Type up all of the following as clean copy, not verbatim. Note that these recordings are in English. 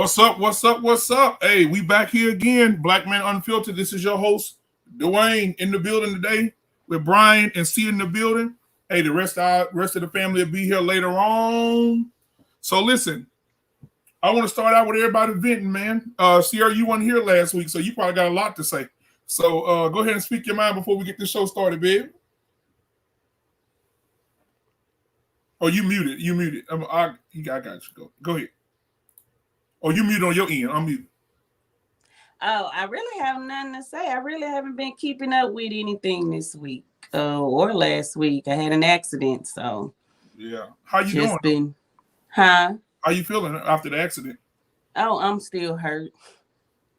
What's up? What's up? What's up? Hey, we back here again. Black Man Unfiltered. This is your host, Dwayne, in the building today with Brian and C in the building. Hey, the rest of the family will be here later on. So listen, I want to start out with everybody venting, man. Sierra, you weren't here last week, so you probably got a lot to say. So go ahead and speak your mind before we get this show started, babe. Oh, you muted. You muted. I got you. Go ahead. Oh, you muted on your end. I'm muted. Oh, I really have nothing to say. I really haven't been keeping up with anything this week or last week. I had an accident, so yeah. How you just doing? been, huh? How you feeling after the accident? Oh, I'm still hurt.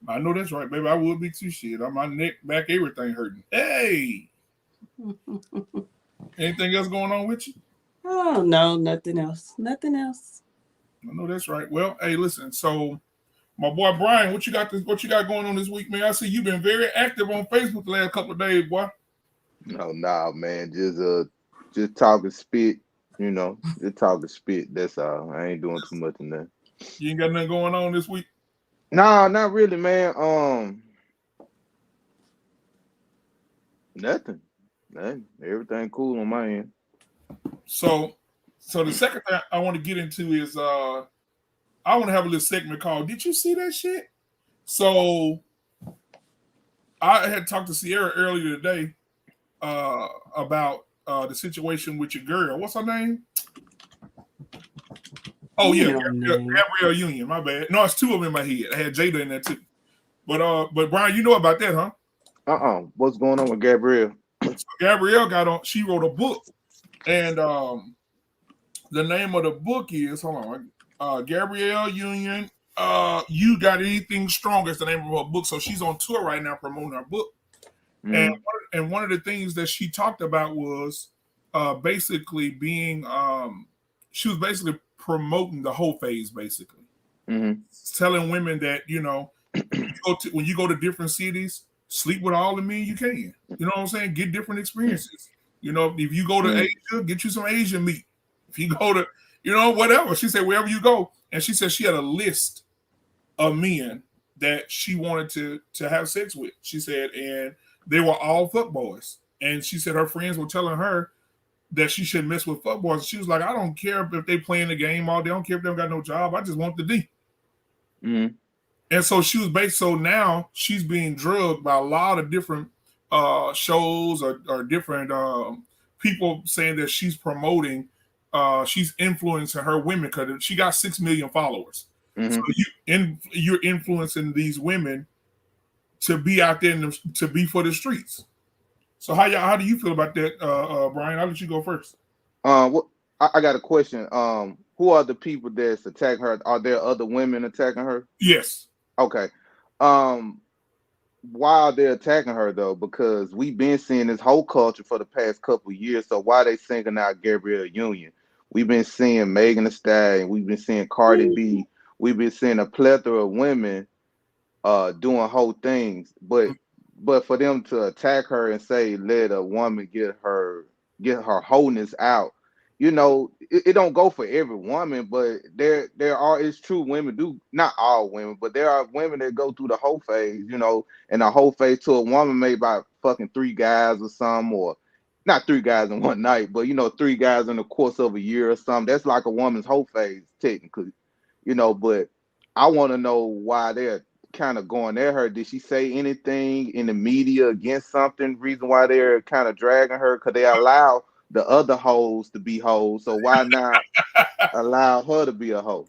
I know that's right, baby. I would be too. Shit. My neck, back, everything hurting. Hey. Anything else going on with you? Oh no, nothing else. Nothing else. I know that's right. Well, hey, listen. So, my boy Brian, what you got going on this week, man? I see you've been very active on Facebook the last couple of days, boy. No, nah, man. Just talking spit, just talking spit. That's all. I ain't doing too much in there. You ain't got nothing going on this week? Nah, not really, man. Nothing. Everything cool on my end. So the second thing I want to get into is I want to have a little segment called "Did you see that shit?" So I had talked to Sierra earlier today about the situation with your girl. What's her name? Oh yeah, Gabrielle Union. My bad. No, it's two of them in my head. I had Jada in there too. But Brian, you know about that, huh? What's going on with Gabrielle? So Gabrielle got on. She wrote a book, and the name of the book is Gabrielle Union. You Got Anything Strong is the name of her book. So she's on tour right now promoting her book. Mm-hmm. And one of the things that she talked about was basically being she was basically promoting the whole phase, basically. Mm-hmm. Telling women that, when you go to different cities, sleep with all the men you can. You know what I'm saying? Get different experiences. If you go to Asia, get you some Asian meat. If you go to, whatever. She said, wherever you go. And she said she had a list of men that she wanted to have sex with. She said, and they were all fuckboys. And she said her friends were telling her that she shouldn't mess with fuckboys. She was like, I don't care if they playing the game all day. I don't care if they don't got no job. I just want the D. Mm-hmm. And so so now she's being drugged by a lot of different shows or different people saying that she's promoting, she's influencing her women because she got 6 million followers. Mm-hmm. So you're influencing these women to be out there to be for the streets. So how do you feel about that, Brian? I'll let you go first. I got a question. Who are the people that's attacking her? Are there other women attacking her? Yes. Okay. Why are they attacking her though? Because we've been seeing this whole culture for the past couple of years. So why are they singling out Gabrielle Union? We've been seeing Megan Thee Stallion. We've been seeing Cardi B. We've been seeing a plethora of women doing whole things. But for them to attack her and say, let a woman get her wholeness out, it don't go for every woman, but there are, it's true, women do, not all women, but there are women that go through the whole phase, and the whole phase to a woman made by fucking 3 guys or something, or not 3 guys in one night, but 3 guys in the course of a year or something. That's like a woman's whole phase, technically, but I want to know why they're kind of going at her. Did she say anything in the media against something? Reason why they're kind of dragging her? Because they allow the other hoes to be hoes, so why not allow her to be a hoe?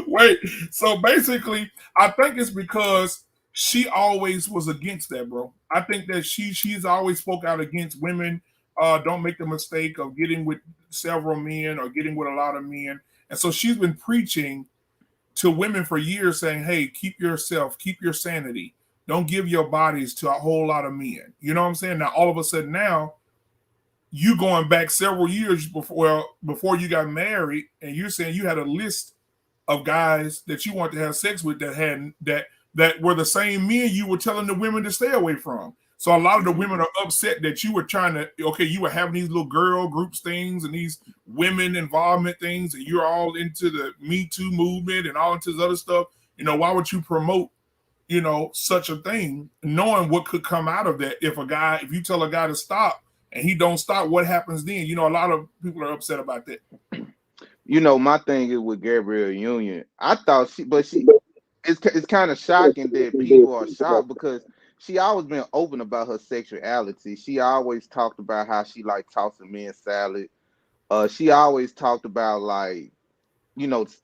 Wait, so basically, I think it's because she always was against that, bro. I think that she's always spoke out against women. Don't make the mistake of getting with several men or getting with a lot of men, and so she's been preaching to women for years, saying, "Hey, keep yourself, keep your sanity. Don't give your bodies to a whole lot of men." You know what I'm saying? Now, all of a sudden, now you going back several years before you got married, and you're saying you had a list of guys that you want to have sex with that were the same men you were telling the women to stay away from. So a lot of the women are upset that you were trying to, okay, you were having these little girl groups things and these women involvement things, and you're all into the Me Too movement and all into this other stuff. Why would you promote, such a thing, knowing what could come out of that if you tell a guy to stop and he don't stop, what happens then? A lot of people are upset about that. My thing is with Gabrielle Union. I thought it's kind of shocking that people are shocked because she always been open about her sexuality. She always talked about how she like tossing men salad. She always talked about like,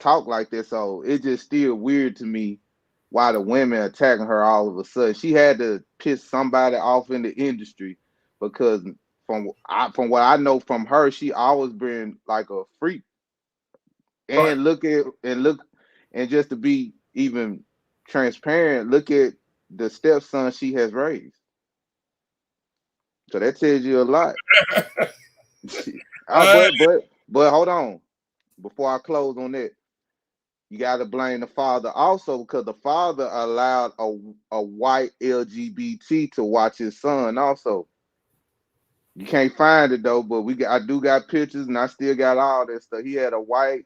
talk like this. So it's just still weird to me why the women attacking her all of a sudden. She had to piss somebody off in the industry because from what I know from her, she always been like a freak. And Right. And just to be even transparent, look at the stepson she has raised. So that tells you a lot. Uh, But hold on. Before I close on that, you got to blame the father also because the father allowed a white LGBT to watch his son also. You can't find it though, but I do got pictures and I still got all that stuff. He had a white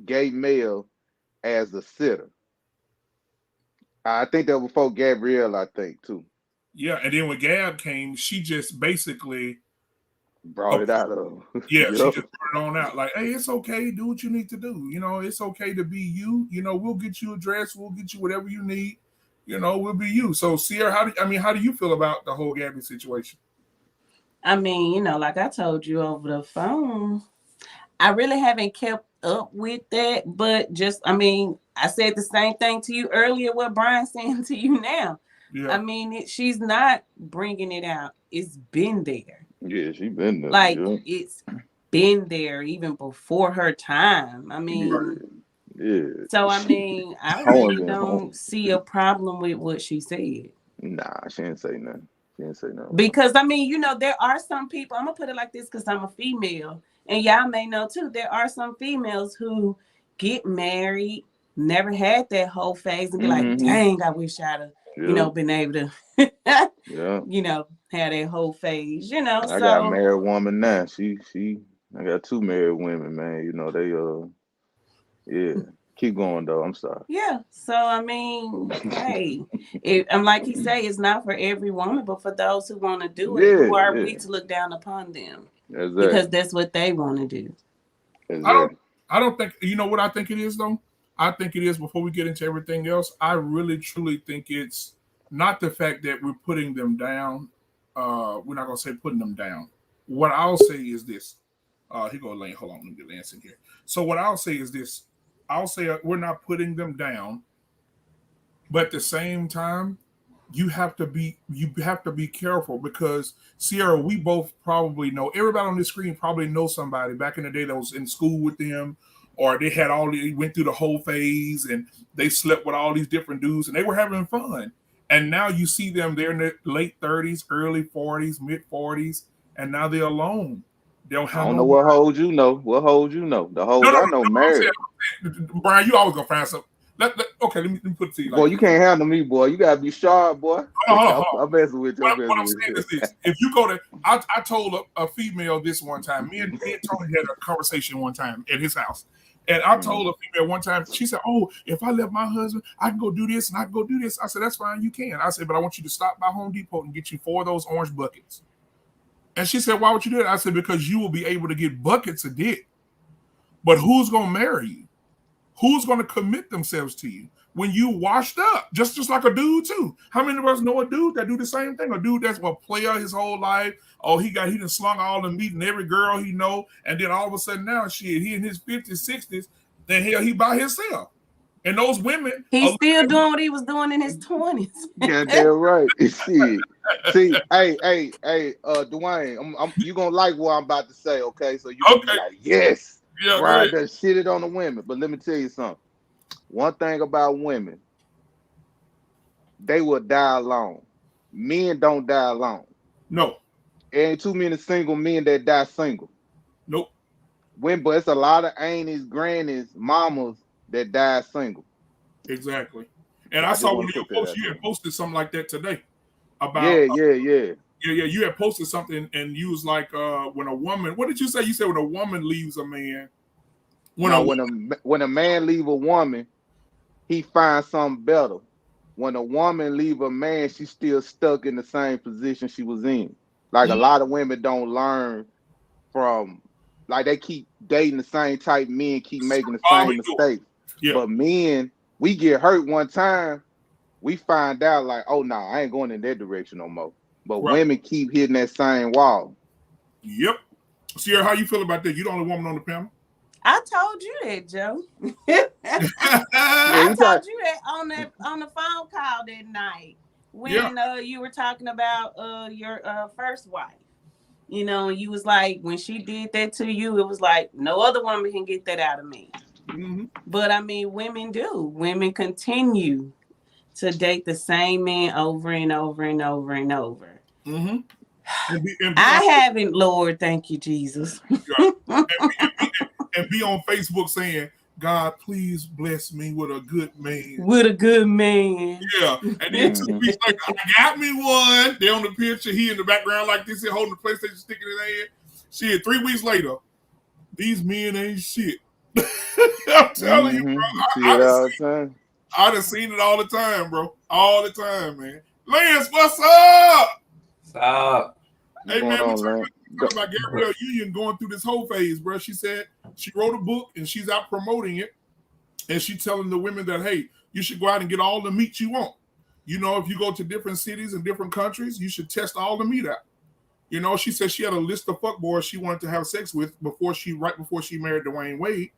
gay male as a sitter. I think that was before Gabrielle, I think too. yeah, and then when Gab came, she just basically, Brought it out of yeah, she yep. just put it on out like, hey, it's okay, do what you need to do. It's okay to be you. We'll get you a dress, we'll get you whatever you need. We'll be you. So Sierra, how do you feel about the whole Gabby situation? I mean, like I told you over the phone, I really haven't kept up with that, but I said the same thing to you earlier. What Brian's saying to you now. Yeah. I mean, she's not bringing it out. It's been there. Yeah, she been there. Like Yeah. it's been there even before her time. I mean, Yeah. so I Home really been home. don't see a problem with what she said. Nah, she didn't say nothing. She didn't say nothing wrong. Because there are some people, I'm gonna put it like this because I'm a female, and y'all may know too, there are some females who get married, never had that whole phase, and be like, Mm-hmm. dang, I wish I'd have, Yep. been able to Yeah. have that whole phase, I got a so married woman now. I got two married women, man. They yeah. Keep going though. I'm sorry. yeah. So hey, I'm like he say, it's not for every woman, but for those who want to do it, Yeah, who are we yeah. to look down upon them? Because Exactly. that's what they want to do. I don't Exactly. I don't think what I think it is though? I think it is before we get into everything else, I really truly think it's not the fact that we're putting them down. We're not gonna say putting them down. What I'll say is this. Here go Lane. Hold on, let me get Lance in here. So what I'll say is this. I'll say we're not putting them down, but at the same time, you have to be careful because Sierra, we both probably know everybody on this screen probably know somebody back in the day that was in school with them, or they went through the whole phase and they slept with all these different dudes and they were having fun. And now you see them, they're in their late 30s, early 40s, mid 40s, and now they're alone. They don't I have don't know no. what hold you know. What hold you know? The No, hold no, no, I know no. I'm married. saying, Brian, you always gonna find something. Okay, let me put it to you Boy, like you this. can't handle me, boy. You gotta be sharp, boy. Hold on, hold on, hold on. I'm messing with you. I'm What messing I'm with saying is you. this: if you go to, I told a female this one time. Me and Tony had a conversation one time at his house, and I told a female one time. She said, "Oh, if I left my husband, I can go do this and I can go do this." I said, "That's fine, you can." I said, "But I want you to stop by Home Depot and get you 4 of those orange buckets." And she said, "Why would you do that?" I said, "Because you will be able to get buckets of dick, but who's gonna marry you? Who's going to commit themselves to you when you washed up? Just like a dude too. How many of us know a dude that do the same thing? A dude that's a player his whole life. Oh, he done slung all the meat and every girl he know, and then all of a sudden now, shit, he in his 50s, 60s, then hell, he by himself. And those women are He's looking still at doing what he was doing in his 20s. Goddamn right. Shit. See, Dwayne, you gonna like what I'm about to say, okay? So you gonna be okay, like, yes, yeah, go Brian ahead. does shitted on the women. But let me tell you something. One thing about women, they will die alone. Men don't die alone. No, There ain't too many single men that die single. nope, But it's a lot of aunties, grannies, mamas that die single. exactly. And So I I just saw one want of to your put that posts. out You there. had posted something like that today. about Yeah. yeah. You had posted something and you was like, when a woman, what did you say? You said when a woman leaves a man, when a No, woman, when a man leave a woman, he finds something better. When a woman leave a man, she's still stuck in the same position she was in. Like a lot of women don't learn from, like they keep dating the same type men, keep making the all same we do, mistakes. yeah, But men, we get hurt one time, we find out like, oh no, I ain't going in that direction no more. But right, women keep hitting that same wall. yep. Sierra, how you feel about that? You the only woman on the panel. I told you that, Joe. Yeah, I you got. told you that on the phone call that night Yeah. when you were talking about your first wife. You know, you was like, when she did that to you, it was like no other woman can get that out of me. Mm-hmm. But I mean, women do. Women continue to date the same man over and over and over and over. Mm-hmm. And be I on, haven't, Lord, thank you, Jesus. yeah, and be on Facebook saying, God, please bless me with a good man. With a good man. Yeah. And then 2 weeks later, I got me one. They on the picture. He in the background like this, he holding the PlayStation stick in his hand. Shit, 3 weeks later, these men ain't shit. I'm telling you, bro. You see it all the time. I done seen it all the time, bro. All the time, man. Lance, what's up? Stop. Hey, What's going man, we on, talking man? about Gabrielle Union going through this whole phase, bro. She said she wrote a book and she's out promoting it. And she's telling the women that, hey, you should go out and get all the meat you want. You know, if you go to different cities and different countries, you should test all the meat out. You know, she said she had a list of fuckboys she wanted to have sex with right before she married Dwayne Wade.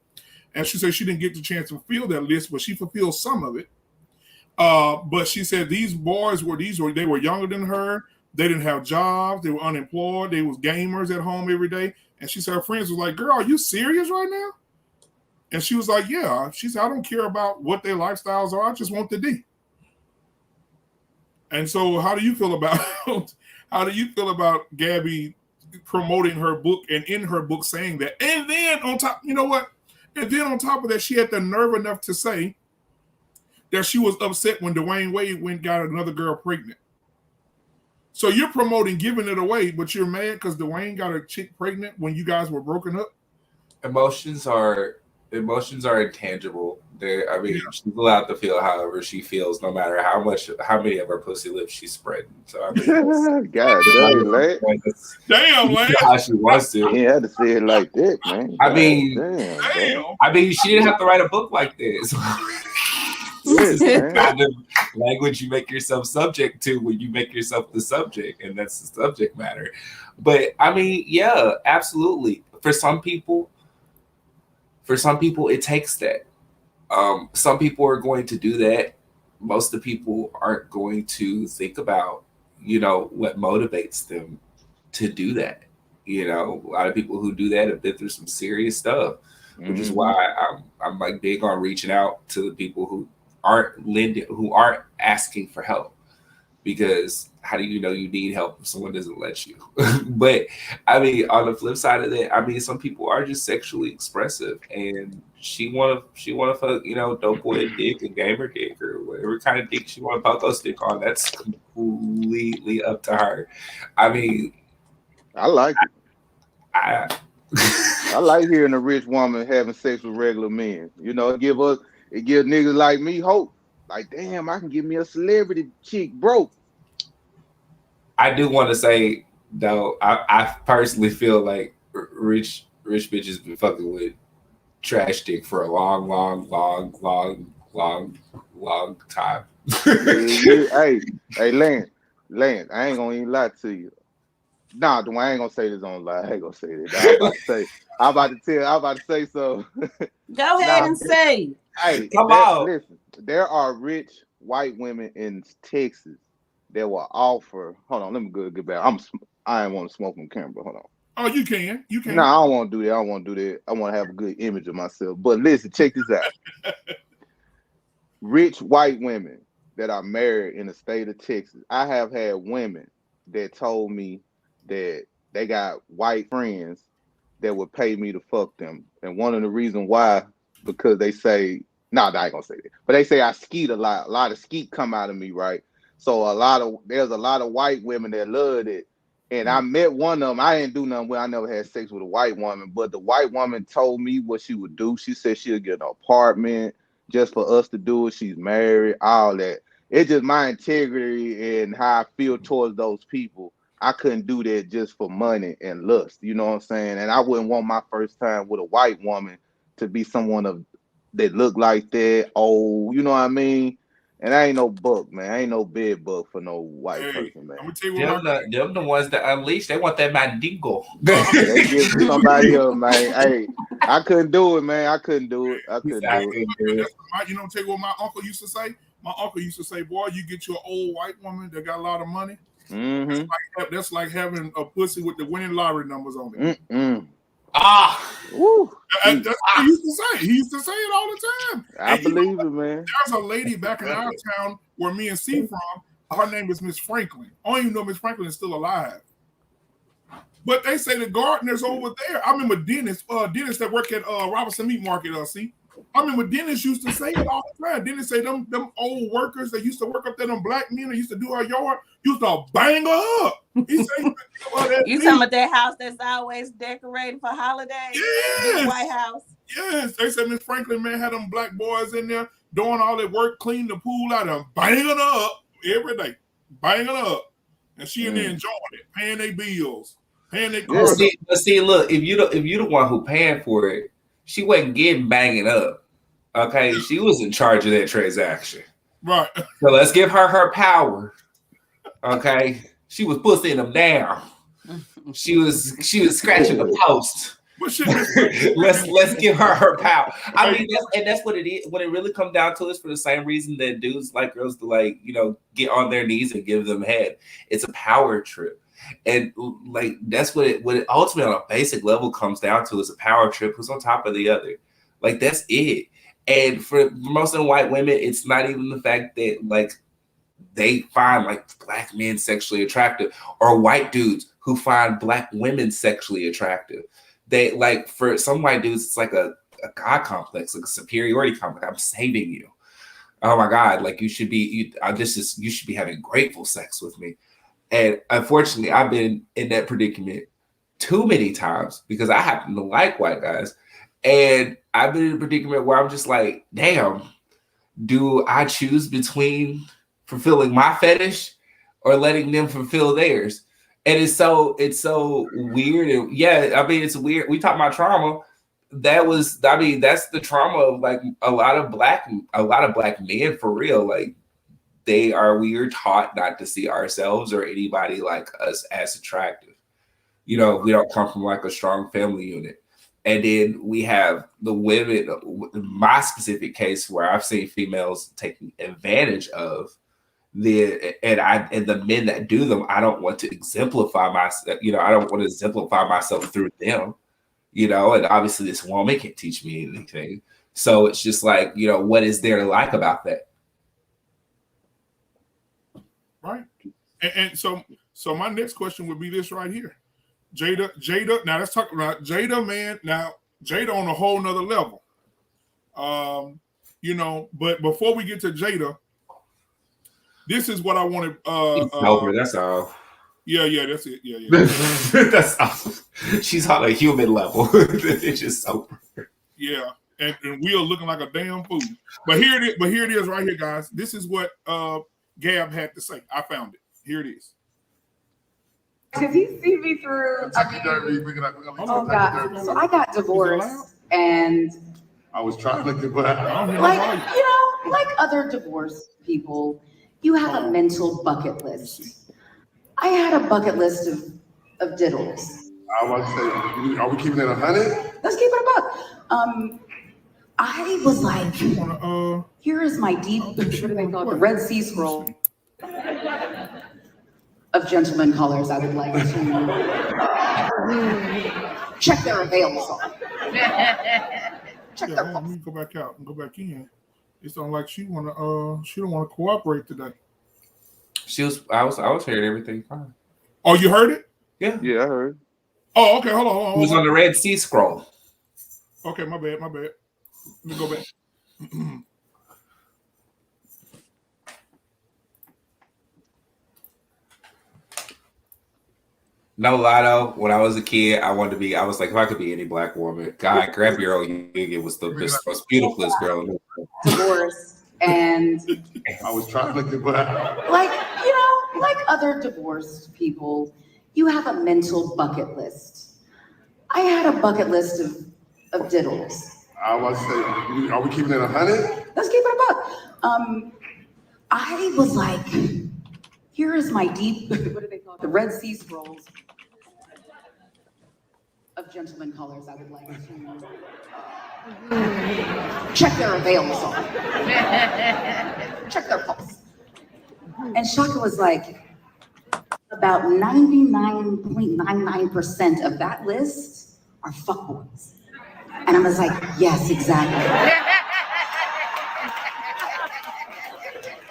And she said she didn't get the chance to fulfill that list, but she fulfilled some of it. But she said these boys they were younger than her. They didn't have jobs. They were unemployed. They was gamers at home every day. And she said her friends was like, girl, are you serious right now? And she was like, yeah. She said, I don't care about what their lifestyles are. I just want the D. And so how do you feel about Gabby promoting her book and in her book saying that? And then on top, you know what? And then on top of that, she had the nerve enough to say that she was upset when Dwayne Wade went and got another girl pregnant. So you're promoting giving it away, but you're mad because Dwayne got a chick pregnant when you guys were broken up? Emotions are intangible. She's allowed to feel however she feels, no matter how many of her pussy lips she's spreading. So I mean, God dang, Lance. Damn, Lance. How she wants to. He had to say it like that, man. I mean, damn. She didn't have to write a book like this. This is the kind of language you make yourself subject to when you make yourself the subject, and that's the subject matter. But I mean, yeah, absolutely. For some people, it takes that. Some people are going to do that. Most of the people aren't going to think about, what motivates them to do that. A lot of people who do that have been through some serious stuff, which is why I'm like big on reaching out to the people who aren't asking for help, because how do you know you need help if someone doesn't let you? But I mean, on the flip side of that, I mean, some people are just sexually expressive, and she wanna fuck, dope boy dick and gamer dick or whatever kind of dick she want to pogo stick on. That's completely up to her. I mean, I like it. I like hearing a rich woman having sex with regular men. It give niggas like me hope. Like, damn, I can give me a celebrity chick broke. I do want to say though, I personally feel like rich bitches been fucking with trash dick for a long time. Hey, Lance, I ain't gonna even lie to you. Nah, Dwayne, I ain't gonna say this on live. I ain't gonna say this. I'm about to say so. Go ahead and say. Hey, come on. Listen, there are rich white women in Texas that will offer. Hold on, let me get back. I ain't want to smoke on camera. Hold on. Oh, you can. No, I don't want to do that. I don't want to do that. I want to have a good image of myself. But listen, check this out. Rich white women that are married in the state of Texas. I have had women that told me that they got white friends that would pay me to fuck them. And one of the reasons why, because they say, I ain't gonna say that. But they say I skeet a lot. A lot of skeet come out of me, right? So there's a lot of white women that loved it. And I met one of them. I didn't do nothing with. I never had sex with a white woman, but the white woman told me what she would do. She said she'll get an apartment just for us to do it. She's married, all that. It's just my integrity and how I feel towards those people. I couldn't do that just for money and lust. You know what I'm saying? And I wouldn't want my first time with a white woman to be someone that look like that, old. You know what I mean? And I ain't no buck, man. I ain't no bed bug for no white person, man. I'm gonna tell you what Them the ones that unleash. They want that mandingo. They give it to somebody else, man. Hey, I couldn't do it, man. I couldn't do it. I couldn't do it. you know, tell you what my uncle used to say. My uncle used to say, "Boy, you get you an old white woman that got a lot of money. That's like having a pussy with the winning lottery numbers on it." Woo. That's what he used to say. He used to say it all the time. I believe it, man. There's a lady back in our town where me and C from. Her name is Miss Franklin. I don't even know Miss Franklin is still alive. But they say the gardeners over there. I remember Dennis that work at Robinson Meat Market. See, I remember Dennis used to say it all the time. Dennis say them old workers that used to work up there, them black men that used to do our yard, used to bang her up. He say, you talking about that house that's always decorated for holidays? Yes. The White House. Yes, they said Miss Franklin, man, had them black boys in there doing all that work, cleaning the pool out, and banging her up every day, banging her up, and she in there enjoying it, paying their bills, paying their car. But see, look, if you the one who paying for it, she wasn't getting banging up. Okay, she was in charge of that transaction. Right. So let's give her power. Okay, she was pussing them down. She was scratching the post. let's give her power. I mean, that's what it is. What it really comes down to is for the same reason that dudes like girls to get on their knees and give them head. It's a power trip, and that's what it ultimately on a basic level comes down to is a power trip. Who's on top of the other? That's it. And for most of the white women, it's not even the fact that they find black men sexually attractive, or white dudes who find black women sexually attractive. They for some white dudes, it's like a God complex, like a superiority complex. I'm saving you. Oh my God, you should be. You should be having grateful sex with me. And unfortunately, I've been in that predicament too many times because I happen to like white guys, and I've been in a predicament where I'm just like, damn, do I choose between fulfilling my fetish or letting them fulfill theirs? And it's so weird. And yeah, I mean, it's weird. We talk about trauma. That's the trauma of a lot of black men for real. We are taught not to see ourselves or anybody like us as attractive. We don't come from a strong family unit. And then we have the women, in my specific case, where I've seen females taking advantage of the men that do them. I don't want to exemplify myself. I don't want to exemplify myself through them. And obviously this woman can't teach me anything. So it's just what is there to like about that? Right. And so my next question would be this right here. Jada. Now let's talk about Jada, man. Now Jada on a whole nother level. But before we get to Jada, this is what I wanted. That's all. Yeah, that's it. Yeah. That's awesome. She's on a human level. It's just sober. Yeah, and we are looking like a damn fool. But here it is right here, guys. This is what Gab had to say. I found it. Here it is. Because he see me through. Oh God! So I got divorced, and I was trying to get out. Like other divorced people, you have a mental bucket list. I had a bucket list of diddles. I was about to say, are we keeping it 100? Let's keep it a buck. I was like, here is my deep, what do they call it, the Red Sea Scroll of gentleman callers I would like to check their avails on. Check their let me go back out and go back in. It sounds like she don't want to cooperate today. I was hearing everything fine. Oh, you heard it? Yeah, I heard. Oh, okay. Hold on. It was on the Red Sea Scroll. Okay, my bad. Let me go back. No lie though, when I was a kid, I wanted to be. I was like, if I could be any black woman, God, Gabrielle Union was the most beautifulest girl. In the world. Divorce and I was trying to get by. like, like other divorced people, you have a mental bucket list. I had a bucket list of diddles. I was saying, are we keeping it 100? Let's keep it a buck. I was like, here is my deep, what do they call it? The Red Sea Scrolls of gentleman colors I would like to check their avails on. Check their pulse. And Shaka was like, about 99.99% of that list are fuckboys. And I was like, yes, exactly.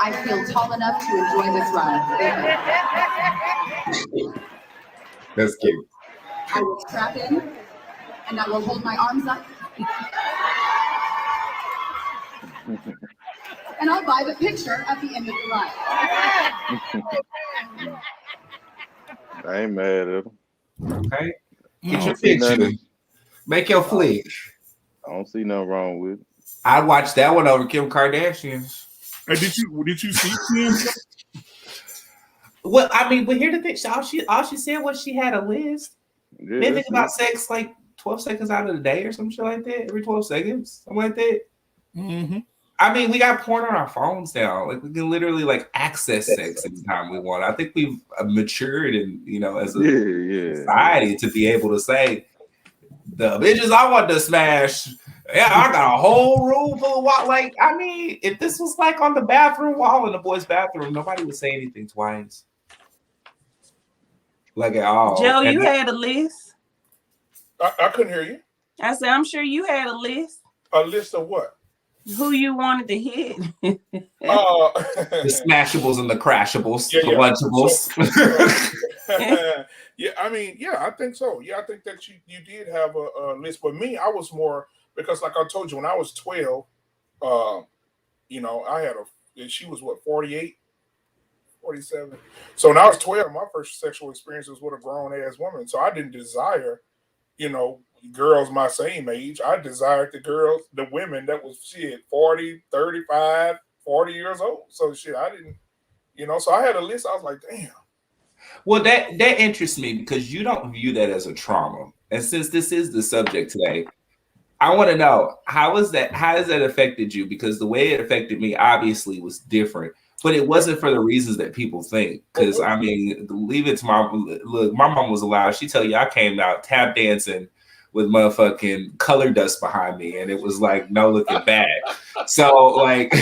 I feel tall enough to enjoy this ride. Thank you. That's cute. I will strap in and I will hold my arms up. And I'll buy the picture at the end of the ride. I ain't mad at him. Okay, I get your don't see picture. nothing. Make your flick. I don't see nothing wrong with it. I watched that one over Kim Kardashian's. Hey, did you see Kim? Well, I mean, but here's the thing. All she said was she had a list. Yeah, They think that's about it. sex like 12 seconds out of the day or some shit like that. Every 12 seconds, something like that. Mm-hmm. I mean, we got porn on our phones now. Like we can literally like access sex anytime we want. I think we've matured and as a society to be able to say the bitches I want to smash. Yeah, I got a whole room full of wall. Like, I mean, if this was like on the bathroom wall in the boys' bathroom, nobody would say anything twice. Like at all. Joe, And you had a list. I couldn't hear you. I said, I'm sure you had a list. A list of what? Who you wanted to hit. the smashables and the crashables, the lunchables. Yeah, I mean, I think so. Yeah, I think that you did have a list. But me, I was more because, like I told you, when I was 12, I had she was what, 48, 47. So when I was 12, my first sexual experience was with a grown ass woman. So I didn't desire, girls my same age. I desired the women that was 40, 35, 40 years old. So I didn't, so I had a list. I was like, damn. Well, that interests me because you don't view that as a trauma. And since this is the subject today, I want to know how has that affected you? Because the way it affected me obviously was different, but it wasn't for the reasons that people think. Because I mean, leave it to my mom was alive. She tell you I came out tap dancing with motherfucking color dust behind me, and it was like no looking back. So like,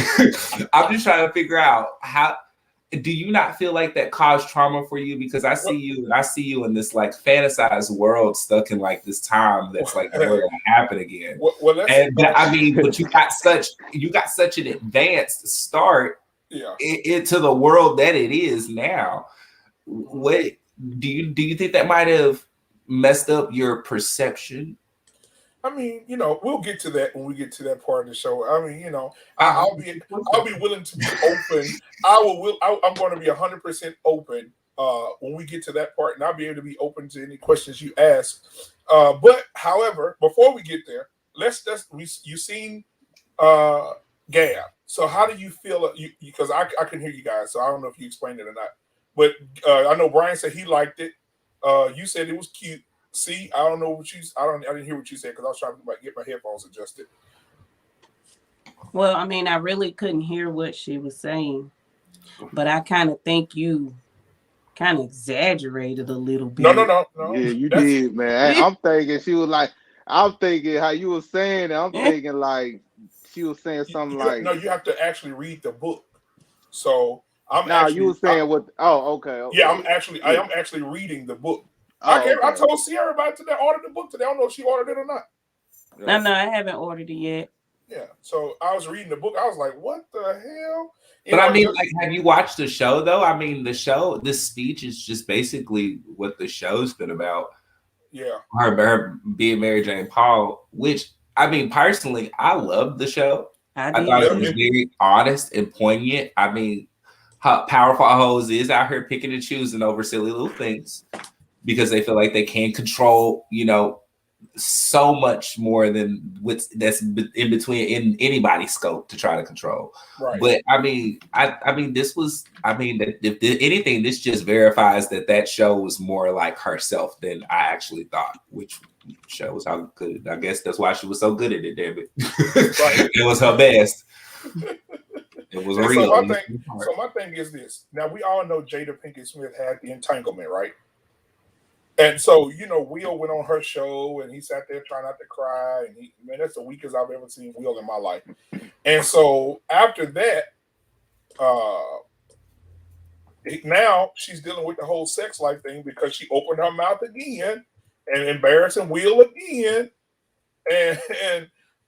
I'm just trying to figure out how. Do you not feel like that caused trauma for you? Because I see you in this like fantasized world stuck in like this time that's like never gonna happen again. But you got such an advanced start into the world that it is now. What do you think that might have messed up your perception? I mean, we'll get to that when we get to that part of the show. I mean, I'll be willing to be open. I'm going to be 100% open when we get to that part, and I'll be able to be open to any questions you ask. But however, before we get there, you seen Gab. So how do you feel? Because I can hear you guys, so I don't know if you explained it or not. But I know Brian said he liked it. You said it was cute. See, I don't know what I didn't hear what you said because I was trying to get my headphones adjusted. Well, I mean, I really couldn't hear what she was saying, but I kind of think you kind of exaggerated a little bit. No. Yeah, you did, man. I'm thinking she was like, I'm thinking how you were saying it. I'm thinking like she was saying something like. No, you have to actually read the book. So you were saying what? Oh, okay. Yeah, I am actually reading the book. I told Sierra about it today. I ordered the book today. I don't know if she ordered it or not. No, I haven't ordered it yet. Yeah, so I was reading the book. I was like, "What the hell?" I mean, like, have you watched the show though? I mean, this speech is just basically what the show's been about. Yeah, her being Mary Jane Paul, which I mean, personally, I loved the show. I thought it was very honest and poignant. I mean, how powerful hoes is out here picking and choosing over silly little things. because they feel like they can control, so much more than that's in between in anybody's scope to try to control. Right. But I mean, if anything, this just verifies that show was more like herself than I actually thought, which shows how good. I guess that's why she was so good at it. Damn it, right. It was her best. It was real. So my thing is this. Now we all know Jada Pinkett Smith had the entanglement, right? And so, Will went on her show and he sat there trying not to cry. And that's the weakest I've ever seen Will in my life. And so after that, now she's dealing with the whole sex life thing because she opened her mouth again and embarrassing Will again.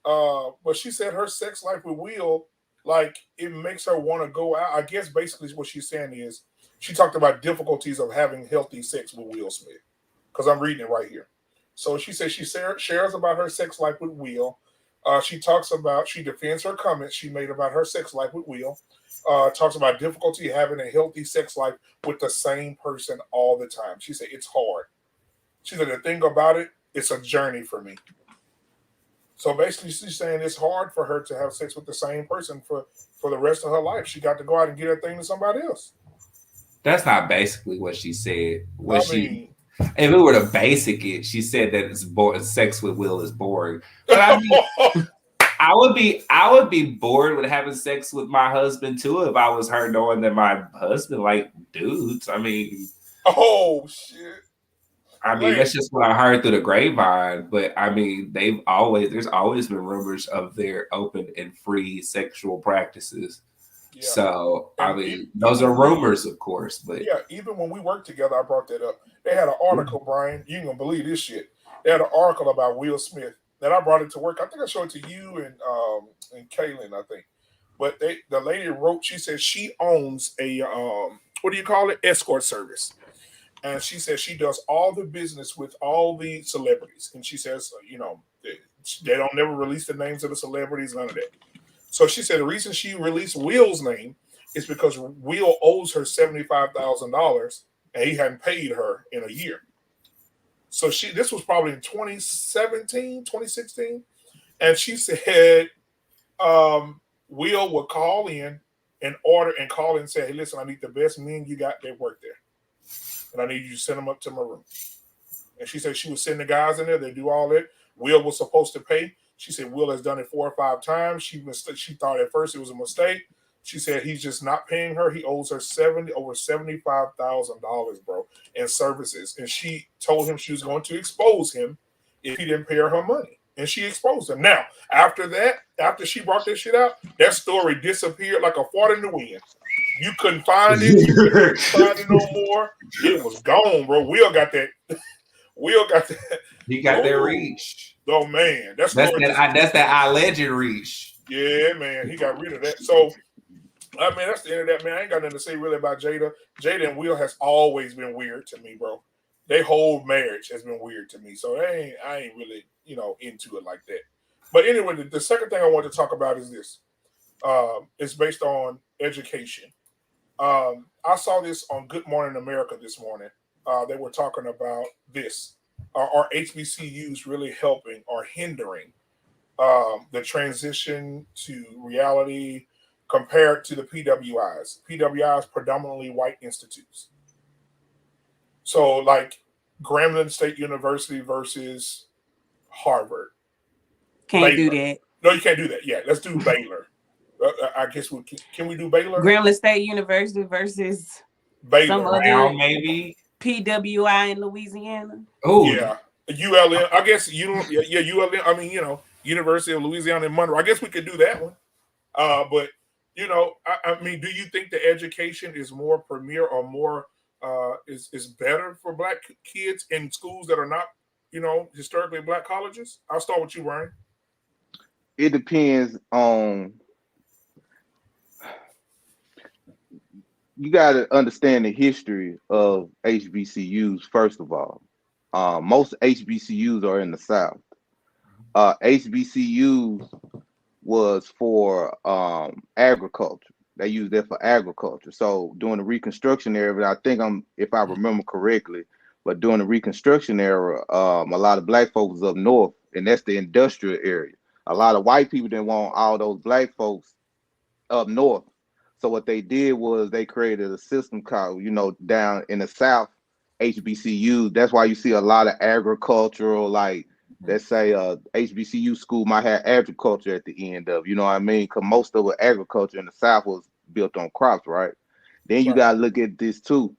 But she said her sex life with Will, like, it makes her want to go out. I guess basically what she's saying is she talked about difficulties of having healthy sex with Will Smith. Because I'm reading it right here. So she says she shares about her sex life with Will. She defends her comments she made about her sex life with Will. Talks about difficulty having a healthy sex life with the same person all the time. She said, it's hard. She said, the thing about it, it's a journey for me. So basically she's saying it's hard for her to have sex with the same person for the rest of her life. She got to go out and get her thing to somebody else. That's not basically what she said. If we were to basic it, she said that it's boring. Sex with Will is boring. But I mean, I would be bored with having sex with my husband too if I was her, knowing that my husband like dudes. I mean, oh shit. I mean, that's just what I heard through the grapevine. But I mean, there's always been rumors of their open and free sexual practices. Yeah. So, I mean, those are rumors, of course. But yeah, even when we worked together, I brought that up. They had an article, Brian. You ain't gonna believe this shit. They had an article about Will Smith that I brought it to work. I think I showed it to you and Kaylin, I think. But the lady wrote. She said she owns a what do you call it? Escort service. And she says she does all the business with all the celebrities. And she says, they don't never release the names of the celebrities, none of that. So she said the reason she released Will's name is because Will owes her $75,000 and he hadn't paid her in a year. So this was probably in 2017, 2016. And she said Will would call in and order and call in and say, hey, listen, I need the best men you got that work there. And I need you to send them up to my room. And she said she would send the guys in there. They do all that. Will was supposed to pay. She said Will has done it 4 or 5 times. She thought at first it was a mistake. She said he's just not paying her. He owes her over $75,000, bro, in services. And she told him she was going to expose him if he didn't pay her money. And she exposed him. Now, after she brought this shit out, that story disappeared like a fart in the wind. You couldn't find it. You couldn't find it no more. It was gone, bro. Will got that. He got that reach. Oh man, that's that alleged reach. Yeah, man, he got rid of that. So, I mean, that's the end of that, man. I ain't got nothing to say really about Jada. Jada and Will has always been weird to me, bro. Their whole marriage has been weird to me. So I ain't really, into it like that. But anyway, the second thing I want to talk about is this. It's based on education. I saw this on Good Morning America this morning. They were talking about this. Are HBCUs really helping or hindering the transition to reality compared to the PWIs? PWIs predominantly white institutes. So like Grambling State University versus Harvard. Can't do that. No, you can't do that. Yeah, let's do Baylor. I guess can we do Baylor? Grambling State University versus Baylor. Some other maybe PWI in Louisiana. Oh yeah, ULM. I guess ULM. I mean, University of Louisiana in Monroe. I guess we could do that one. But I mean, do you think the education is more premier or more is better for Black kids in schools that are not, historically Black colleges? I'll start with you, Ryan. It depends on. You got to understand the history of HBCUs, first of all. Most HBCUs are in the South. HBCUs was for agriculture. They used that for agriculture. So during the Reconstruction era, I think if I remember correctly, But during the Reconstruction era, a lot of black folks was up north, and that's the industrial area. A lot of white people didn't want all those black folks up north. So what they did was they created a system called, down in the South, HBCU. That's why you see a lot of agricultural, like let's say HBCU school might have agriculture at the end of, you know what I mean? Because most of the agriculture in the South was built on crops, right? Then you Right. gotta look at this too,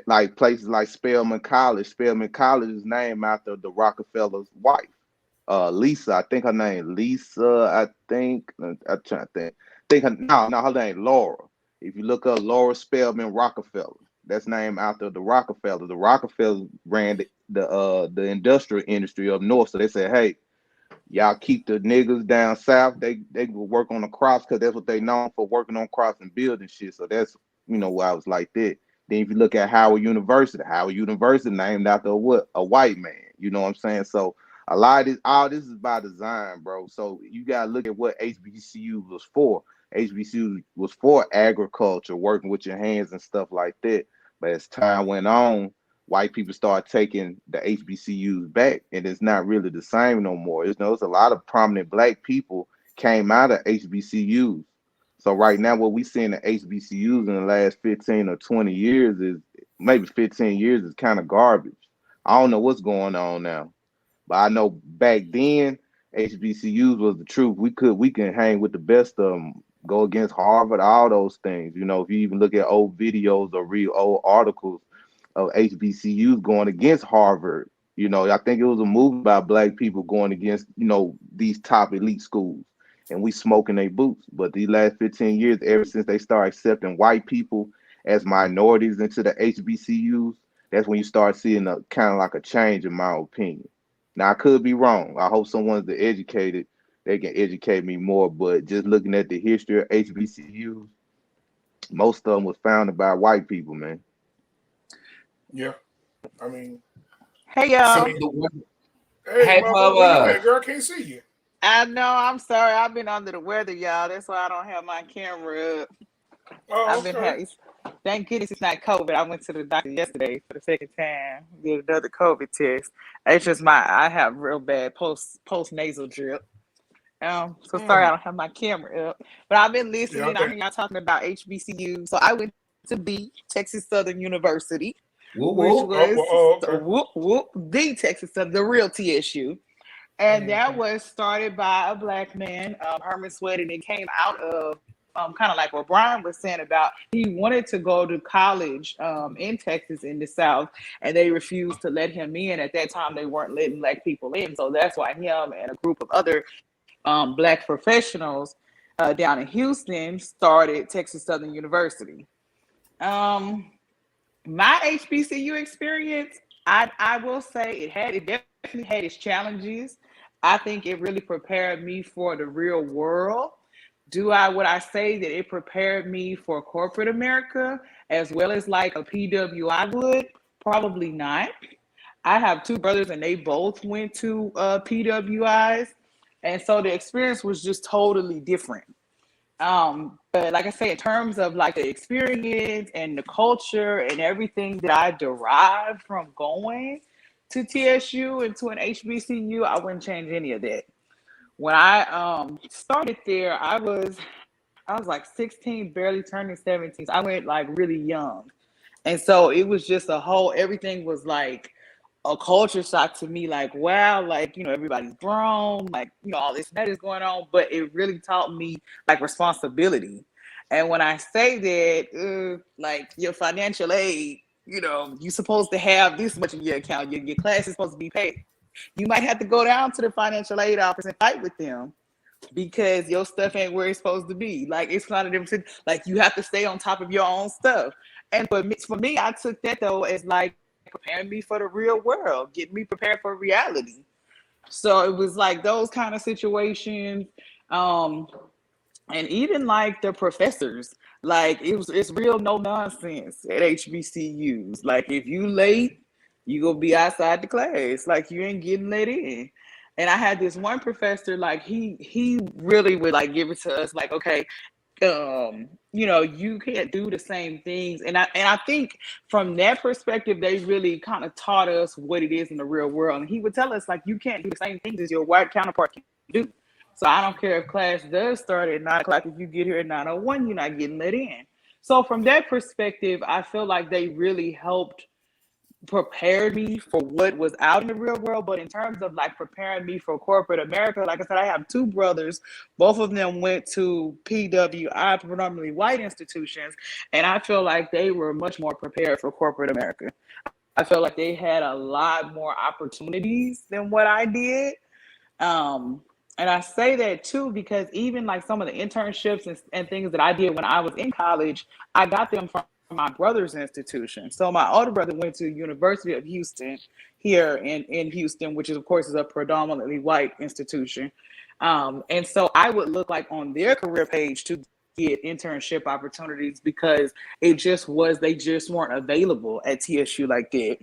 like places like Spelman College. Spelman College is named after the Rockefeller's wife, Lisa. I think her name Lisa. I'm trying to think her, no, her name Laura. If you look up Laura Spelman Rockefeller, that's named after the Rockefeller. The Rockefellers ran the industrial industry up north. So they said, hey, y'all keep the niggas down south. They will work on the crops because that's what they known for, working on crops and building shit. So that's why I was like that. Then if you look at Howard University named after what? A white man. You know what I'm saying? So a lot of this, all this is by design, bro. So you gotta look at what HBCU was for. HBCU was for agriculture, working with your hands and stuff like that. But as time went on, white people start taking the HBCUs back, and it's not really the same no more. It's a lot of prominent black people came out of HBCUs. So right now, what we see in the HBCUs in the last 15 or 20 years is maybe 15 years is kind of garbage. I don't know what's going on now, but I know back then HBCUs was the truth. We can hang with the best of them, go against Harvard, all those things. If you even look at old videos or read old articles of HBCUs going against Harvard. I think it was a movie about black people going against, these top elite schools, and we smoking their boots. But these last 15 years, ever since they start accepting white people as minorities into the HBCUs, that's when you start seeing a kind of like a change, in my opinion. Now I could be wrong. I hope someone's educated, they can educate me more. But just looking at the history of HBCUs, most of them was founded by white people, man. Yeah. I mean, Hey So y'all. the one, hey, hey, motherfucker, where you Bubba. at, girl? Can't see you. I know, I'm sorry. I've been under the weather, y'all. That's why I don't have my camera up. Oh, I've been okay. having, thank goodness it's not COVID. I went to the doctor yesterday for the second time, did another COVID test. It's just I have real bad post nasal drip. So sorry I don't have my camera up. But I've been Yeah, listening. I okay. hear y'all talking about HBCU. So I went to the Texas Southern University, Woo which woo. was Okay. the Texas Southern, the real TSU. And that Mhm. was started by a black man, Herman Sweat, and it came out of kind of like what Brian was saying about he wanted to go to college in Texas in the South, and they refused to let him in. At that time, they weren't letting black people in, so that's why him and a group of other black professionals down in Houston started Texas Southern University. Um, my HBCU experience, I will say it definitely had its challenges. I think it really prepared me for the real world. Would I say that it prepared me for corporate America as well as like a PWI would? Probably not. I have two brothers and they both went to PWIs. And so the experience was just totally different. But like I say, in terms of like the experience and the culture and everything that I derived from going to TSU and to an HBCU, I wouldn't change any of that. When I started there, I was like 16, barely turning 17. So I went like really young. And so it was just everything was like a culture shock to me. Like, wow, like, everybody's grown, like, all this and that is going on. But it really taught me like responsibility. And when I say that, like your financial aid, you're supposed to have this much in your account, your class is supposed to be paid. You might have to go down to the financial aid office and fight with them because your stuff ain't where it's supposed to be. Like it's kind of different. Like you have to stay on top of your own stuff. And for me, I took that though as like preparing me for the real world, getting me prepared for reality. So it was like those kind of situations. Um, and even like the professors, like it's real no nonsense at HBCUs. Like if you late, you gonna be outside the class. Like you ain't getting let in. And I had this one professor, like he really would like give it to us, like, okay, you can't do the same things. And I think from that perspective, they really kind of taught us what it is in the real world. And he would tell us, like, you can't do the same things as your white counterpart can do. So I don't care if class does start at 9 o'clock. If you get here at 9:01, you're not getting let in. So from that perspective, I feel like they really helped prepared me for what was out in the real world. But in terms of like preparing me for corporate America, like I said, I have two brothers. Both of them went to PWI, predominantly white institutions, and I feel like they were much more prepared for corporate America. I feel like they had a lot more opportunities than what I did. And I say that too because even like some of the internships and things that I did when I was in college, I got them from my brother's institution. So my older brother went to University of Houston here in Houston, which is of course is a predominantly white institution. And so I would look like on their career page to get internship opportunities because they just weren't available at TSU like that.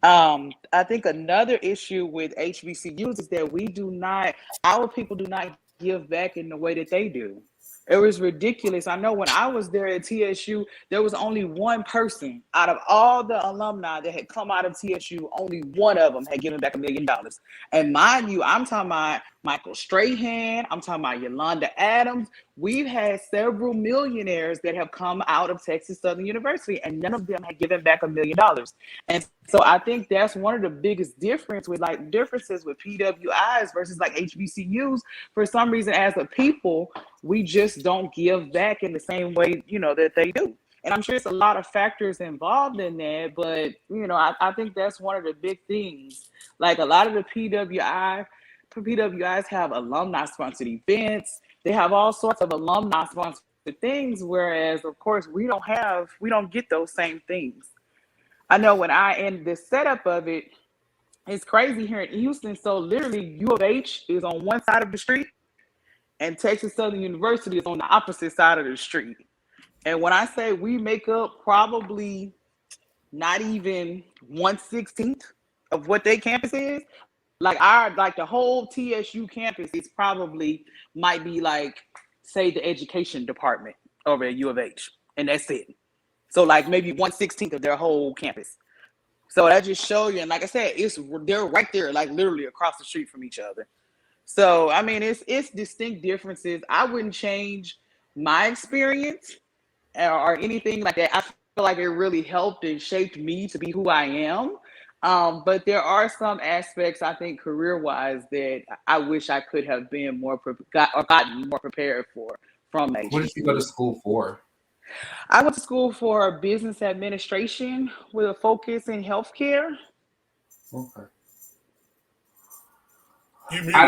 I think another issue with HBCUs is that our people do not give back in the way that they do. It was ridiculous. I know when I was there at TSU, there was only one person out of all the alumni that had come out of TSU, only one of them had given back $1 million. And mind you, I'm talking about Michael Strahan, I'm talking about Yolanda Adams. We've had several millionaires that have come out of Texas Southern University, and none of them had given back $1 million. And so I think that's one of the biggest differences with PWIs versus like HBCUs. For some reason, as a people, we just don't give back in the same way, that they do. And I'm sure it's a lot of factors involved in that, but I think that's one of the big things. Like a lot of the PWIs have alumni sponsored events. They have all sorts of alumni sponsored things, whereas of course we don't get those same things. I know in the setup of it, it's crazy here in Houston. So literally U of H is on one side of the street and Texas Southern University is on the opposite side of the street. And when I say we make up probably not even 1/16 of what their campus is, like the whole TSU campus is probably might be like, say, the education department over at U of H, and that's it. So like maybe 1/16 of their whole campus. So that just show you, and like I said, they're right there, like literally across the street from each other. So I mean, it's distinct differences. I wouldn't change my experience or anything like that. I feel like it really helped and shaped me to be who I am. But there are some aspects, I think, career-wise, that I wish I could have been gotten more prepared for from HBCU. What did you go to school for? I went to school for business administration with a focus in healthcare. Okay. I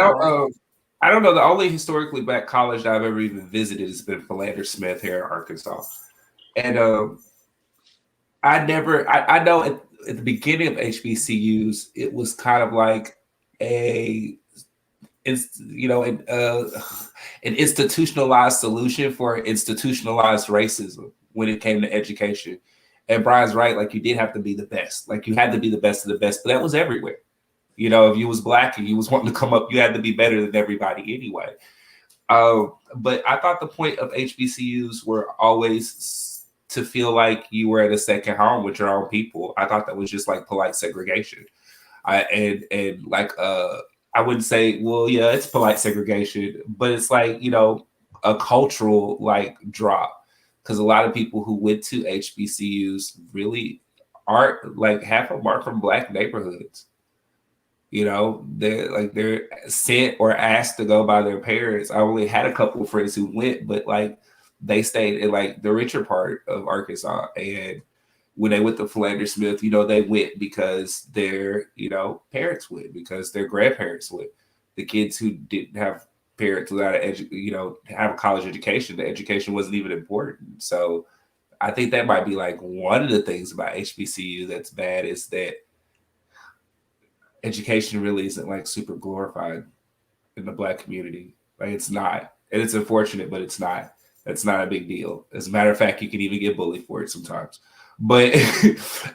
don't know. The only historically black college I've ever even visited has been Philander Smith here in Arkansas. And I know at the beginning of HBCUs, it was kind of like an institutionalized solution for institutionalized racism when it came to education. And Brian's right, like you did have to be the best. Like you had to be the best of the best, but that was everywhere. If you was black and you was wanting to come up, you had to be better than everybody anyway. But I thought the point of HBCUs were always to feel like you were at a second home with your own people. I thought that was just like polite segregation. I wouldn't say, well, yeah, it's polite segregation, but it's like, a cultural like drop. Because a lot of people who went to HBCUs really aren't like half of them are from black neighborhoods. They're sent or asked to go by their parents. I only had a couple of friends who went, but like they stayed in like the richer part of Arkansas. And when they went to Philander Smith, they went because their, parents went, because their grandparents went. The kids who didn't have parents without have a college education, the education wasn't even important. So I think that might be like one of the things about HBCU that's bad is that education really isn't like super glorified in the black community. Like it's not, and it's unfortunate, but it's not. That's not a big deal. As a matter of fact, you can even get bullied for it sometimes. But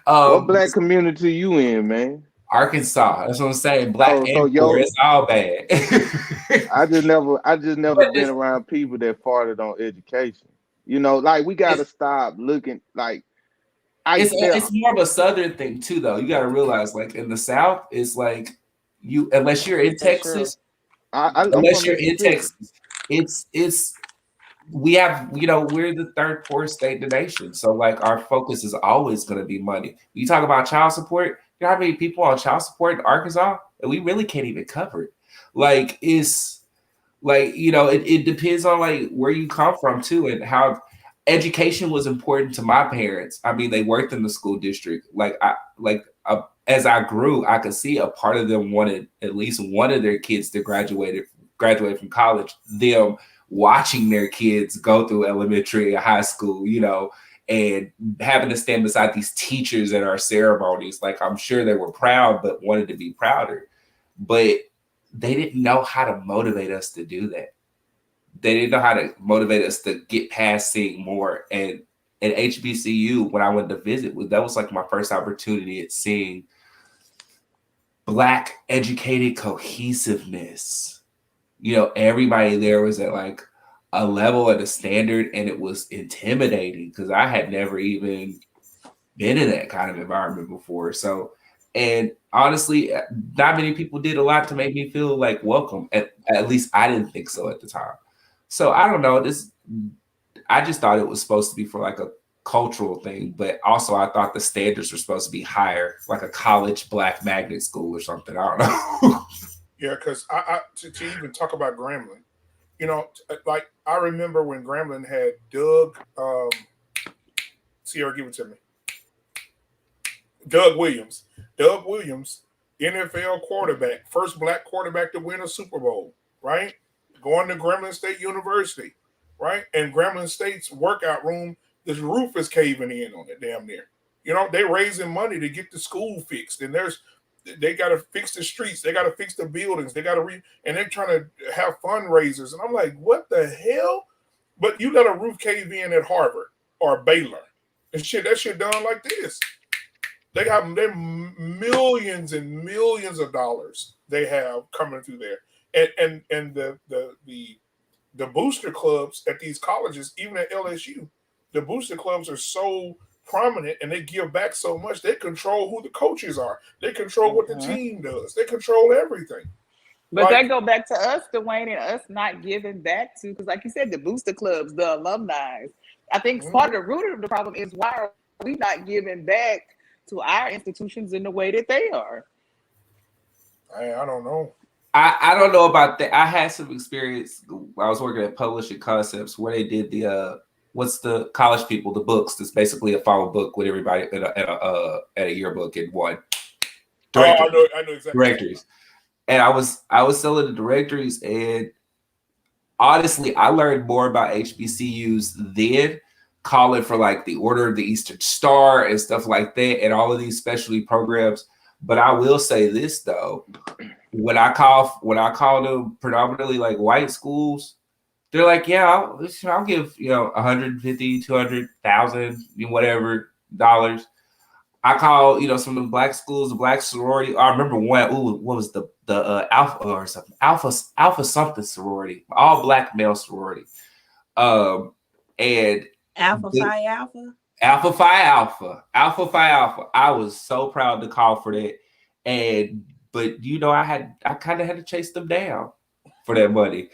what black community you in, man? Arkansas. That's what I'm saying. Black So and poor. It's all bad. I just never been around people that farted on education. You know, like we got to stop looking like it's more of a Southern thing too, though. You got to realize, like in the South, it's like unless you're in Texas, unless you're in Texas, it's we have, we're the third poorest state in the nation. So like our focus is always going to be money. You talk about child support, you know how many people on child support in Arkansas? And we really can't even cover it. Like it's like, it depends on like where you come from too, and how education was important to my parents. I mean, they worked in the school district. As I grew, I could see a part of them wanted at least one of their kids to graduate from college. Them watching their kids go through elementary and high school, and having to stand beside these teachers at our ceremonies. Like, I'm sure they were proud, but wanted to be prouder. But they didn't know how to motivate us to do that. They didn't know how to motivate us to get past seeing more. And at HBCU, when I went to visit, that was like my first opportunity at seeing Black educated cohesiveness. Everybody there was at like a level at a standard, and it was intimidating because I had never even been in that kind of environment before. So, and honestly, not many people did a lot to make me feel like welcome. At least I didn't think so at the time. So I don't know. I just thought it was supposed to be for like a cultural thing, but also I thought the standards were supposed to be higher, like a college Black magnet school or something. I don't know. Yeah, because to even talk about Grambling, like I remember when Grambling had Doug, Sierra, give it to me. Doug Williams, NFL quarterback, first Black quarterback to win a Super Bowl, right? Going to Grambling State University, right? And Grambling State's workout room, this roof is caving in on it, damn near. They raising money to get the school fixed, and they got to fix the streets, they got to fix the buildings, they got to and they're trying to have fundraisers, and I'm like, what the hell? But you let a roof cave in at Harvard or Baylor, and that shit done like this. They got millions and millions of dollars they have coming through there, and the booster clubs at these colleges, even at LSU, the booster clubs are so prominent and they give back so much. They control who the coaches are. They control what the team does. They control everything. But that go back to us, Dwayne, and us not giving back to, because like you said, the booster clubs, the alumni. I think part of the root of the problem is, why are we not giving back to our institutions in the way that they are? I don't know. I don't know about that. I had some experience. I was working at Publishing Concepts where they did the what's the college people, the books. That's basically a follow book with everybody at a yearbook in one. I know exactly. Directories. And I was selling the directories, and honestly, I learned more about HBCUs then, calling for like the Order of the Eastern Star and stuff like that, and all of these specialty programs. But I will say this though, when I call them predominantly like white schools, they're like, yeah, I'll give 150, 200,000, whatever dollars. I call some of the Black schools, the Black sorority. I remember one. What was the Alpha or something? Alpha something sorority, all Black male sorority. And Alpha Phi Alpha. Alpha Phi Alpha. Alpha Phi Alpha. I was so proud to call for that, but I kind of had to chase them down for that money,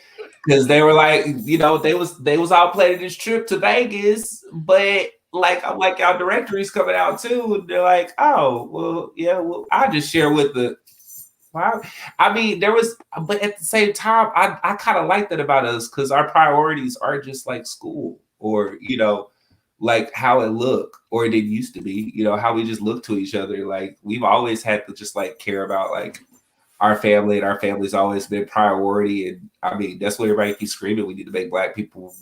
because they were like, they was all planning this trip to Vegas, but like, I'm like, our directory's coming out too, and they're like, oh, well, yeah, well, I'll just share with the. I mean, but at the same time, I kind of like that about us, because our priorities are just like school, or like how it look, or it didn't used to be, how we just look to each other. Like, we've always had to just like care about like our family, and our family's always been priority. And I mean, that's what everybody keeps screaming. We need to make Black people,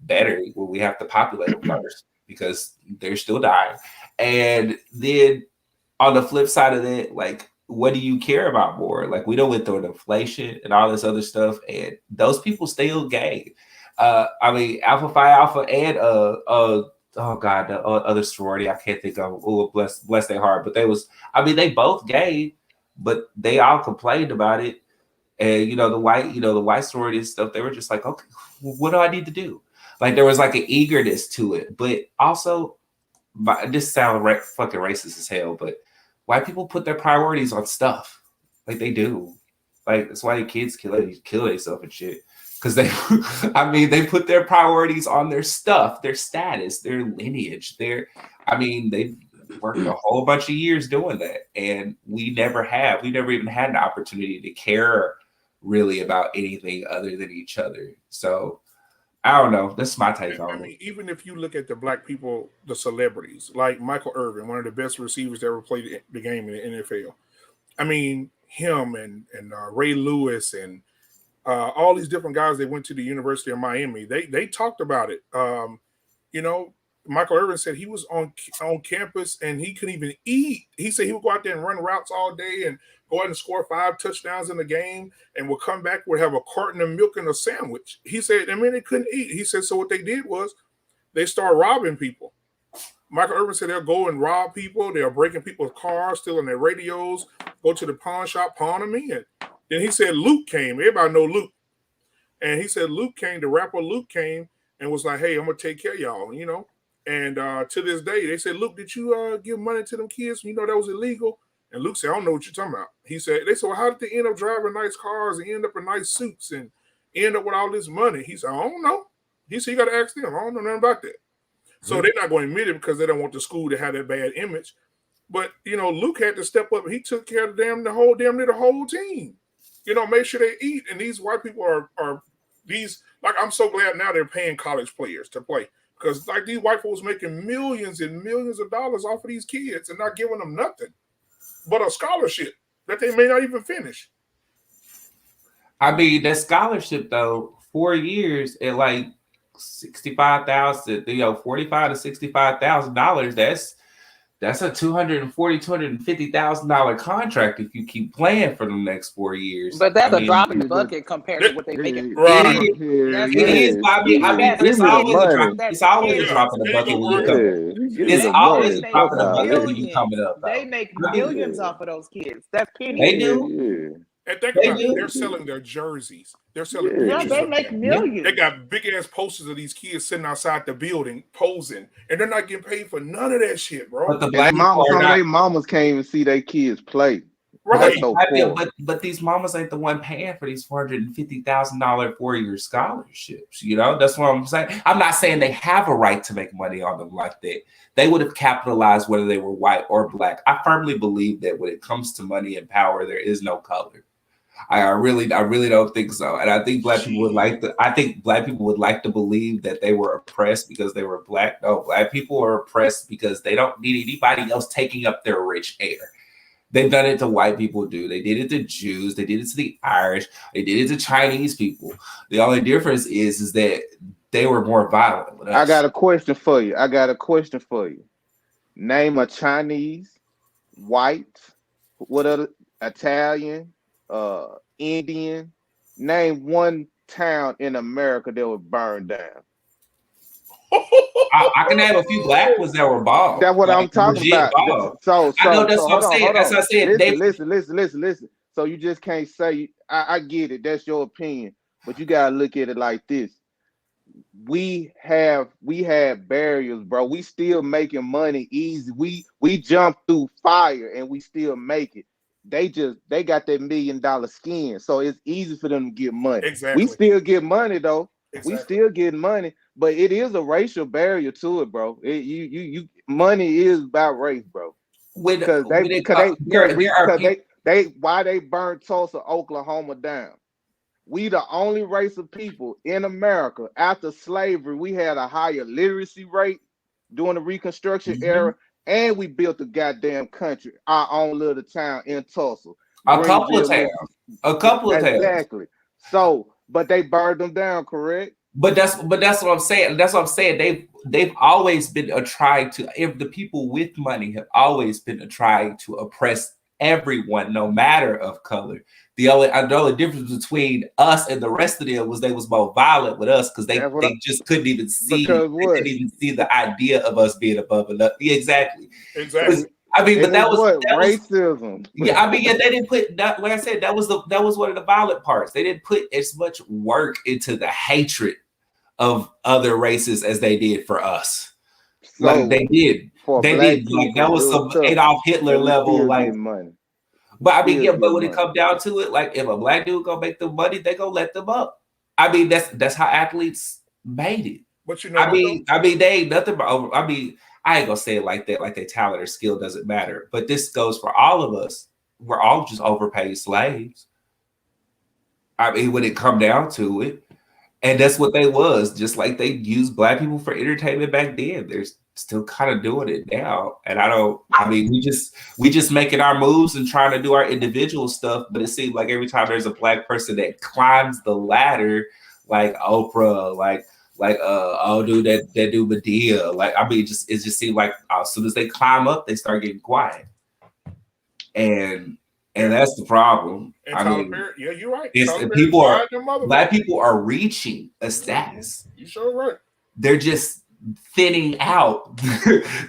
better. Well, we have to populate them first, because they're still dying. And then on the flip side of that, like, what do you care about more? Like, we don't went through inflation and all this other stuff, and those people still gain. I mean, Alpha Phi Alpha and oh god, the other sorority I can't think of. Oh, bless their heart. But they both gay, but they all complained about it. And the white sorority and stuff, they were just like, okay, what do I need to do? Like there was like an eagerness to it, but also, this sounds fucking racist as hell. But white people put their priorities on stuff, like they do. Like that's why the kids kill themselves and shit. Because they put their priorities on their stuff, their status, their lineage. They worked a whole bunch of years doing that, and we never even had an opportunity to care really about anything other than each other. So I don't know. That's my take on it. Even if you look at the black people, the celebrities, like Michael Irvin, one of the best receivers that ever played the game in the NFL. I mean, him and Ray Lewis and all these different guys that went to the University of Miami, they talked about it. Michael Irvin said he was on campus and he couldn't even eat. He said he would go out there and run routes all day and go out and score 5 touchdowns in the game and would come back, would have a carton of milk and a sandwich. He said, they couldn't eat. He said, so what they did was they started robbing people. Michael Irvin said they'll go and rob people. They're breaking people's cars, stealing their radios, go to the pawn shop, pawn them in. Then he said Luke came. Everybody know Luke. And he said Luke came, the rapper Luke came and was like, hey, I'm going to take care of y'all, And to this day, they said, Luke, did you give money to them kids? That was illegal. And Luke said, I don't know what you're talking about. They said, well, how did they end up driving nice cars and end up in nice suits and end up with all this money? He said, I don't know. He said, you got to ask them. I don't know nothing about that. So they're not going to admit it because they don't want the school to have that bad image. But, Luke had to step up. He took care of damn near the whole team. Make sure they eat. And these white people are these, like, I'm so glad now they're paying college players to play. Because, like, these white folks making millions and millions of dollars off of these kids and not giving them nothing but a scholarship that they may not even finish. That scholarship, though, 4 years at like $65,000, $45,000 to $65,000. That's a $250,000 contract if you keep playing for the next 4 years. But that's a drop in the bucket compared to what they make. It is. It's always a drop in the bucket when you come. It's always a drop in the bucket when you coming up. They make millions off of those kids. That's pennies. They do. And think about it, they're selling their jerseys. They're selling they make millions. They got big ass posters of these kids sitting outside the building posing, and they're not getting paid for none of that shit, bro. But the black mamas can't even see their kids play. Right. But these mamas ain't the one paying for these $450,000 4-year scholarships. That's what I'm saying. I'm not saying they have a right to make money on them like that. They would have capitalized whether they were white or black. I firmly believe that when it comes to money and power, there is no color. I really don't think so. And I think black people would like to believe that they were oppressed because they were black. No, black people are oppressed because they don't need anybody else taking up their rich air. They've done it to white people, dude. They did it to Jews. They did it to the Irish. They did it to Chinese people. The only difference is that they were more violent with us. I got a question for you. Name a Chinese, white, what other, Italian, Indian. Name one town in America that was burned down. I can name a few black ones that were bombed. That's what I'm talking about. So I know that's what I'm saying. That's what I said. Listen. So you just can't say, I get it. That's your opinion. But you gotta look at it like this. We had barriers, bro. We still making money easy. We jump through fire and we still make it. They got that $1 million skin, so it's easy for them to get money. Exactly. We still get money though. Exactly. We still get money, but it is a racial barrier to it, bro. Money is about race, bro. Because why they burned Tulsa, Oklahoma down. We the only race of people in America after slavery. We had a higher literacy rate during the Reconstruction era, and we built a goddamn country, our own little town in Tulsa. A couple of towns. Exactly. So, but they burned them down, correct? But that's what I'm saying. That's what I'm saying. They've always been trying to. If the people with money have always been trying to oppress everyone, no matter of color. The only difference between us and the rest of them was they was more violent with us because they just couldn't even see. They didn't even see the idea of us being above enough. Yeah, exactly. I mean, but that was racism. Yeah, I mean, yeah, they didn't put that. Like I said, that was one of the violent parts. They didn't put as much work into the hatred of other races as they did for us. So like they did. They did. Like that was some Adolf Hitler level. Like money. But I mean, yeah, but when it comes down to it, like if a black dude gonna make the money, they gonna let them up. I mean, that's how athletes made it. But you know, I mean, they ain't nothing but. I mean, I ain't gonna say it like that, like their talent or skill doesn't matter. But this goes for all of us. We're all just overpaid slaves. I mean, when it come down to it, and that's what they was. Just like they used black people for entertainment back then, they're still kind of doing it now. And I mean, we just making our moves and trying to do our individual stuff. But it seems like every time there's a black person that climbs the ladder, like Oprah, like dude, that dude Medea, like I mean, it just seems like as soon as they climb up, they start getting quiet, and that's the problem. And I mean, yeah, you're right. Black people are reaching a status. You sure right. They're just thinning out.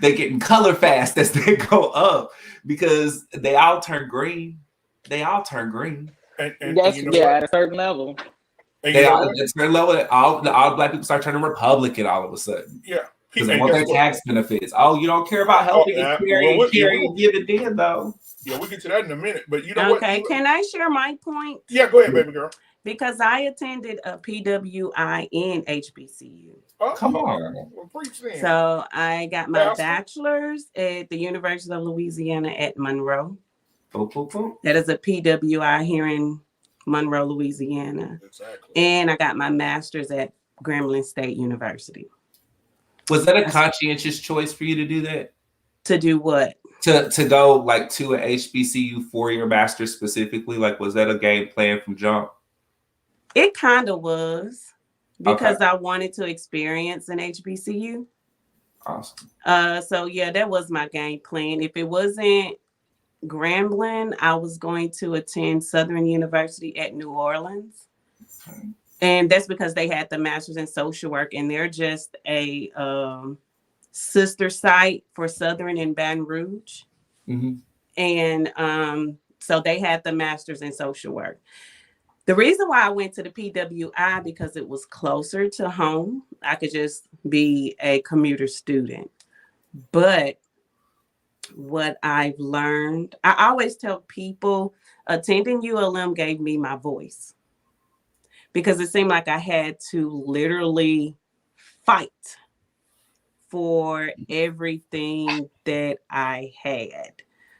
They're getting color fast as they go up because they all turn green. And that's you know at a certain level. They all at a certain level. All black people start turning Republican all of a sudden. Yeah. Because they want their tax benefits. Oh, you don't care about helping and giving then though. Yeah, we'll get to that in a minute. But you know what? Okay, can I share my point? Yeah, go ahead, baby girl. Because I attended a PWI and HBCU. Come on. Well, preach then. So I got my bachelor's at the University of Louisiana at Monroe. That is a PWI here in Monroe, Louisiana. Exactly. And I got my master's at Grambling State University. Was that a conscientious choice for you to do that? To do what? To go like to an HBCU for your master's specifically? Like, was that a game plan from jump? It kind of was because I wanted to experience an HBCU. Awesome. So yeah, that was my game plan. If it wasn't Grambling, I was going to attend Southern University at New Orleans. Okay. And that's because they had the master's in social work, and they're just a sister site for Southern in Baton Rouge. Mm-hmm. And so they had the master's in social work. The reason why I went to the PWI because it was closer to home. I could just be a commuter student. But what I've learned, I always tell people attending ULM gave me my voice because it seemed like I had to literally fight for everything that I had.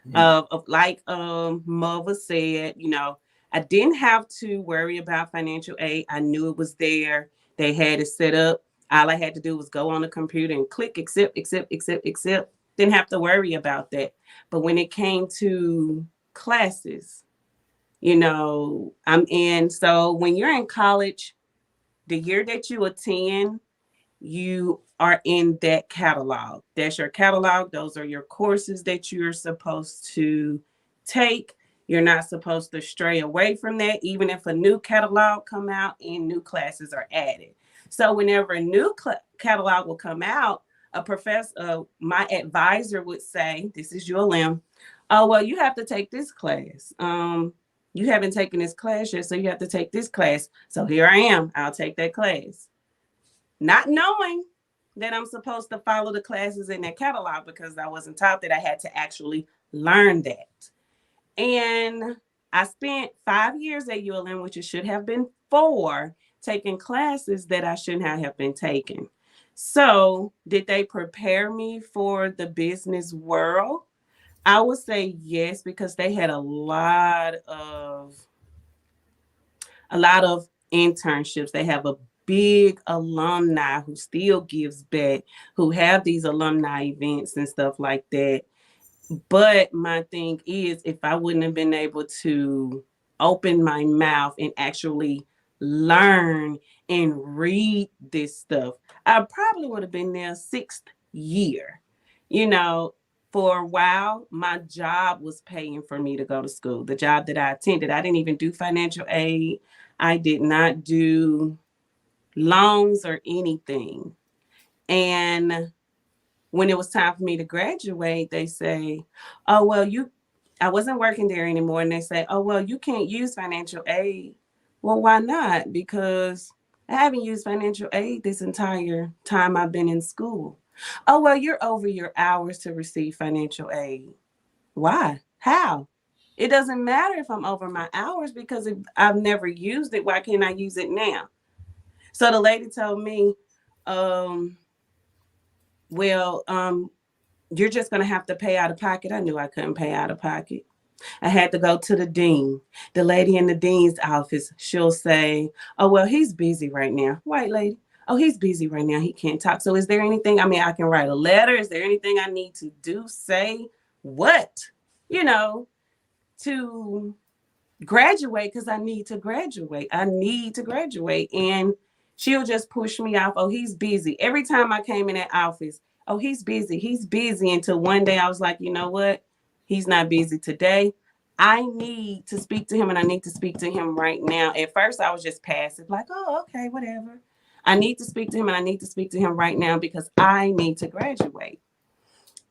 Like Mova said, you know, I didn't have to worry about financial aid. I knew it was there. They had it set up. All I had to do was go on the computer and click accept. Didn't have to worry about that. But when it came to classes, you know, I'm in. So when you're in college, the year that you attend, you are in that catalog. That's your catalog. Those are your courses that you're supposed to take. You're not supposed to stray away from that, even if a new catalog come out and new classes are added. So whenever a new catalog will come out, a professor, my advisor would say, this is ULM, oh, well, you have to take this class. You haven't taken this class yet, so you have to take this class. So here I am. I'll take that class. Not knowing that I'm supposed to follow the classes in that catalog because I wasn't taught that I had to actually learn that. And I spent 5 years at ULM, which it should have been 4, taking classes that I shouldn't have been taking. So did they prepare me for the business world? I would say yes, because they had a lot of internships. They have a big alumni who still gives back, who have these alumni events and stuff like that. But my thing is, if I wouldn't have been able to open my mouth and actually learn and read this stuff, I probably would have been there 6th year. You know, for a while, my job was paying for me to go to school. The job that I attended, I didn't even do financial aid. I did not do loans or anything. And when it was time for me to graduate, they say, oh, well, I wasn't working there anymore. And they say, oh, well, you can't use financial aid. Well, why not? Because I haven't used financial aid this entire time I've been in school. Oh, well, you're over your hours to receive financial aid. Why? How? It doesn't matter if I'm over my hours because if I've never used it, why can't I use it now? So the lady told me, um, well, you're just going to have to pay out of pocket. I knew I couldn't pay out of pocket. I had to go to the dean. The lady in the dean's office, she'll say, oh, well, he's busy right now. White lady. Oh, he's busy right now. He can't talk. So is there anything, I can write a letter. Is there anything I need to do, say, what, to graduate? Because I need to graduate. And she'll just push me off. Oh, he's busy. Every time I came in that office, oh, he's busy. He's busy. Until one day I was like, you know what? He's not busy today. I need to speak to him, and I need to speak to him right now. At first, I was just passive, like, oh, okay, whatever. I need to speak to him, and I need to speak to him right now because I need to graduate.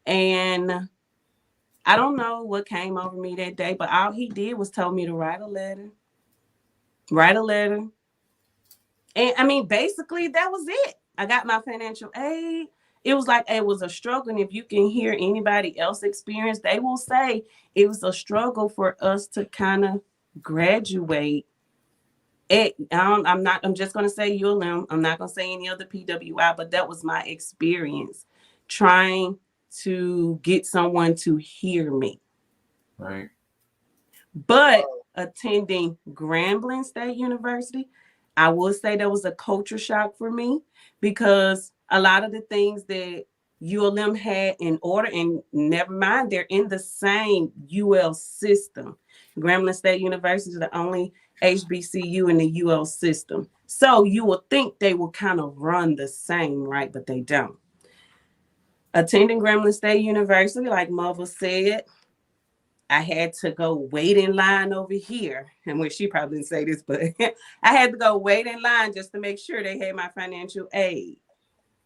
And I don't know what came over me that day, but all he did was told me to write a letter. And basically, that was it. I got my financial aid. It was like it was a struggle. And if you can hear anybody else experience, they will say it was a struggle for us to kind of graduate. I'm just going to say ULM. I'm not going to say any other PWI, but that was my experience trying to get someone to hear me. Right. But attending Grambling State University, I will say there was a culture shock for me because a lot of the things that ULM had in order, and never mind, they're in the same UL system. Grambling State University is the only HBCU in the UL system. So you would think they will kind of run the same, right? But they don't. Attending Grambling State University, like Mother said, I had to go wait in line over here. And well, she probably didn't say this, but I had to go wait in line just to make sure they had my financial aid.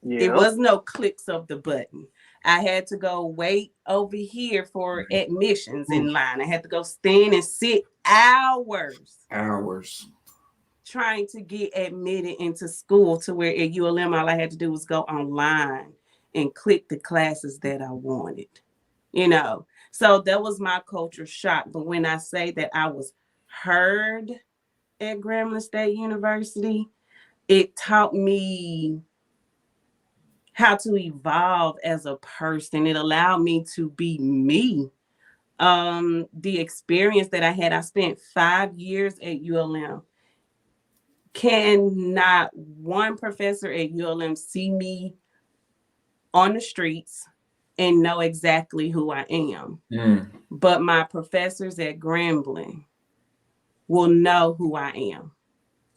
Yeah. It was no clicks of the button. I had to go wait over here for admissions in line. I had to go stand and sit hours trying to get admitted into school, to where at ULM, all I had to do was go online and click the classes that I wanted, So that was my culture shock. But when I say that I was heard at Grambling State University, it taught me how to evolve as a person. It allowed me to be me. The experience that I had, I spent 5 years at ULM. Cannot one professor at ULM see me on the streets and know exactly who I am. But my professors at Grambling will know who I am,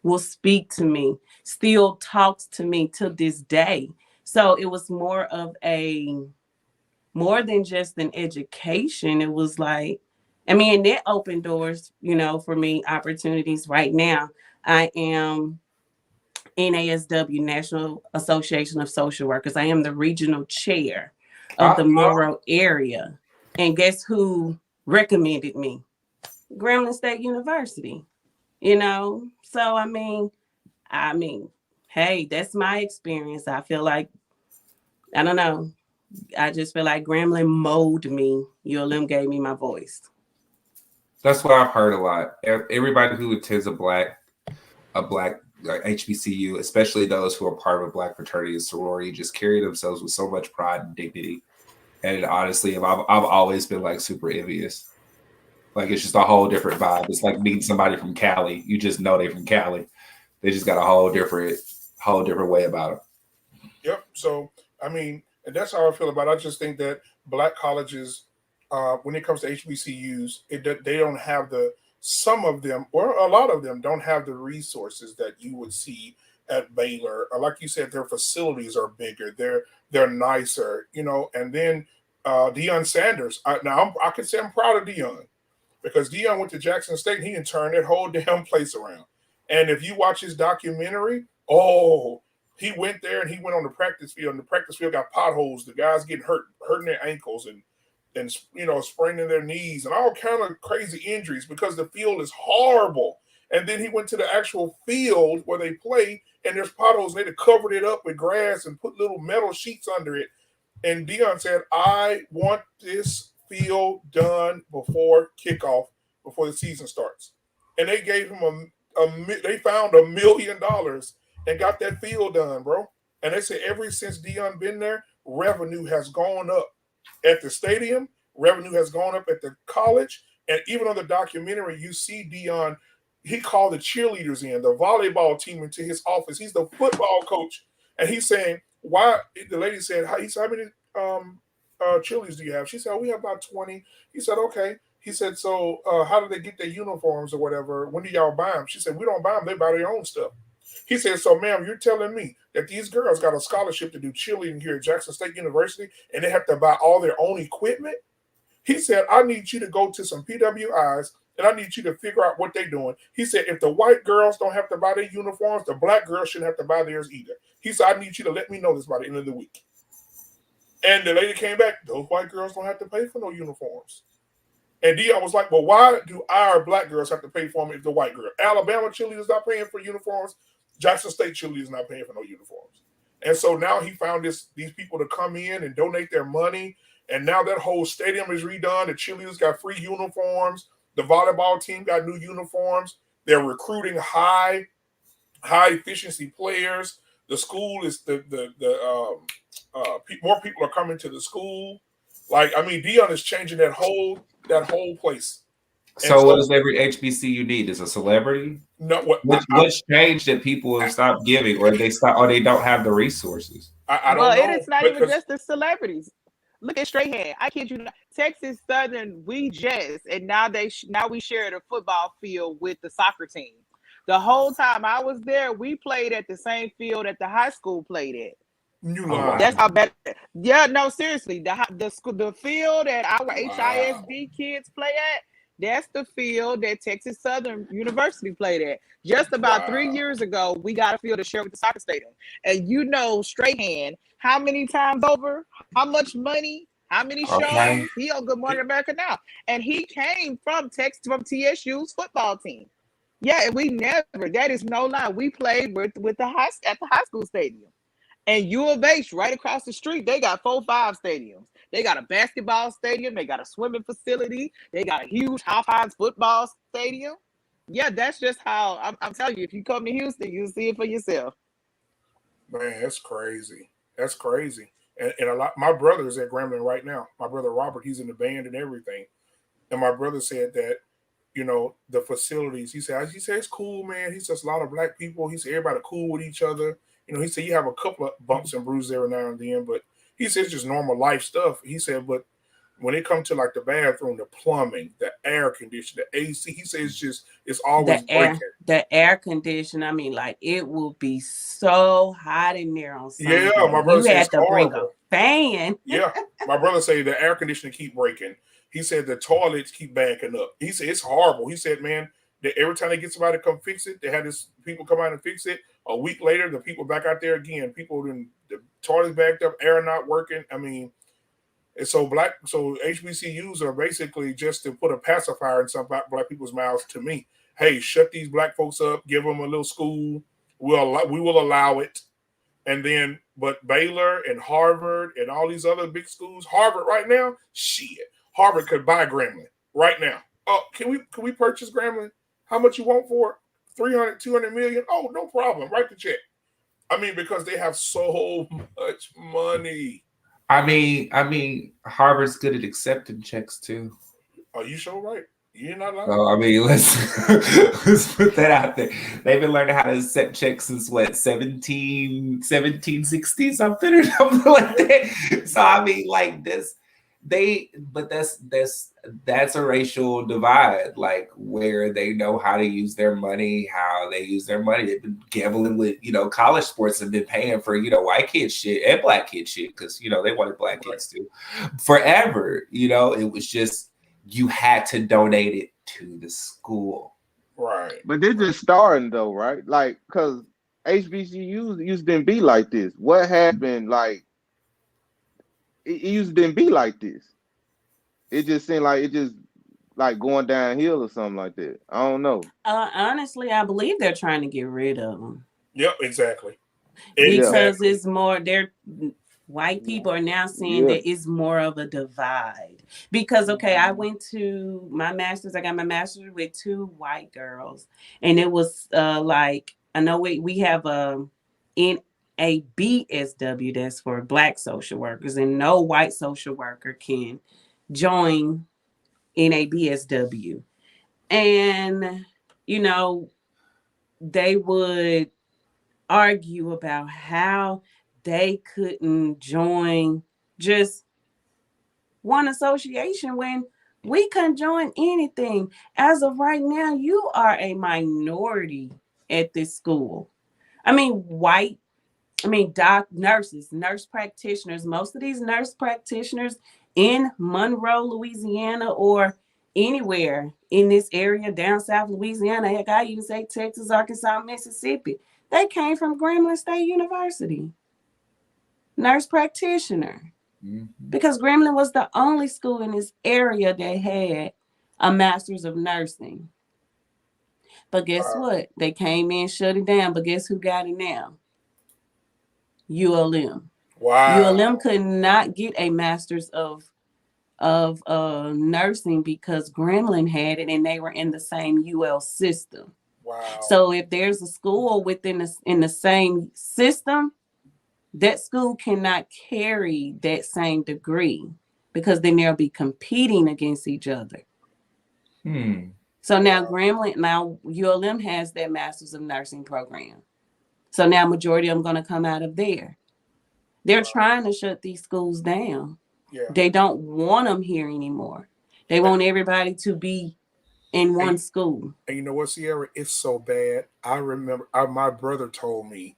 will speak to me, still talks to me to this day. So it was more than just an education. It was like, that opened doors, for me, opportunities. Right now, I am NASW, National Association of Social Workers. I am the regional chair of the Monroe area. And guess who recommended me? Grambling State University. So hey, that's my experience. I feel like, I don't know. I just feel like Grambling molded me. ULM gave me my voice. That's what I've heard a lot. Everybody who attends a black HBCU, especially those who are part of a black fraternity and sorority, just carry themselves with so much pride and dignity. And honestly, I've always been like super envious. Like, it's just a whole different vibe. It's like meeting somebody from Cali. You just know they're from Cali. They just got a whole different way about them. Yep. So, and that's how I feel about it. I just think that black colleges, when it comes to HBCUs, they don't have some of them, or a lot of them, don't have the resources that you would see at Baylor. Like you said, their facilities are bigger. They're nicer, and then Deion Sanders. I can say I'm proud of Deion because Deion went to Jackson State and he turned that whole damn place around. And if you watch his documentary, he went there and he went on the practice field, and the practice field got potholes. The guys getting hurting their ankles and spraining their knees and all kind of crazy injuries because the field is horrible. And then he went to the actual field where they play, and there's potholes. They had covered it up with grass and put little metal sheets under it. And Deion said, I want this field done before kickoff, before the season starts. And they gave him they found $1 million and got that field done, bro. And they said ever since Deion been there, revenue has gone up at the stadium, revenue has gone up at the college. And even on the documentary, you see Deion, he called the cheerleaders in, the volleyball team into his office. He's the football coach. And he's saying, why? The lady said, how many cheerleaders do you have? She said, we have about 20. He said, okay. He said, so how do they get their uniforms or whatever? When do y'all buy them? She said, we don't buy them. They buy their own stuff. He said, so ma'am, you're telling me that these girls got a scholarship to do cheerleading here at Jackson State University and they have to buy all their own equipment? He said, I need you to go to some PWIs and I need you to figure out what they're doing. He said, if the white girls don't have to buy their uniforms, the black girls shouldn't have to buy theirs either. He said, I need you to let me know this by the end of the week. And the lady came back, those white girls don't have to pay for no uniforms. And Deion was like, well, why do our black girls have to pay for them if the white girl? Alabama cheerleaders not paying for uniforms. Jackson State cheerleaders not paying for no uniforms. And so now he found these people to come in and donate their money. And now that whole stadium is redone. The cheerleaders got free uniforms. The volleyball team got new uniforms. They're recruiting high efficiency players. The school is more people are coming to the school. Like, I mean, Deion is changing that whole place. So what does every HBCU need? Is a celebrity? No, what's changed that people have stopped giving, or they don't have the resources? I don't know. It is not even just the celebrities. Look at Strahan. I kid you not. Texas Southern, and now we share the football field with the soccer team. The whole time I was there, we played at the same field that the high school played at. That's how bad. Yeah, no, seriously. The field that our HISD kids play at, that's the field that Texas Southern University played at. Just about 3 years ago, we got a field to share with the soccer stadium. And Strahan, how many times over? How much money? How many shows? He on Good Morning America now. And he came from TSU's football team. Yeah, and that is no lie. We played at the high school stadium. And U of H, right across the street, they got 4-5 stadiums. They got a basketball stadium. They got a swimming facility. They got a huge Hawkeyes football stadium. Yeah, that's just how I'm telling you. If you come to Houston, you'll see it for yourself. Man, that's crazy. That's crazy. And a lot. My brother is at Grambling right now. My brother Robert, he's in the band and everything. And my brother said that, the facilities. He said it's cool, man. He says a lot of black people. He said everybody cool with each other. He said you have a couple of bumps and bruises every now and then, but he said it's just normal life stuff. He said, but when it comes to like the bathroom, the plumbing, the air conditioning, the AC, he says it's always breaking. The air condition. I mean, like it will be so hot in there on Sunday. Yeah, my brother said had to bring a fan. Yeah, my brother said the air conditioning keep breaking. He said the toilets keep backing up. He said it's horrible. He said, man, that every time they get somebody to come fix it, they had people come out and fix it. A week later, the people back out there again. The toilets backed up, air not working. I mean, and so HBCUs are basically just to put a pacifier in some black people's mouths to me. Hey, shut these black folks up, give them a little school. We will allow it. And then, but Baylor and Harvard and all these other big schools, Harvard right now, Harvard could buy Grambling right now. Oh, can we purchase Grambling? How much you want for it? 300, 200 million? Oh, no problem. Write the check. I mean, because they have so much money. I mean, Harvard's good at accepting checks too. Are you sure right? You're not lying. So, I mean, let's put that out there. They've been learning how to accept checks since 1760 something or something like that. So I mean, like this, but that's a racial divide, like where they know how to use their money, how they use their money. They've been gambling with, college sports have been paying for, white kid shit and black kid shit, because they wanted black kids too forever. It was just you had to donate it to the school. Right. But they're just starting though, right? Like, cause HBCUs used to be like this. What happened? Like, it used to be like this. It just seemed like it just like going downhill or something like that. I don't know. Honestly, I believe they're trying to get rid of them. Yep, exactly. Because it's more, white people are now seeing that it's more of a divide. Because, okay, I went to my master's. I got my master's with 2 white girls. And it was like, I know we have a NABSW, that's for Black social workers. And no white social worker can join NABSW. And, they would argue about how they couldn't join just one association when we couldn't join anything. As of right now, you are a minority at this school. I mean, nurses, nurse practitioners, most of these nurse practitioners in Monroe, Louisiana, or anywhere in this area, down south Louisiana, heck, I even say Texas, Arkansas, Mississippi, they came from Grambling State University. Nurse practitioner. Because Grambling was the only school in this area that had a master's of nursing. But guess what? They came in, shut it down. But guess who got it now? ULM. Wow. ULM could not get a master's of nursing because Grambling had it, and they were in the same UL system. Wow. So if there's a school in the same system, that school cannot carry that same degree, because then they'll be competing against each other. So now ULM has that master's of nursing program. So now majority of them going to come out of there. They're trying to shut these schools down. Yeah. They don't want them here anymore. They want everybody to be in one school. And you know what, Sierra? It's so bad. I remember my brother told me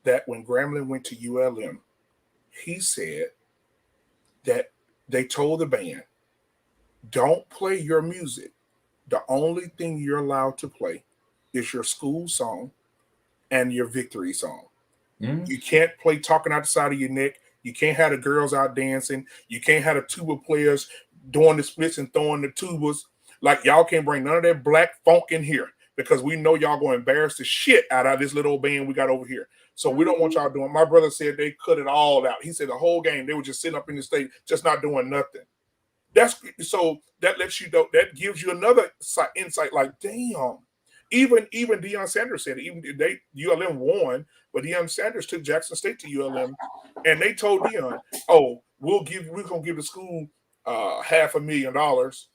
that when Grambling went to ULM, he said that they told the band, don't play your music. The only thing you're allowed to play is your school song and your victory song. You can't play Talking Out the Side of Your Neck. You can't have the girls out dancing. You can't have the tuba players doing the splits and throwing the tubas. Like, y'all can't bring none of that black funk in here, because we know y'all going to embarrass the shit out of this little old band we got over here. So we don't want y'all doing. My brother said they cut it all out. He said the whole game they were just sitting up in the stage, just not doing nothing. So that lets you know, that gives you another insight. Like, damn. Even Deion Sanders said it. Even ULM won, but Deion Sanders took Jackson State to ULM, and they told Deion, "Oh, we're gonna give the school $500,000.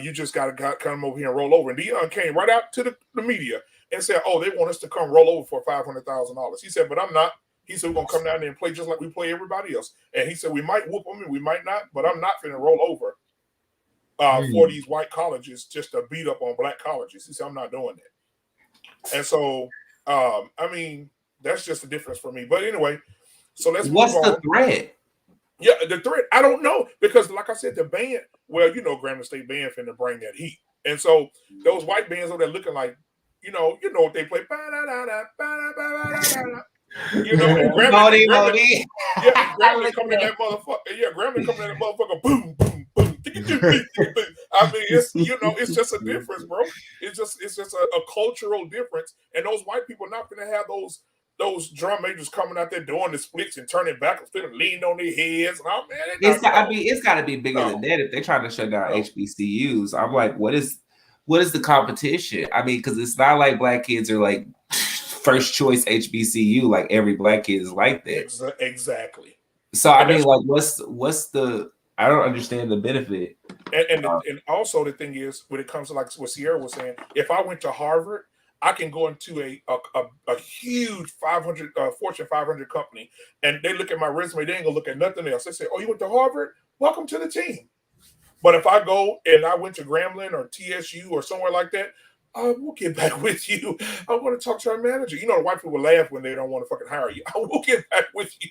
You just gotta come over here and roll over." And Deion came right out to the media and said, "Oh, they want us to come roll over for $500,000." He said, "But I'm not." He said, "We're gonna come down there and play just like we play everybody else." And he said, "We might whoop them and we might not, but I'm not gonna roll over for these white colleges just to beat up on black colleges." He said, "I'm not doing that." And so, I mean, that's just the difference for me. But anyway, so let's What's move on. the threat? Yeah, the threat, I don't know, because like I said, the band, well, Grambling State Band finna bring that heat. And so those white bands over there looking like, you know what they play. And Grambling coming in that motherfucker. Yeah, Grambling coming in that motherfucker. Boom, boom, boom. I mean, it's just a difference, bro. It's just a cultural difference. And those white people are not gonna have those drum majors coming out there doing the splits and turning back and leaning on their heads. Oh, man, it's got to be bigger than that if they're trying to shut down HBCUs. I'm like, what is the competition? I mean, because it's not like black kids are like first choice HBCU. Like every black kid is like that. Exactly. So I mean, like, what's the? I don't understand the benefit. And also the thing is, when it comes to like what Sierra was saying, if I went to Harvard, I can go into a huge Fortune 500 company, and they look at my resume. They ain't gonna look at nothing else. They say, "Oh, you went to Harvard? welcome to the team. But if I go and I went to Grambling or TSU or somewhere like that, we'll get back with you. I want to talk to our manager. You know, the white people laugh when they don't want to fucking hire you. I will get back with you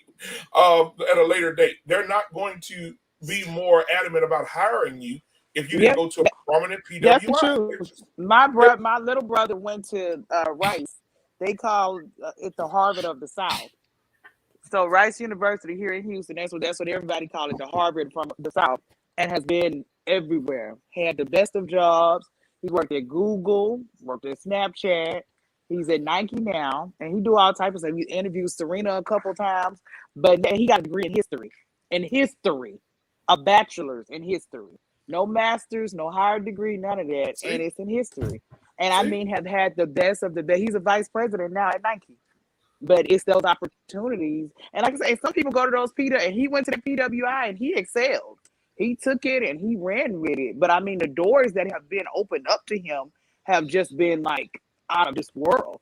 at a later date. They're not going to be more adamant about hiring you if you didn't go to a prominent PWI. That's the truth. My little brother went to Rice. They call it the Harvard of the South. So Rice University here in Houston, that's what everybody call it, the Harvard from the South, and has been everywhere. Had the best of jobs. He worked at Google, worked at Snapchat. He's at Nike now, and he do all types of stuff. He interviewed Serena a couple times, but he got a degree in history. A bachelor's in history. No master's, no higher degree, none of that, and it's in history. And I mean, have had the best of the best. He's a vice president now at Nike. But it's those opportunities. And like I say, some people go to those and he went to the PWI and he excelled. He took it and he ran with it. But I mean, the doors that have been opened up to him have just been like out of this world.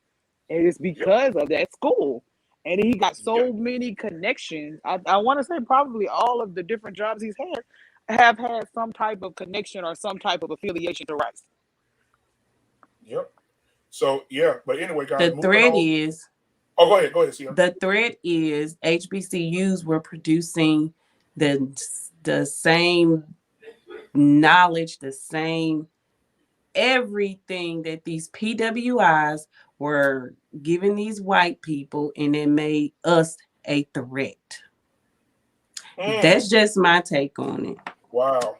And it's because of that school. And he got so many connections. I want to say probably all of the different jobs he's had have had some type of connection or some type of affiliation to Rice. Yep. So, yeah. But anyway, guys. The thread is... Oh, go ahead, Sierra. The threat is HBCUs were producing the same knowledge, the same everything that these PWIs were giving these white people, and it made us a threat. That's just my take on it. Wow.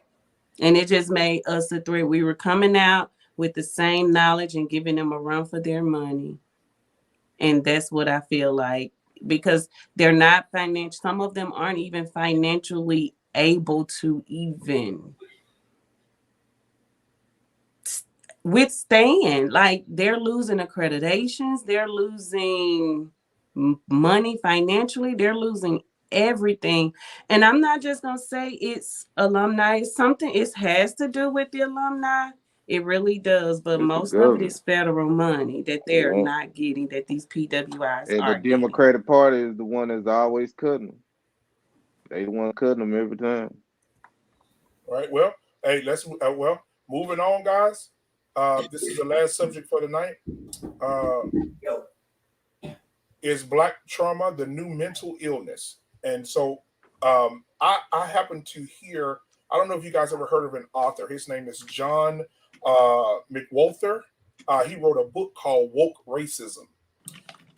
And it just made us a threat. We were coming out with the same knowledge and giving them a run for their money. And that's what I feel like, because they're not financial. Some of them aren't even financially able to even withstand. Like, they're losing accreditations. They're losing money financially. They're losing everything. And I'm not just going to say it's alumni. It's something, it has to do with the alumni. It really does, but most of it is federal money that they're not getting, that these PWIs and are the Democratic Party is the one that's always cutting them. They the one cutting them every time. All right. Well, hey, let's moving on, guys. This is the last subject for the night. Is Black trauma the new mental illness? And so I happen to hear, I don't know if you guys ever heard of an author. His name is John McWolter. He wrote a book called Woke Racism.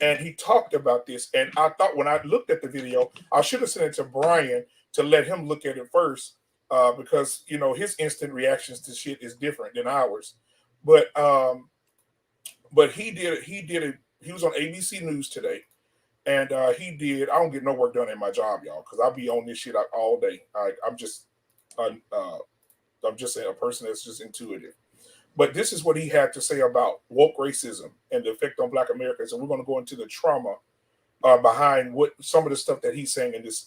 And he talked about this. And I thought when I looked at the video, I should have sent it to Brian to let him look at it first. Because, you know, his instant reactions to shit is different than ours. But he did it. He was on ABC News today. And I don't get no work done in my job, y'all, because I'll be on this shit all day. I'm just a person that's just intuitive. But this is what he had to say about woke racism and the effect on Black Americans. And we're going to go into the trauma behind what some of the stuff that he's saying in this.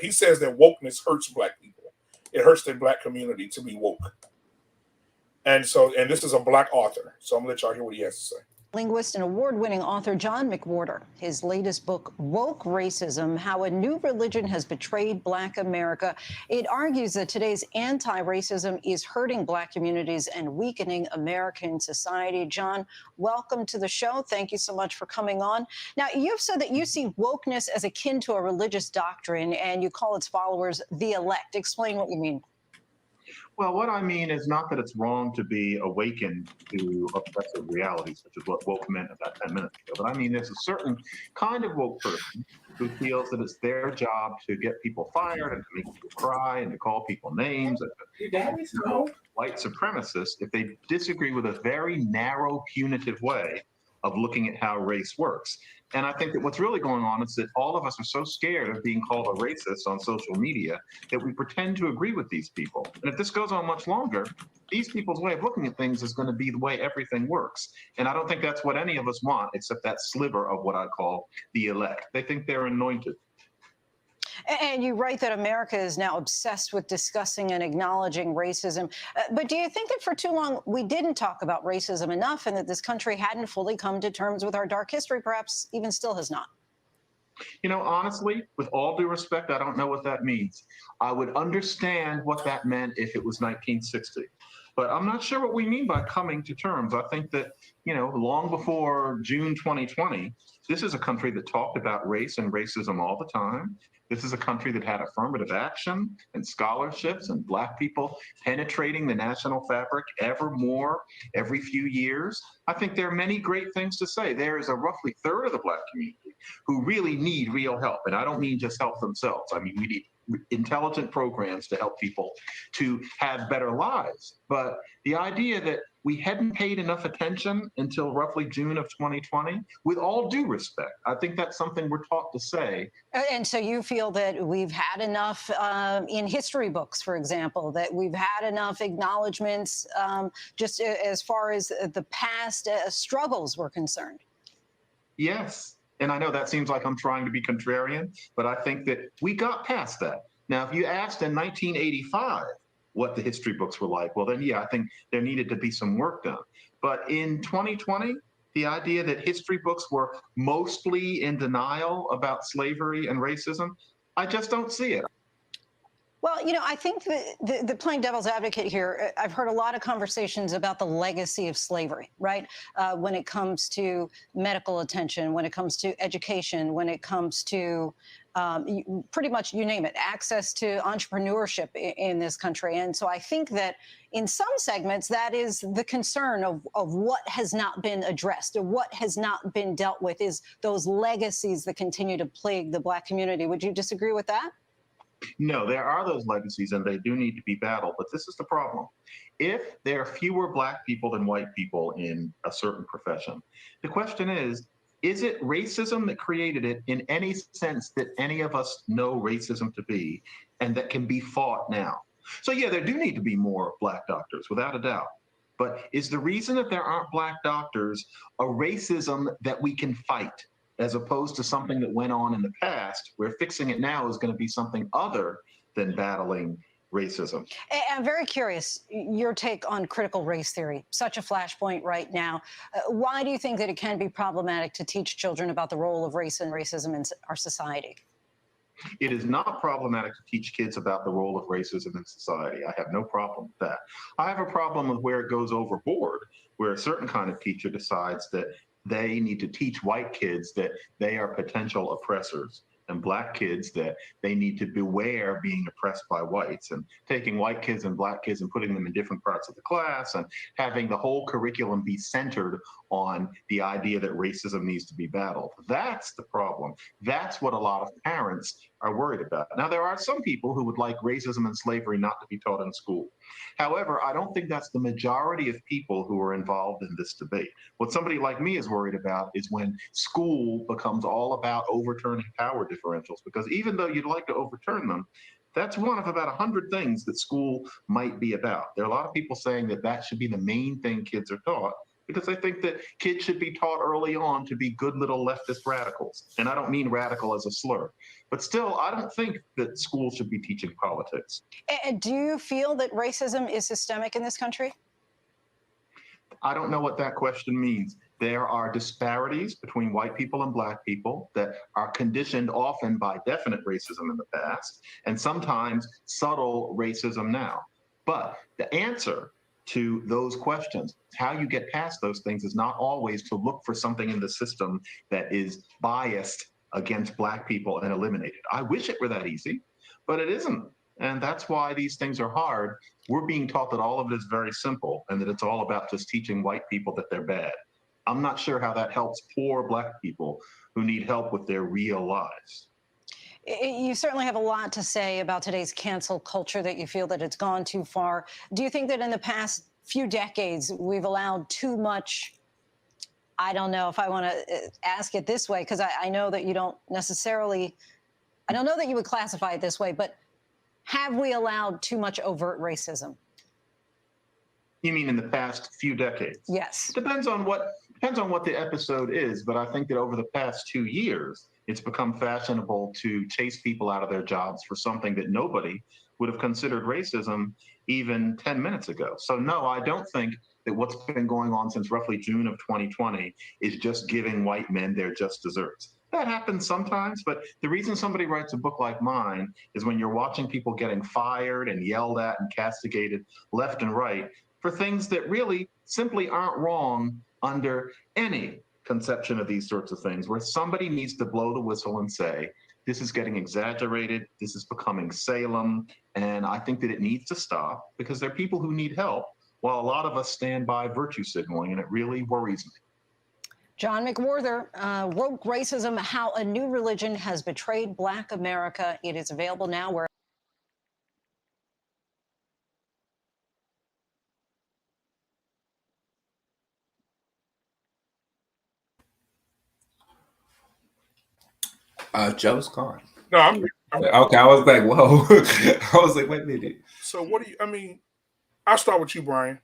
He says that wokeness hurts Black people. It hurts the Black community to be woke. And this is a Black author. So I'm going to let y'all hear what he has to say. Linguist and award-winning author John McWhorter. His latest book, Woke Racism, How a New Religion Has Betrayed Black America. It argues that today's anti-racism is hurting Black communities and weakening American society. John, welcome to the show. Thank you so much for coming on. Now, you've said that you see wokeness as akin to a religious doctrine, and you call its followers the elect. Explain what you mean. Well, what I mean is not that it's wrong to be awakened to oppressive realities, such as what woke meant about 10 minutes ago. But I mean, there's a certain kind of woke person who feels that it's their job to get people fired and to make people cry and to call people names. White supremacists, if they disagree with a very narrow, punitive way of looking at how race works. And I think that what's really going on is that all of us are so scared of being called a racist on social media that we pretend to agree with these people. And if this goes on much longer, these people's way of looking at things is going to be the way everything works. And I don't think that's what any of us want, except that sliver of what I call the elect. They think they're anointed. And you write that America is now obsessed with discussing and acknowledging racism. But do you think that for too long we didn't talk about racism enough and that this country hadn't fully come to terms with our dark history, perhaps even still has not? You know, honestly, with all due respect, I don't know what that means. I would understand what that meant if it was 1960. But I'm not sure what we mean by coming to terms. I think that, you know, long before June 2020, this is a country that talked about race and racism all the time. This is a country that had affirmative action and scholarships and Black people penetrating the national fabric ever more every few years. I think there are many great things to say. There is a roughly third of the Black community who really need real help. And I don't mean just help themselves. I mean, we need intelligent programs to help people to have better lives. But the idea that we hadn't paid enough attention until roughly June of 2020, with all due respect, I think that's something we're taught to say. And so you feel that we've had enough in history books, for example, that we've had enough acknowledgments just as far as the past struggles were concerned? Yes. And I know that seems like I'm trying to be contrarian, but I think that we got past that. Now, if you asked in 1985 what the history books were like, well, then, yeah, I think there needed to be some work done. But in 2020, the idea that history books were mostly in denial about slavery and racism, I just don't see it. Well, you know, I think the playing devil's advocate here, I've heard a lot of conversations about the legacy of slavery, right? When it comes to medical attention, when it comes to education, when it comes to pretty much, you name it, access to entrepreneurship in this country. And so I think that in some segments, that is the concern of what has not been addressed or what has not been dealt with is those legacies that continue to plague the Black community. Would you disagree with that? No, there are those legacies and they do need to be battled, but this is the problem. If there are fewer Black people than white people in a certain profession, the question is it racism that created it in any sense that any of us know racism to be and that can be fought now? So yeah, there do need to be more Black doctors, without a doubt. But is the reason that there aren't Black doctors a racism that we can fight, as opposed to something that went on in the past, where fixing it now is going to be something other than battling racism? I'm very curious, your take on critical race theory, such a flashpoint right now. Why do you think that it can be problematic to teach children about the role of race and racism in our society? It is not problematic to teach kids about the role of racism in society. I have no problem with that. I have a problem with where it goes overboard, where a certain kind of teacher decides that they need to teach white kids that they are potential oppressors and Black kids that they need to beware being oppressed by whites, and taking white kids and Black kids and putting them in different parts of the class and having the whole curriculum be centered on the idea that racism needs to be battled. That's the problem. That's what a lot of parents are worried about. Now, there are some people who would like racism and slavery not to be taught in school. However, I don't think that's the majority of people who are involved in this debate. What somebody like me is worried about is when school becomes all about overturning power differentials, because even though you'd like to overturn them, that's one of about 100 things that school might be about. There are a lot of people saying that that should be the main thing kids are taught, because I think that kids should be taught early on to be good little leftist radicals. And I don't mean radical as a slur, but still, I don't think that school should be teaching politics. And do you feel that racism is systemic in this country? I don't know what that question means. There are disparities between white people and Black people that are conditioned often by definite racism in the past, and sometimes subtle racism now. But the answer to those questions, how you get past those things, is not always to look for something in the system that is biased against Black people and eliminate it. I wish it were that easy, but it isn't. And that's why these things are hard. We're being taught that all of it is very simple and that it's all about just teaching white people that they're bad. I'm not sure how that helps poor Black people who need help with their real lives. You certainly have a lot to say about today's cancel culture, that you feel that it's gone too far. Do you think that in the past few decades, we've allowed too much? I don't know if I want to ask it this way, because I know that you don't necessarily, I don't know that you would classify it this way, but have we allowed too much overt racism? You mean in the past few decades? Yes. Depends on what the episode is, but I think that over the past 2 years, it's become fashionable to chase people out of their jobs for something that nobody would have considered racism even 10 minutes ago. So no, I don't think that what's been going on since roughly June of 2020 is just giving white men their just desserts. That happens sometimes, but the reason somebody writes a book like mine is when you're watching people getting fired and yelled at and castigated left and right for things that really simply aren't wrong under any conception of these sorts of things, where somebody needs to blow the whistle and say, this is getting exaggerated, this is becoming Salem, and I think that it needs to stop because there are people who need help while a lot of us stand by virtue signaling, and it really worries me. John McWhorter, Woke Racism, How a New Religion Has Betrayed Black America. It is available now where Joe's gone. No, I'm okay. I was like, whoa. I was like, wait a minute. So what do you? I mean, I'll start with you, Brian.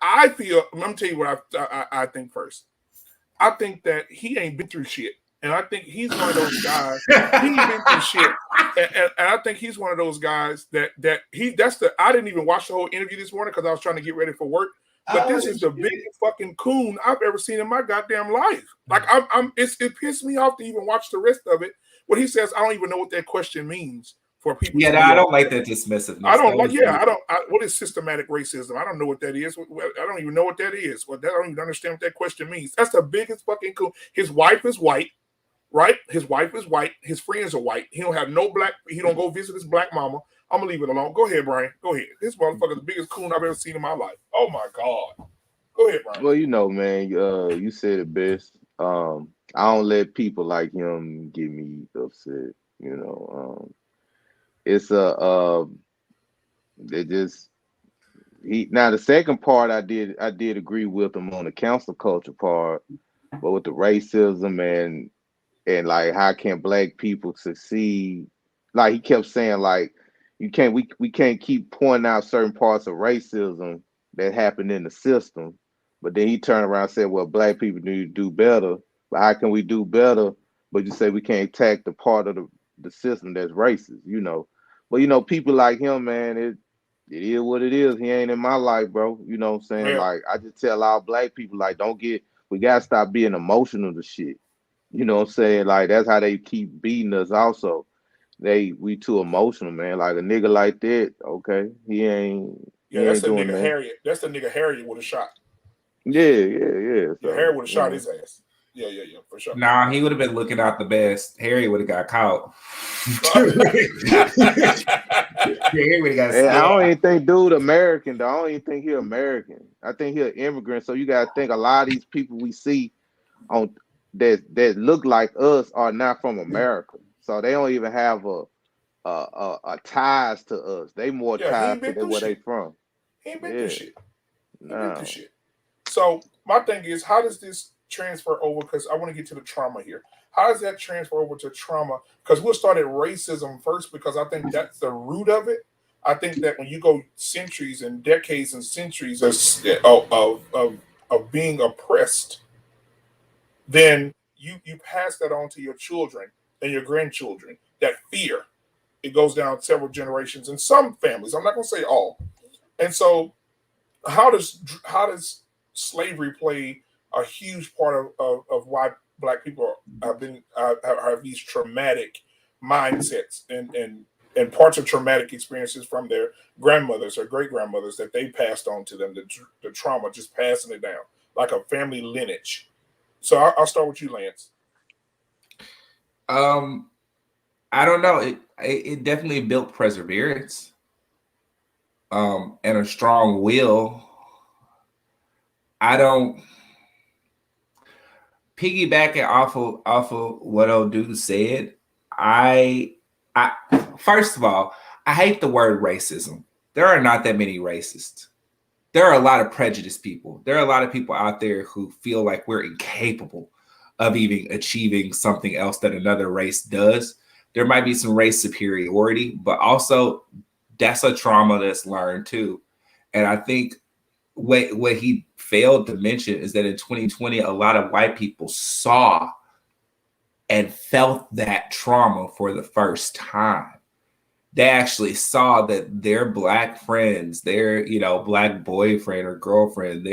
I feel. I'm gonna tell you what I think first. I think that he ain't been through shit, and I think he's one of those guys. He ain't been through shit, and I think he's one of those guys that he. That's the. I didn't even watch the whole interview this morning because I was trying to get ready for work. But this is the biggest fucking coon I've ever seen in my goddamn life. Like it pissed me off to even watch the rest of it. When he says, I don't even know what that question means for people. Yeah, I don't like that dismissiveness. I don't like. Yeah, I don't. What is systematic racism? I don't know what that is. I don't even know what that is. I don't even understand what that question means. That's the biggest fucking coon. His wife is white, right? His wife is white. His friends are white. He don't have no black. He don't go visit his black mama. I'm gonna leave it alone. Go ahead, Brian. Go ahead. This motherfucker is the biggest coon I've ever seen in my life. Oh my god. Go ahead, Brian. Well, you know, man, you said it best. I don't let people like him get me upset. You know, it's they just now the second part I did agree with him on the council culture part, but with the racism and like how can black people succeed? Like he kept saying, like we can't keep pointing out certain parts of racism that happened in the system, but then he turned around and said, well, black people need to do better. But how can we do better? But you say we can't attack the part of the system that's racist, you know. But you know, people like him, man, it is what it is. He ain't in my life, bro. You know what I'm saying? Yeah. Like I just tell all black people, like, we gotta stop being emotional to shit. You know what I'm saying? Like that's how they keep beating us also. We too emotional, man. Like a nigga like that, okay, he ain't That's the doing nigga that. Harriet. That's the nigga Harriet would have shot. Yeah. So, Harriet would have shot his ass. Yeah, for sure. Nah, he would have been looking out the best. Harry would have got caught. I don't even think dude American though. I don't even think he American. I think he an immigrant. So you gotta think a lot of these people we see on that look like us are not from America. So they don't even have a ties to us. They more ties to where they from. He ain't been through shit. He been through shit. So my thing is, how does this transfer over? Because I want to get to the trauma here. How does that transfer over to trauma? Because we'll start at racism first, because I think that's the root of it. I think that when you go centuries and decades and centuries of being oppressed, then you pass that on to your children and your grandchildren. That fear, it goes down several generations in some families. I'm not going to say all. And so, how does slavery play a huge part of why Black people have these traumatic mindsets and parts of traumatic experiences from their grandmothers or great grandmothers that they passed on to them, the trauma, just passing it down like a family lineage. So I'll start with you, Lance. I don't know. It definitely built perseverance, and a strong will. I don't piggybacking off of what old dude said. I first of all, I hate the word racism. There are not that many racists. There are a lot of prejudiced people. There are a lot of people out there who feel like we're incapable of even achieving something else that another race does. There might be some race superiority, but also that's a trauma that's learned too. And I think what he failed to mention is that in 2020, a lot of white people saw and felt that trauma for the first time. They actually saw that their Black friends, their Black boyfriend or girlfriend,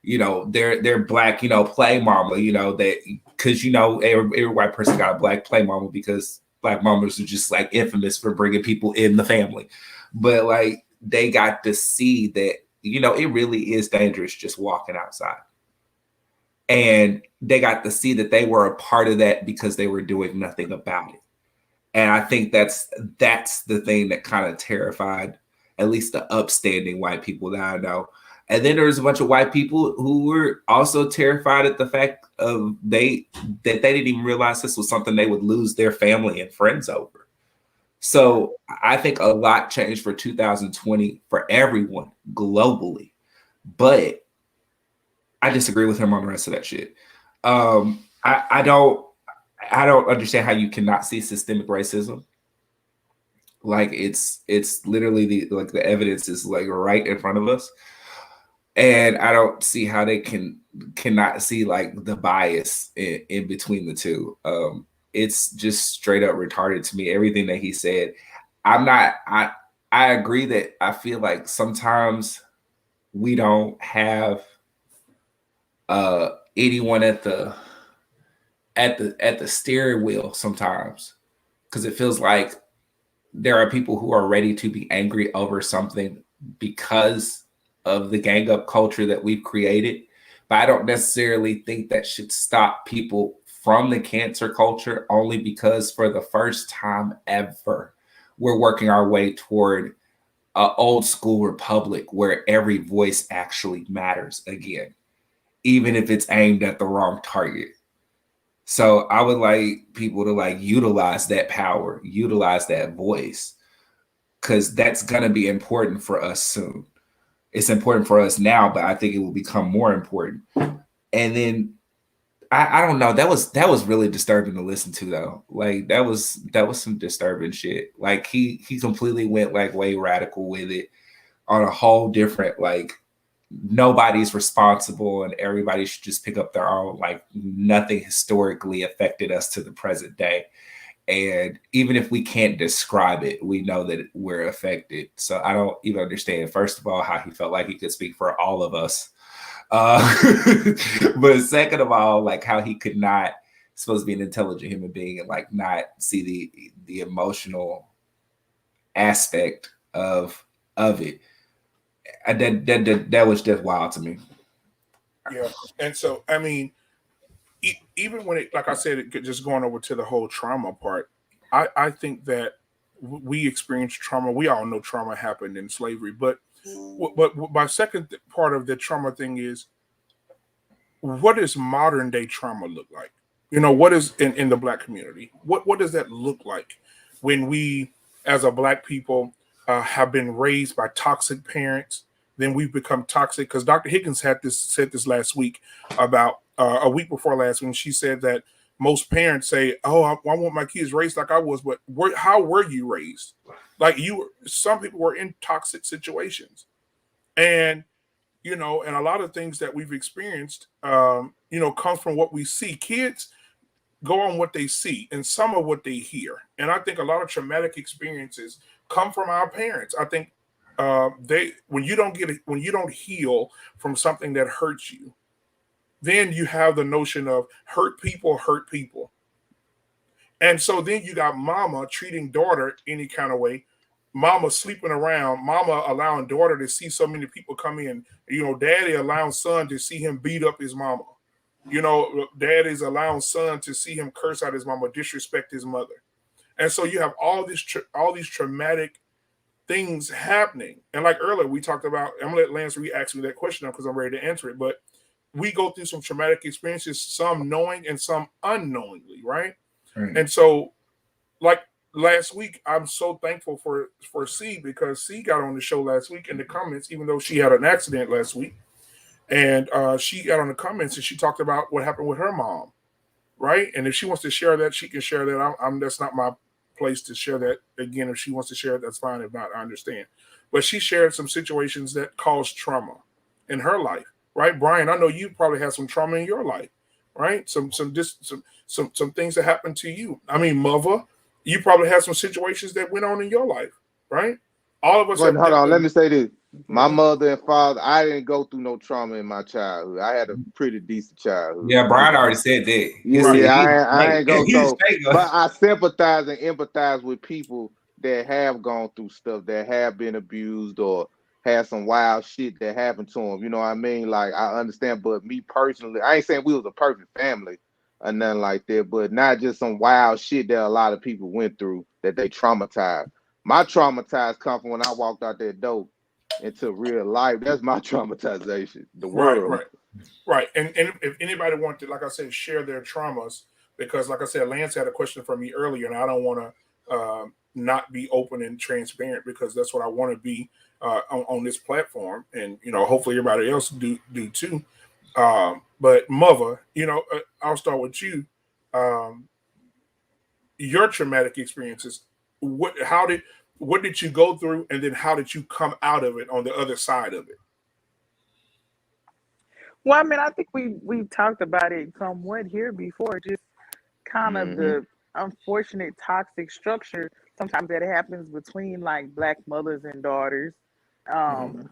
you know, they're black, you know, play mama, you know, that because you know every white person got a black play mama because black mamas are just like infamous for bringing people in the family, but like they got to see that, you know, it really is dangerous just walking outside, and they got to see that they were a part of that because they were doing nothing about it. And I think that's the thing that kind of terrified at least the upstanding white people that I know. And then there's a bunch of white people who were also terrified at the fact of that they didn't even realize this was something they would lose their family and friends over. So I think a lot changed for 2020 for everyone globally. But I disagree with him on the rest of that shit. I don't understand how you cannot see systemic racism. Like it's literally the evidence is like right in front of us. And I don't see how they cannot see like the bias in between the two. It's just straight up retarded to me. Everything that he said. I agree that I feel like sometimes we don't have anyone at the steering wheel sometimes, because it feels like there are people who are ready to be angry over something because of the gang up culture that we've created. But I don't necessarily think that should stop people from the cancer culture, only because for the first time ever, we're working our way toward an old school republic where every voice actually matters again, even if it's aimed at the wrong target. So I would like people to like utilize that power, utilize that voice, because that's going to be important for us soon. It's important for us now, but I think it will become more important. And then I don't know. That was really disturbing to listen to though. Like that was some disturbing shit. Like he completely went like way radical with it on a whole different like nobody's responsible and everybody should just pick up their own, like nothing historically affected us to the present day. And even if we can't describe it, we know that we're affected. So I don't even understand, first of all, how he felt like he could speak for all of us. But second of all, like how he could not, supposed to be an intelligent human being, and like not see the emotional aspect of it. That was just wild to me. Yeah, and so I mean, even when it, like I said, just going over to the whole trauma part, I think that we experience trauma. We all know trauma happened in slavery, but my second part of the trauma thing is, what does modern day trauma look like? You know, what is in the Black community? What does that look like when we, as a Black people, have been raised by toxic parents? Then we've become toxic, because Dr. Higgins said this last week, about a week before last, when she said that most parents say, "Oh, I want my kids raised like I was," but how were you raised? Like some people were in toxic situations, and you know, and a lot of things that we've experienced, you know, comes from what we see. Kids go on what they see and some of what they hear, and I think a lot of traumatic experiences come from our parents. I think when you don't heal from something that hurts you, then you have the notion of hurt people. And so then you got mama treating daughter any kind of way, mama sleeping around, mama allowing daughter to see so many people come in, you know, daddy allowing son to see him beat up his mama. You know, daddy's allowing son to see him curse out his mama, disrespect his mother. And so you have all these traumatic things happening. And like earlier, we talked about, I'm gonna let Lance re-ask me that question because I'm ready to answer it. But we go through some traumatic experiences, some knowing and some unknowingly, right? And so, like last week, I'm so thankful for C, because C got on the show last week in the comments, even though she had an accident last week. And she got on the comments and she talked about what happened with her mom, right? And if she wants to share that, she can share that. That's not my place to share that. Again, if she wants to share it, that's fine. If not, I understand. But she shared some situations that caused trauma in her life, right? Brian, I know you probably had some trauma in your life, right? Some things that happened to you. I mean, mother, you probably had some situations that went on in your life, right? All of us. Hold on, let me say this. My Yeah. mother and father, I didn't go through no trauma in my childhood. I had a pretty decent childhood. Yeah, Brian already said that. He Yeah, Right. said yeah, he's I straight. ain't go He's so, straight. but I sympathize and empathize with people that have gone through stuff, that have been abused or had some wild shit that happened to them. You know what I mean? Like I understand, but me personally, I ain't saying we was a perfect family or nothing like that, but not just some wild shit that a lot of people went through that they traumatized. My traumatized come from when I walked out that door into real life. That's my traumatization. The Right. world. Right. Right. And if anybody wanted to, like I said, share their traumas, because like I said, Lance had a question for me earlier, and I don't want to not be open and transparent, because that's what I want to be on this platform, and hopefully everybody else do too. But mother, I'll start with you. Um, your traumatic experiences. What did you go through, and then how did you come out of it on the other side of it? Well, I mean, I think we've talked about it somewhat here before. Just kind of Hmm. the unfortunate toxic structure sometimes that happens between like black mothers and daughters. Hmm. Um,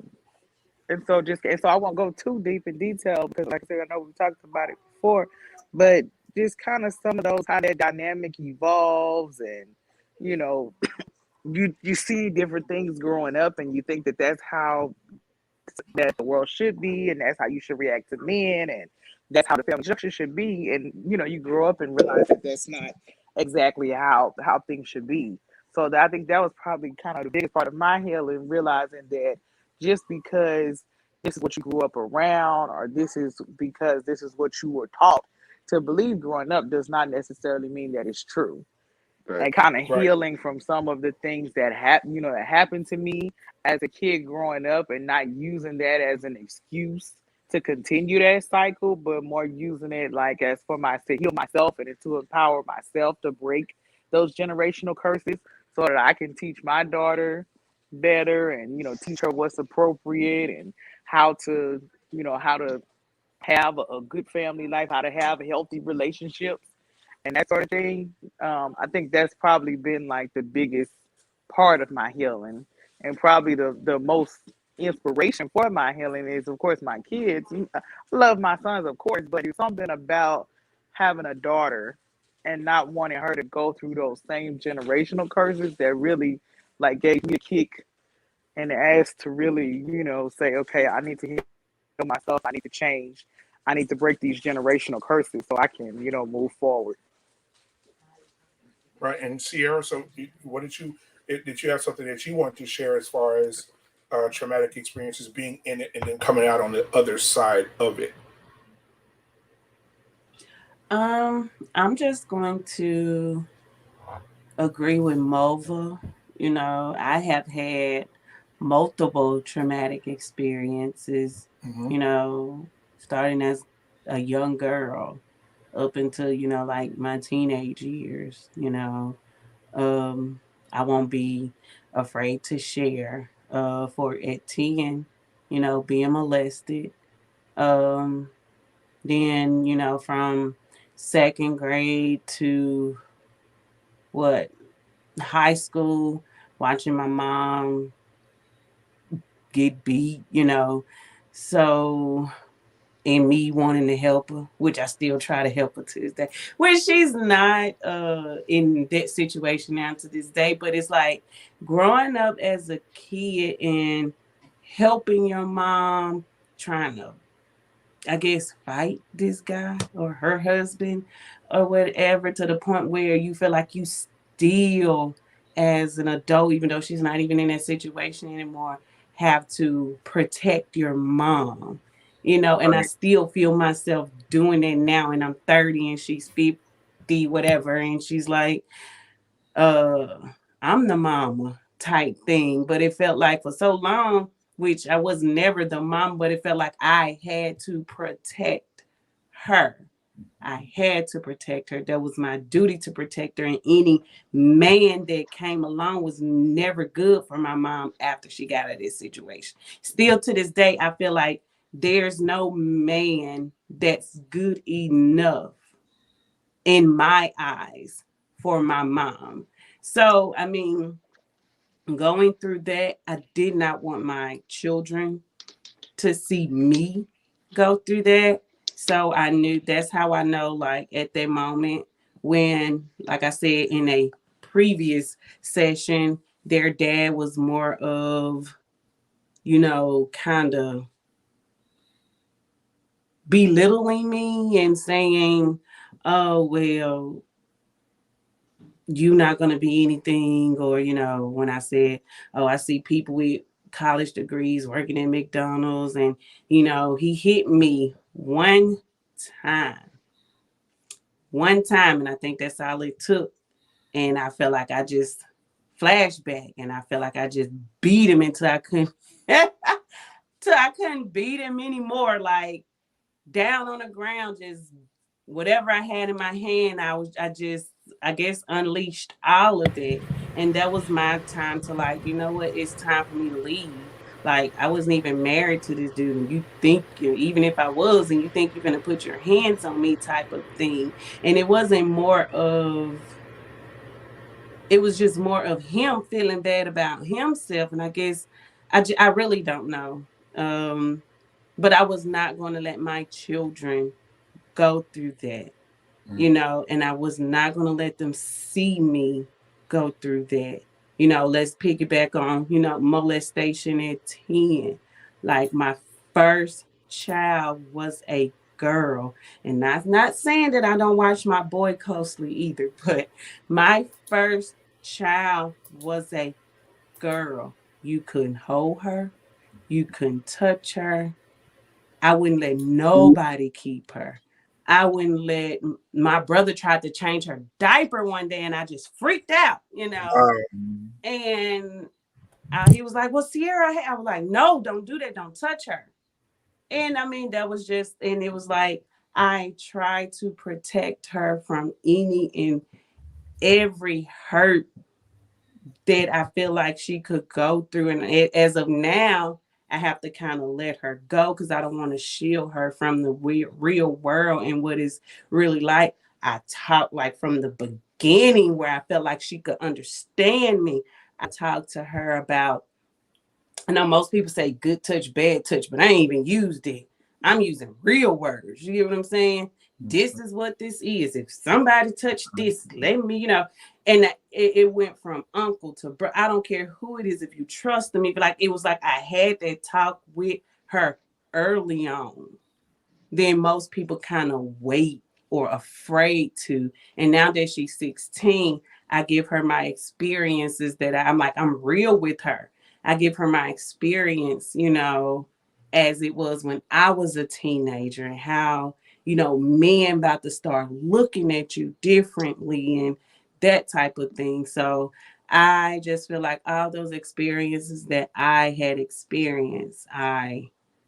and so I won't go too deep in detail because, like I said, I know we talked about it before, but just kind of some of those how that dynamic evolves, and you know, you see different things growing up, and you think that that's how that the world should be, and that's how you should react to men, and that's how the family structure should be. And you grow up and realize that that's not exactly how things should be. So I think that was probably kind of the biggest part of my healing, realizing that just because this is what you grew up around, or this is because this is what you were taught to believe growing up, does not necessarily mean that it's true. And Facts. kind of Right. healing from some of the things that happened to me as a kid growing up, and not using that as an excuse to continue that cycle, but more using it like as for my to heal myself and to empower myself to break those generational curses, so that I can teach my daughter better, and teach her what's appropriate, and how to how to have a good family life, how to have healthy relationships, and that sort of thing. I think that's probably been like the biggest part of my healing, and probably the most inspiration for my healing is, of course, my kids. I love my sons, of course, but it's something about having a daughter and not wanting her to go through those same generational curses that really like gave me a kick and the ass to really, say, okay, I need to heal myself. I need to change. I need to break these generational curses so I can, move forward. Right. And Sierra, so what did you have something that you want to share as far as traumatic experiences, being in it and then coming out on the other side of it? I'm just going to agree with Mova. I have had multiple traumatic experiences, Hmm. starting as a young girl up until, like my teenage years. Um, I won't be afraid to share. For at 10, being molested. Um, then, from second grade to what, high school, watching my mom get beat. So, and me wanting to help her, which I still try to help her to this day. Which she's not in that situation now to this day, but it's like growing up as a kid and helping your mom, trying to, I guess, fight this guy or her husband or whatever, to the point where you feel like you still, as an adult, even though she's not even in that situation anymore, have to protect your mom. And I Right. still feel myself doing that now, and I'm 30 and she's 50, whatever, and she's like, uh I'm the mama type thing. But it felt like for so long, which I was never the mom, but it felt like I had to protect her. I had to protect her. That was my duty, to protect her. And any man that came along was never good for my mom after she got out of this situation. Still to this day, I feel like there's no man that's good enough in my eyes for my mom. So, I mean, going through that, I did not want my children to see me go through that. So I knew that's how I know, like at that moment when, like I said in a previous session, their dad was more of, kind of belittling me and saying, oh, well, you not going to be anything. Or, when I said, oh, I see people with college degrees working at McDonald's. And, he hit me time, one time. And I think that's all it took. And I felt like I just flashback and I felt like I just beat him until I couldn't, till I couldn't beat him anymore. Like down on the ground, just whatever I had in my hand, I guess unleashed all of that. And that was my time to, like, you know what, it's time for me to leave. Like I wasn't even married to this dude, and you think even if I was, and you think you're gonna put your hands on me, type of thing. And it wasn't more of, it was just more of him feeling bad about himself. And I guess I really don't know. But I was not going to let my children go through that, and I was not going to let them see me go through that. Let's piggyback on, molestation at 10. Like my first child was a girl. And that's not saying that I don't watch my boy closely either, but my first child was a girl. You couldn't hold her. You couldn't touch her. I wouldn't let nobody keep her. I wouldn't let, my brother tried to change her diaper one day and I just freaked out, and he was like, well, Sierra, I was like, no, don't do that. Don't touch her. And I mean, that was just, and it was like, I tried to protect her from any and every hurt that I feel like she could go through. And as of now, I have to kind of let her go because I don't want to shield her from the real world and what is really like. I talked like from the beginning where I felt like she could understand me. I talked to her about, I know most people say good touch, bad touch, but I ain't even used it. I'm using real words. You get what I'm saying? This is what this is. If somebody touched this, let me, and it went from uncle to bro. I don't care who it is. If you trust me, but like, it was like I had that talk with her early on. Then most people kind of wait or afraid to. And now that she's 16, I give her my experiences that I'm like, I'm real with her. I give her my experience, as it was when I was a teenager, and how, men about to start looking at you differently and that type of thing. So I just feel like all those experiences that I had experienced,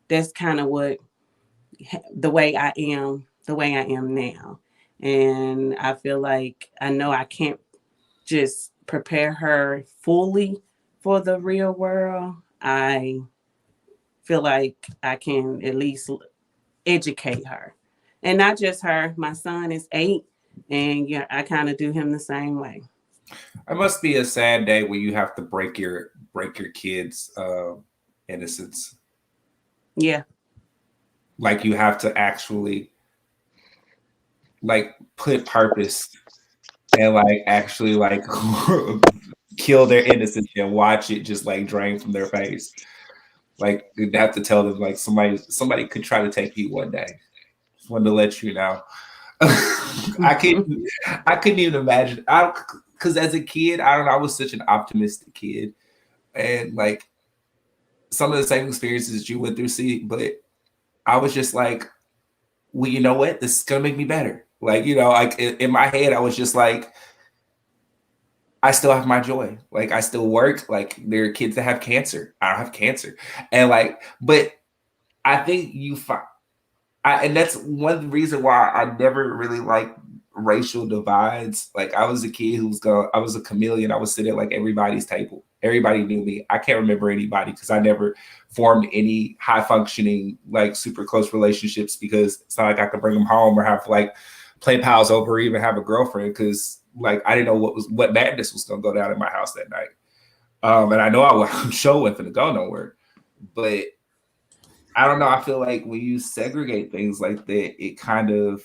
that's kind of what, the way I am now. And I feel like I know I can't just prepare her fully for the real world. I feel like I can at least educate her. And not just her. My son is 8, and yeah, I kind of do him the same way. It must be a sad day when you have to break your kids' innocence. Yeah. Like you have to actually like put purpose and like actually like kill their innocence and watch it just like drain from their face. Like you'd have to tell them like somebody could try to take you one day. Just wanted to let you know. I couldn't even imagine. Because as a kid, I don't know, I was such an optimistic kid, and like some of the same experiences you went through, but I was just like, well, you know what? This is gonna make me better. Like, like in my head, I was just like, I still have my joy. Like, I still work. Like, there are kids that have cancer. I don't have cancer, and like, but I think and that's one reason why I never really liked racial divides. Like I was a kid I was a chameleon. I was sitting at like everybody's table. Everybody knew me. I can't remember anybody because I never formed any high functioning, like super close relationships because it's not like I could bring them home or have like play pals over or even have a girlfriend because like I didn't know what madness was going to go down in my house that night. And I know I'm sure wasn't finna go nowhere, but I don't know. I feel like when you segregate things like that, it kind of,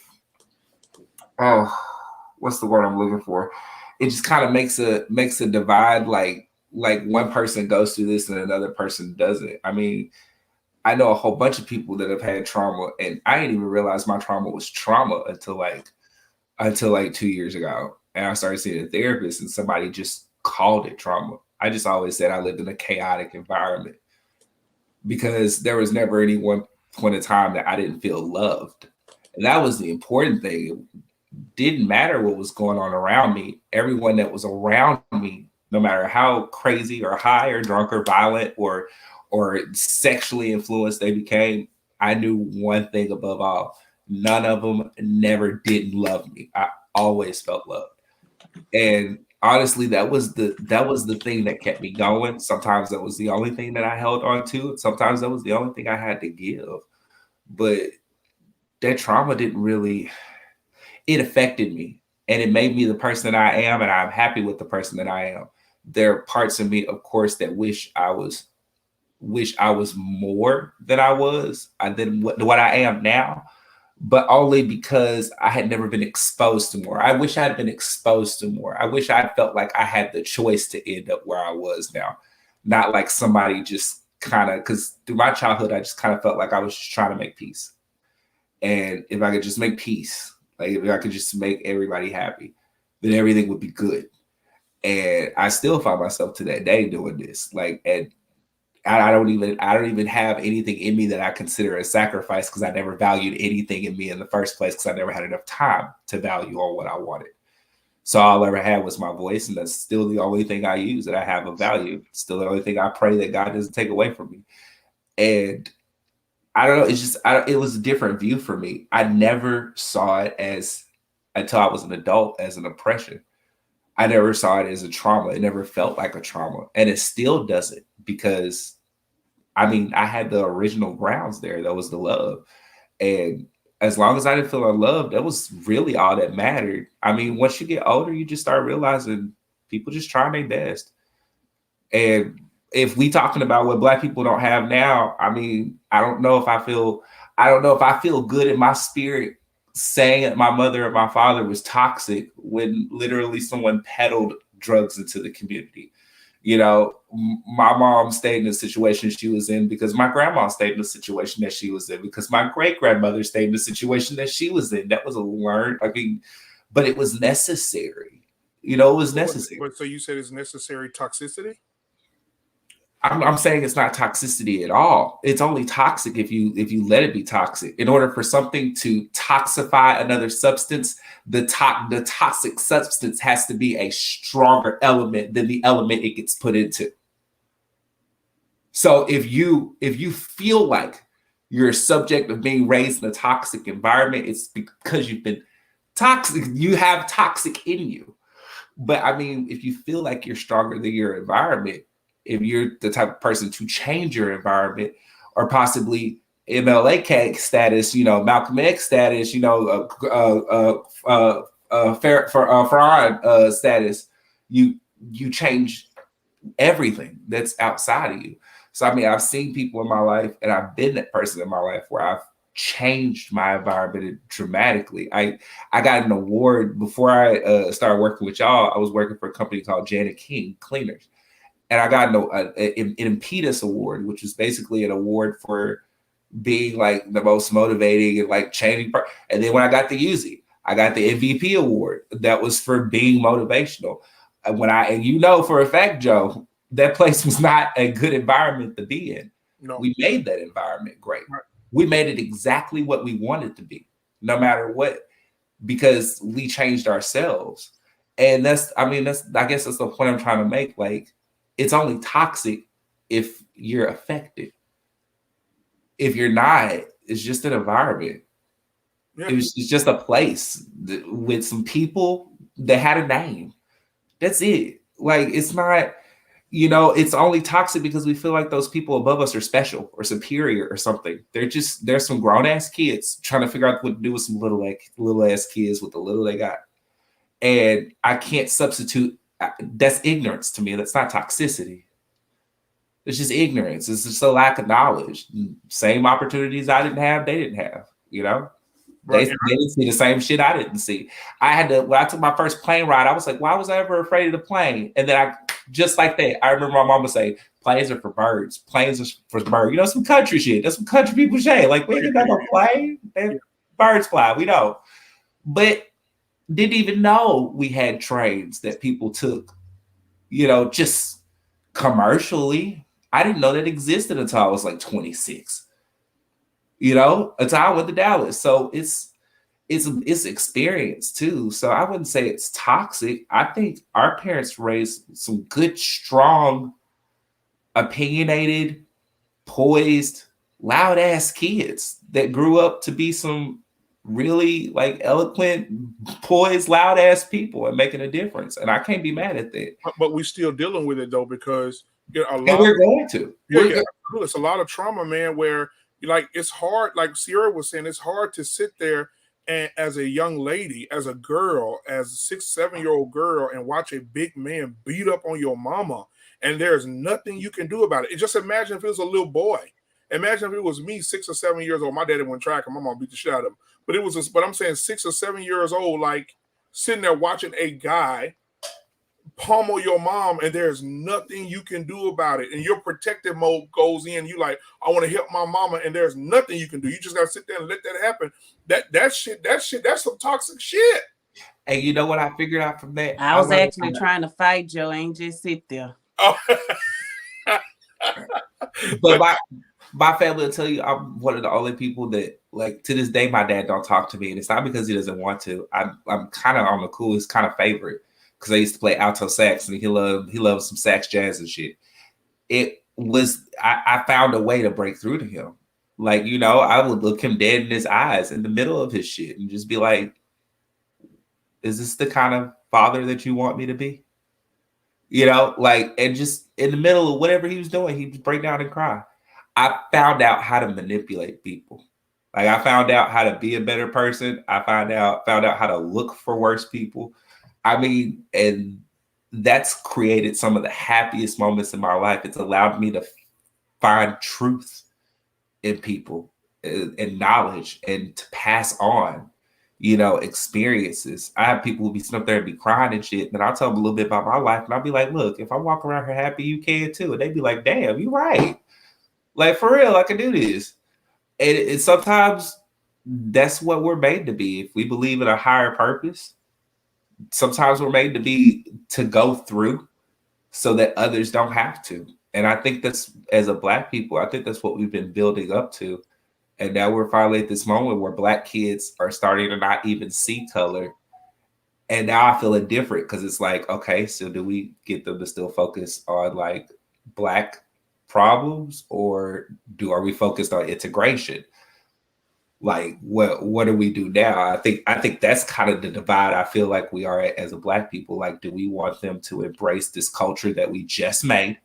what's the word I'm looking for? It just kind of makes a divide. Like one person goes through this and another person doesn't. I mean, I know a whole bunch of people that have had trauma, and I didn't even realize my trauma was trauma until like 2 years ago. And I started seeing a therapist, and somebody just called it trauma. I just always said I lived in a chaotic environment because there was never any one point in time that I didn't feel loved. And that was the important thing. It didn't matter what was going on around me. Everyone that was around me, no matter how crazy or high or drunk or violent or sexually influenced they became, I knew one thing above all. None of them never didn't love me. I always felt loved. And honestly, that was the thing that kept me going. Sometimes that was the only thing that I held on to. Sometimes that was the only thing I had to give. But that trauma didn't really, it affected me, and it made me the person that I am, and I'm happy with the person that I am. There are parts of me, of course, that wish I was more than I was, than what I am now, but only because I had never been exposed to more. I wish I had been exposed to more. I wish I felt like I had the choice to end up where I was now, not like somebody just kind of, because through my childhood, I just kind of felt like I was just trying to make peace. And if I could just make peace, like if I could just make everybody happy, then everything would be good. And I still find myself to that day doing this. Like, and I don't even have anything in me that I consider a sacrifice, because I never valued anything in me in the first place, because I never had enough time to value on what I wanted. So all I ever had was my voice, and that's still the only thing I use that I have of value. Still the only thing I pray that God doesn't take away from me. And I don't know, it's just, it was a different view for me. I never saw it as, until I was an adult, as an oppression. I never saw it as a trauma. It never felt like a trauma. And it still doesn't, because I mean, I had the original grounds there. That was the love. And as long as I didn't feel unloved, that was really all that mattered. I mean, once you get older, you just start realizing people just trying their best. And if we talking about what Black people don't have now, I mean, I don't know if I feel good in my spirit saying that my mother and my father was toxic when literally someone peddled drugs into the community. You know, my mom stayed in the situation she was in because my grandma stayed in the situation that she was in, because my great grandmother stayed in the situation that she was in. That was a learned, I mean, but it was necessary. You know, it was necessary. So you said it's necessary toxicity? I'm saying it's not toxicity at all. It's only toxic if you let it be toxic. In order for something to toxify another substance, the toxic substance has to be a stronger element than the element it gets put into. So if you feel like you're a subject of being raised in a toxic environment, it's because you've been toxic. You have toxic in you. But I mean, if you feel like you're stronger than your environment, if you're the type of person to change your environment, or possibly MLK status, you know, Malcolm X status, you know, Farron status, you change everything that's outside of you. So I mean, I've seen people in my life, and I've been that person in my life where I've changed my environment dramatically. I got an award before I started working with y'all. I was working for a company called Janet King Cleaners. And I got an Impetus Award, which is basically an award for being like the most motivating and like changing. And then when I got the Uzi, I got the MVP Award. That was for being motivational. And you know for a fact, Joe, that place was not a good environment to be in. No. We made that environment great. Right. We made it exactly what we wanted to be, no matter what, because we changed ourselves. And I guess that's the point I'm trying to make. Like, it's only toxic if you're affected. If you're not, it's just an environment. Yeah. It's just a place with some people that had a name. That's it. Like, it's not, you know, it's only toxic because we feel like those people above us are special or superior or something. There's some grown ass kids trying to figure out what to do with some little ass kids with the little they got. And I can't substitute. That's ignorance to me. That's not toxicity. It's just ignorance. It's just a lack of knowledge. Same opportunities I didn't have, they didn't have. You know, Right. they didn't see the same shit I didn't see. I had to, when I took my first plane ride, I was like, why was I ever afraid of the plane? And then just like that, I remember my mom would say, planes are for birds. Planes are for birds. You know, some country shit. That's some country people shit. Like, we ain't got no plane. Birds fly. We don't. But didn't even know we had trains that people took, you know, just commercially. I didn't know that existed until I was like 26. You know, until I went to Dallas. So it's experience too. So I wouldn't say it's toxic. I think our parents raised some good, strong, opinionated, poised, loud ass kids that grew up to be some really like eloquent, poised, loud ass people and making a difference. And I can't be mad at that. But we're still dealing with it though, because And we're going to. It's a lot of trauma, man, where like it's hard, like Sierra was saying, it's hard to sit there and as a young lady, as a girl, as a 6, 7-year-old girl, and watch a big man beat up on your mama, and there's nothing you can do about it. Just imagine if it was a little boy. Imagine if it was me, 6 or 7 years old. My daddy went track, and my mom beat the shit out of him. But but I'm saying 6 or 7 years old, like sitting there watching a guy pummel your mom, and there's nothing you can do about it, and your protective mode goes in. You like, I want to help my mama, and there's nothing you can do. You just gotta sit there and let that happen. That shit, that's some toxic shit. And you know what I figured out from that? I was actually trying to fight Joe, ain't just sit there. Oh. But my family will tell you I'm one of the only people that, like, to this day, my dad don't talk to me, and it's not because he doesn't want to. I'm kind of on the coolest kind of favorite, because I used to play alto sax, and he loves some sax jazz and shit. It was I found a way to break through to him. Like, you know, I would look him dead in his eyes in the middle of his shit and just be like, is this the kind of father that you want me to be? You know, like, and just in the middle of whatever he was doing, he'd break down and cry. I found out how to manipulate people. Like, I found out how to be a better person. I found out how to look for worse people. I mean, and that's created some of the happiest moments in my life. It's allowed me to find truth in people and knowledge, and to pass on, you know, experiences. I have people who be sitting up there and be crying and shit, and I'll tell them a little bit about my life, and I'll be like, look, if I walk around here happy, you can too. And they'd be like, damn, you right. Like, for real, I can do this. And sometimes that's what we're made to be. If we believe in a higher purpose, sometimes we're made to go through so that others don't have to. And I think that's, as a Black people, I think that's what we've been building up to. And now we're finally at this moment where Black kids are starting to not even see color. And now I feel indifferent, because it's like, okay, so do we get them to still focus on like Black problems, or are we focused on integration? Like, what do we do now? I think that's kind of the divide I feel like we are at as a Black people. Like, do we want them to embrace this culture that we just made,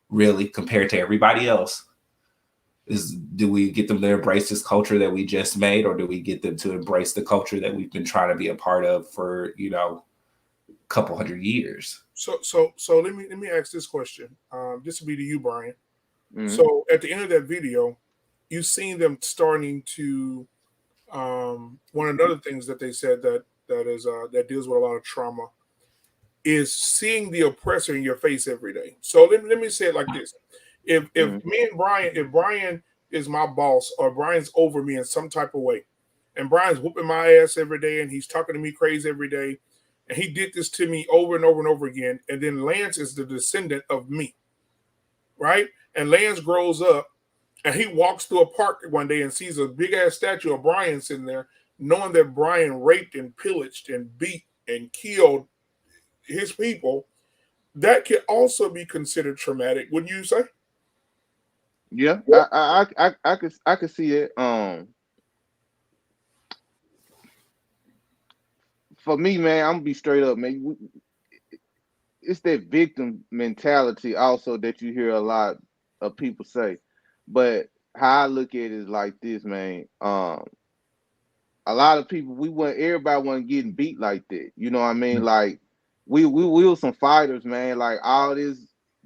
really, compared to everybody else? Do we get them to embrace this culture that we just made, or do we get them to embrace the culture that we've been trying to be a part of for, you know, a couple hundred years? So let me ask this question. This will be to you, Brian. Mhm. So at the end of that video, you've seen them starting to one of the other things that they said that deals with a lot of trauma is seeing the oppressor in your face every day. So let me say it like this. If me and Brian, if Brian is my boss, or Brian's over me in some type of way, and Brian's whooping my ass every day, and he's talking to me crazy every day, and he did this to me over and over and over again, and then Lance is the descendant of me, right? And Lance grows up, and he walks through a park one day and sees a big ass statue of Brian sitting there, knowing that Brian raped and pillaged and beat and killed his people. That can also be considered traumatic, wouldn't you say? Yeah, I could see it. For me, man, I'm gonna be straight up, man. It's that victim mentality also that you hear a lot of people say. But how I look at it is like this, man. A lot of people, everybody wasn't getting beat like that. You know what I mean? Like we were some fighters, man. Like all this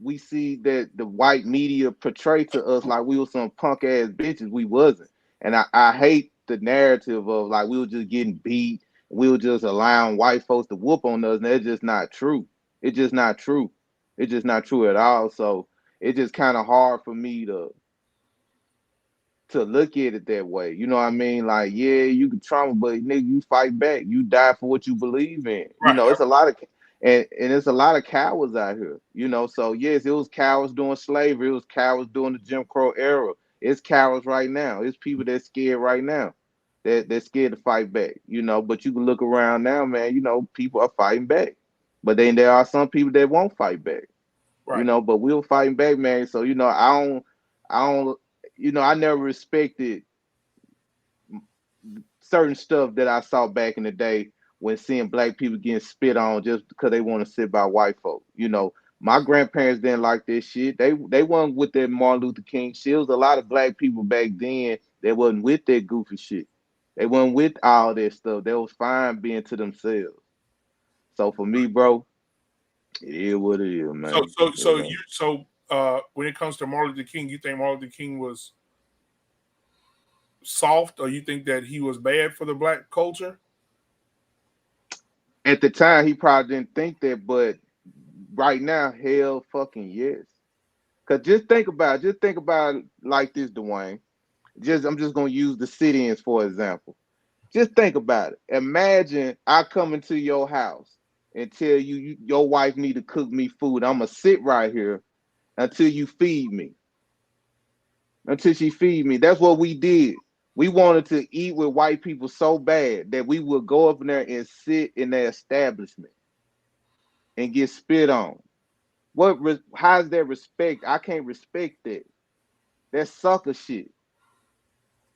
we see that the white media portray to us like we were some punk ass bitches. We wasn't. And I hate the narrative of like we were just getting beat, we were just allowing white folks to whoop on us, and that's just not true. It's just not true. It's just not true at all. So it's just kind of hard for me to look at it that way. You know what I mean? Like, yeah, you can trauma, but nigga, you fight back. You die for what you believe in. You Right. know, it's a lot of and it's a lot of cowards out here. You know, so yes, it was cowards during slavery, it was cowards during the Jim Crow era. It's cowards right now. It's people that's scared right now. They're scared to fight back, you know, but you can look around now, man, you know, people are fighting back. But then there are some people that won't fight back, you Right. know, but we're fighting back, man. So, you know, I don't, you know, I never respected certain stuff that I saw back in the day when seeing black people getting spit on just because they want to sit by white folk. You know, my grandparents didn't like this shit. They weren't with that Martin Luther King shit. There was a lot of black people back then that wasn't with that goofy shit. They weren't with all that stuff. They was fine being to themselves. So for me, bro, it is what it is, man. You know? When it comes to Martin Luther King, you think Martin Luther King was soft, or you think that he was bad for the black culture? At the time, he probably didn't think that, but right now, hell fucking yes. Cause just think about it like this, Dwayne. I'm just gonna use the sit-ins for example. Just think about it. Imagine I come into your house and tell you, your wife need to cook me food. I'm gonna sit right here until you feed me. Until she feed me. That's what we did. We wanted to eat with white people so bad that we would go up in there and sit in their establishment and get spit on. How's that respect? I can't respect that. That's sucker shit.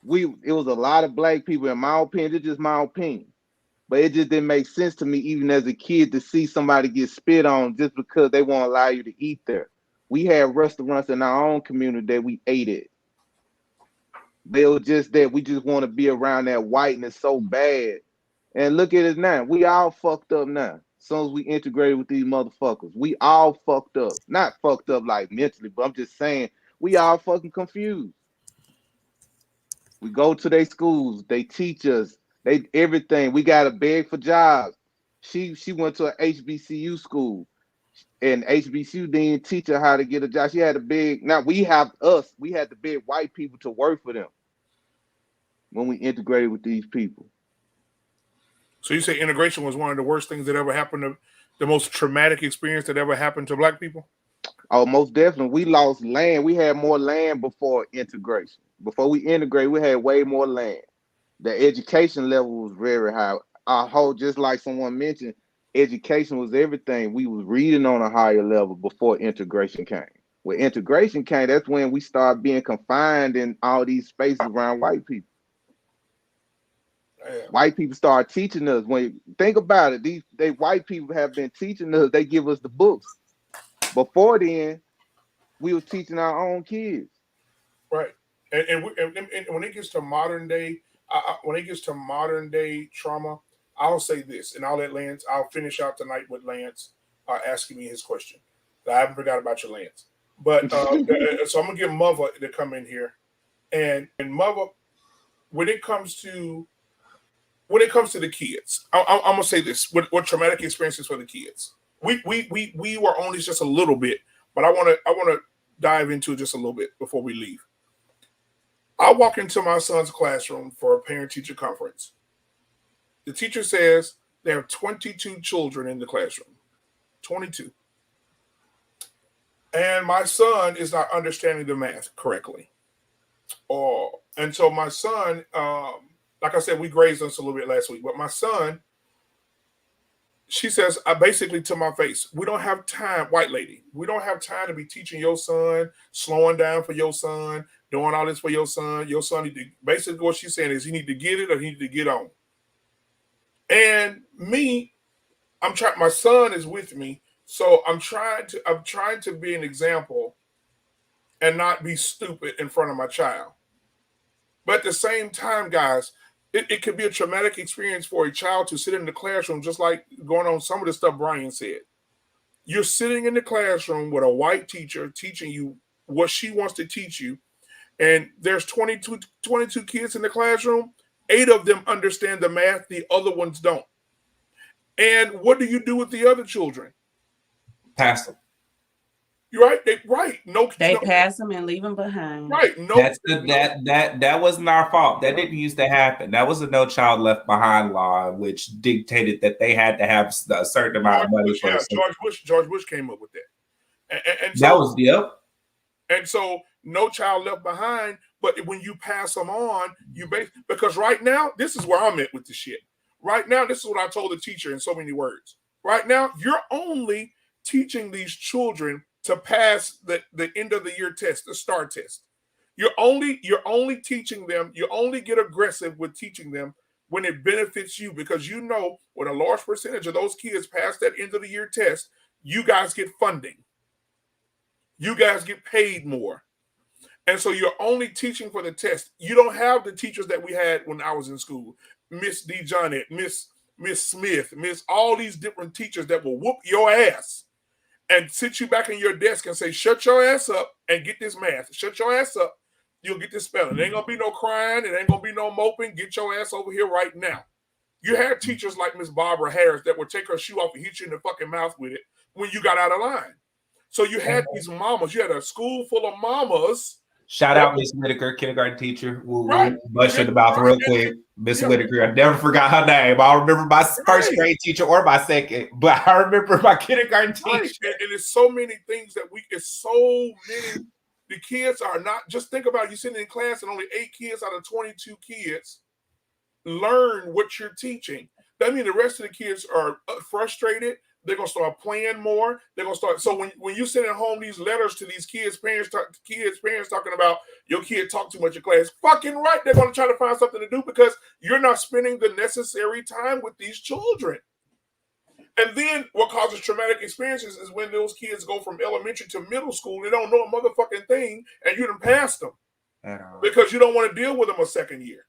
It was a lot of black people, in my opinion, it's just my opinion. But it just didn't make sense to me, even as a kid, to see somebody get spit on just because they won't allow you to eat there. We had restaurants in our own community that we ate at. They were just that we just want to be around that whiteness so bad. And look at it now. We all fucked up now. As soon as we integrated with these motherfuckers, we all fucked up. Not fucked up like mentally, but I'm just saying we all fucking confused. We go to their schools, they teach us, they everything. We got to beg for jobs. She went to a HBCU school, and HBCU didn't teach her how to get a job. She had to beg. Now we had to beg white people to work for them when we integrated with these people. So you say integration was one of the worst things that ever happened to the most traumatic experience that ever happened to black people? Oh, most definitely. We lost land. We had more land before integration. Before we integrated, we had way more land. The education level was very high. Our whole, just like someone mentioned, education was everything. We was reading on a higher level before integration came. When integration came, that's when we started being confined in all these spaces around white people. Yeah. White people start teaching us. When think about it, they white people have been teaching us. They give us the books. Before then, we were teaching our own kids. Right. And when it gets to modern day, when it gets to modern day trauma, I'll say this, and I'll let Lance. I'll finish out tonight with Lance asking me his question. I haven't forgot about your Lance, but so I'm gonna get Mother to come in here, and Mother, when it comes to the kids, I'm gonna say this: what traumatic experiences for the kids. We were only just a little bit, but I wanna dive into it just a little bit before we leave. I walk into my son's classroom for a parent-teacher conference. The teacher says there are 22 children in the classroom. 22. And my son is not understanding the math correctly. And so my son, like I said, we grazed us a little bit last week, but my son, she says, basically to my face, we don't have time, white lady, we don't have time to be teaching your son, slowing down for your son, doing all this for your son. Your son need to, basically what she's saying is he need to get it or he need to get on. And me, my son is with me, so I'm trying to be an example and not be stupid in front of my child. But at the same time, guys, it could be a traumatic experience for a child to sit in the classroom, just like going on some of the stuff Brian said. You're sitting in the classroom with a white teacher teaching you what she wants to teach you, and there's 22 kids in the classroom. 8 of them understand the math, the other ones don't. And what do you do with the other children? Pass them. You're right. They pass them and leave them behind. Right. That wasn't our fault. That didn't used to happen. That was a No Child Left Behind law, which dictated that they had to have a certain amount of money for George Bush came up with that. And so, that was And so No Child Left Behind, but when you pass them on, because right now, this is where I'm at with the shit. Right now, this is what I told the teacher in so many words. Right now, you're only teaching these children to pass the end of the year test, the STAR test. You're only teaching them, you only get aggressive with teaching them when it benefits you, because you know when a large percentage of those kids pass that end of the year test, you guys get funding. You guys get paid more. And so you're only teaching for the test. You don't have the teachers that we had when I was in school. Miss D. Johnette, Miss Smith, Miss all these different teachers that will whoop your ass and sit you back in your desk and say, shut your ass up and get this math. Shut your ass up. You'll get this spelling. It ain't going to be no crying. It ain't going to be no moping. Get your ass over here right now. You had teachers like Miss Barbara Harris that would take her shoe off and hit you in the fucking mouth with it when you got out of line. So you had these mamas. You had a school full of mamas. Shout out Miss Whitaker, kindergarten teacher. We'll bust in the mouth real quick. Miss Whitaker, I never forgot her name. I don't remember my first grade teacher or my second, but I remember my kindergarten teacher. And it's so many things that the kids are not, just think about you sitting in class and only 8 kids out of 22 kids learn what you're teaching. That means the rest of the kids are frustrated. They're going to start playing more. They're going to start. So when you send at home these letters to these kids' parents talking about your kid talk too much in class, fucking right. They're going to try to find something to do because you're not spending the necessary time with these children. And then what causes traumatic experiences is when those kids go from elementary to middle school, they don't know a motherfucking thing, and you done passed them because you don't want to deal with them a second year.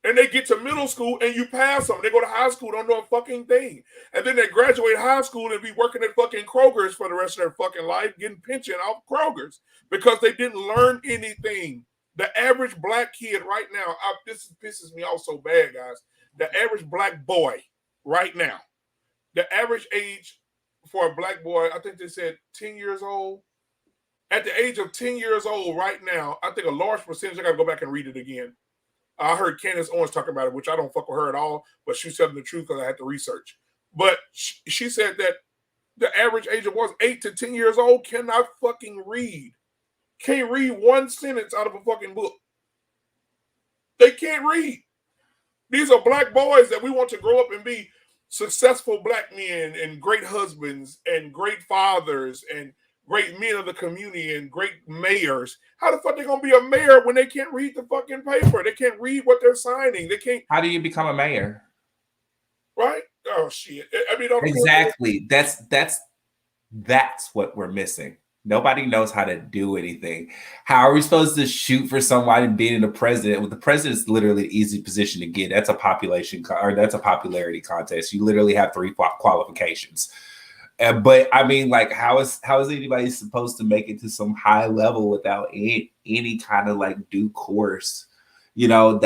And they get to middle school and you pass them. They go to high school, don't know a fucking thing. And then they graduate high school and be working at fucking Kroger's for the rest of their fucking life, getting pension off Kroger's because they didn't learn anything. The average black kid right now, this pisses me off so bad, guys. The average black boy right now, the average age for a black boy, I think they said 10 years old. At the age of 10 years old right now, I think a large percentage, I got to go back and read it again. I heard Candace Owens talk about it, which I don't fuck with her at all, but she's telling the truth because I had to research. But she said that the average age of 8 to 10 years old cannot fucking read. Can't read one sentence out of a fucking book. They can't read. These are black boys that we want to grow up and be successful black men and great husbands and great fathers and great men of the community and great mayors. How the fuck they gonna be a mayor when they can't read the fucking paper? They can't read what they're signing. They can't. How do you become a mayor? Right? Oh shit! I mean, exactly. That's what we're missing. Nobody knows how to do anything. How are we supposed to shoot for somebody being the president? Well, the president is literally an easy position to get. That's a that's a popularity contest. You literally have 3 qualifications. But I mean, like, how is anybody supposed to make it to some high level without any kind of like due course? You know,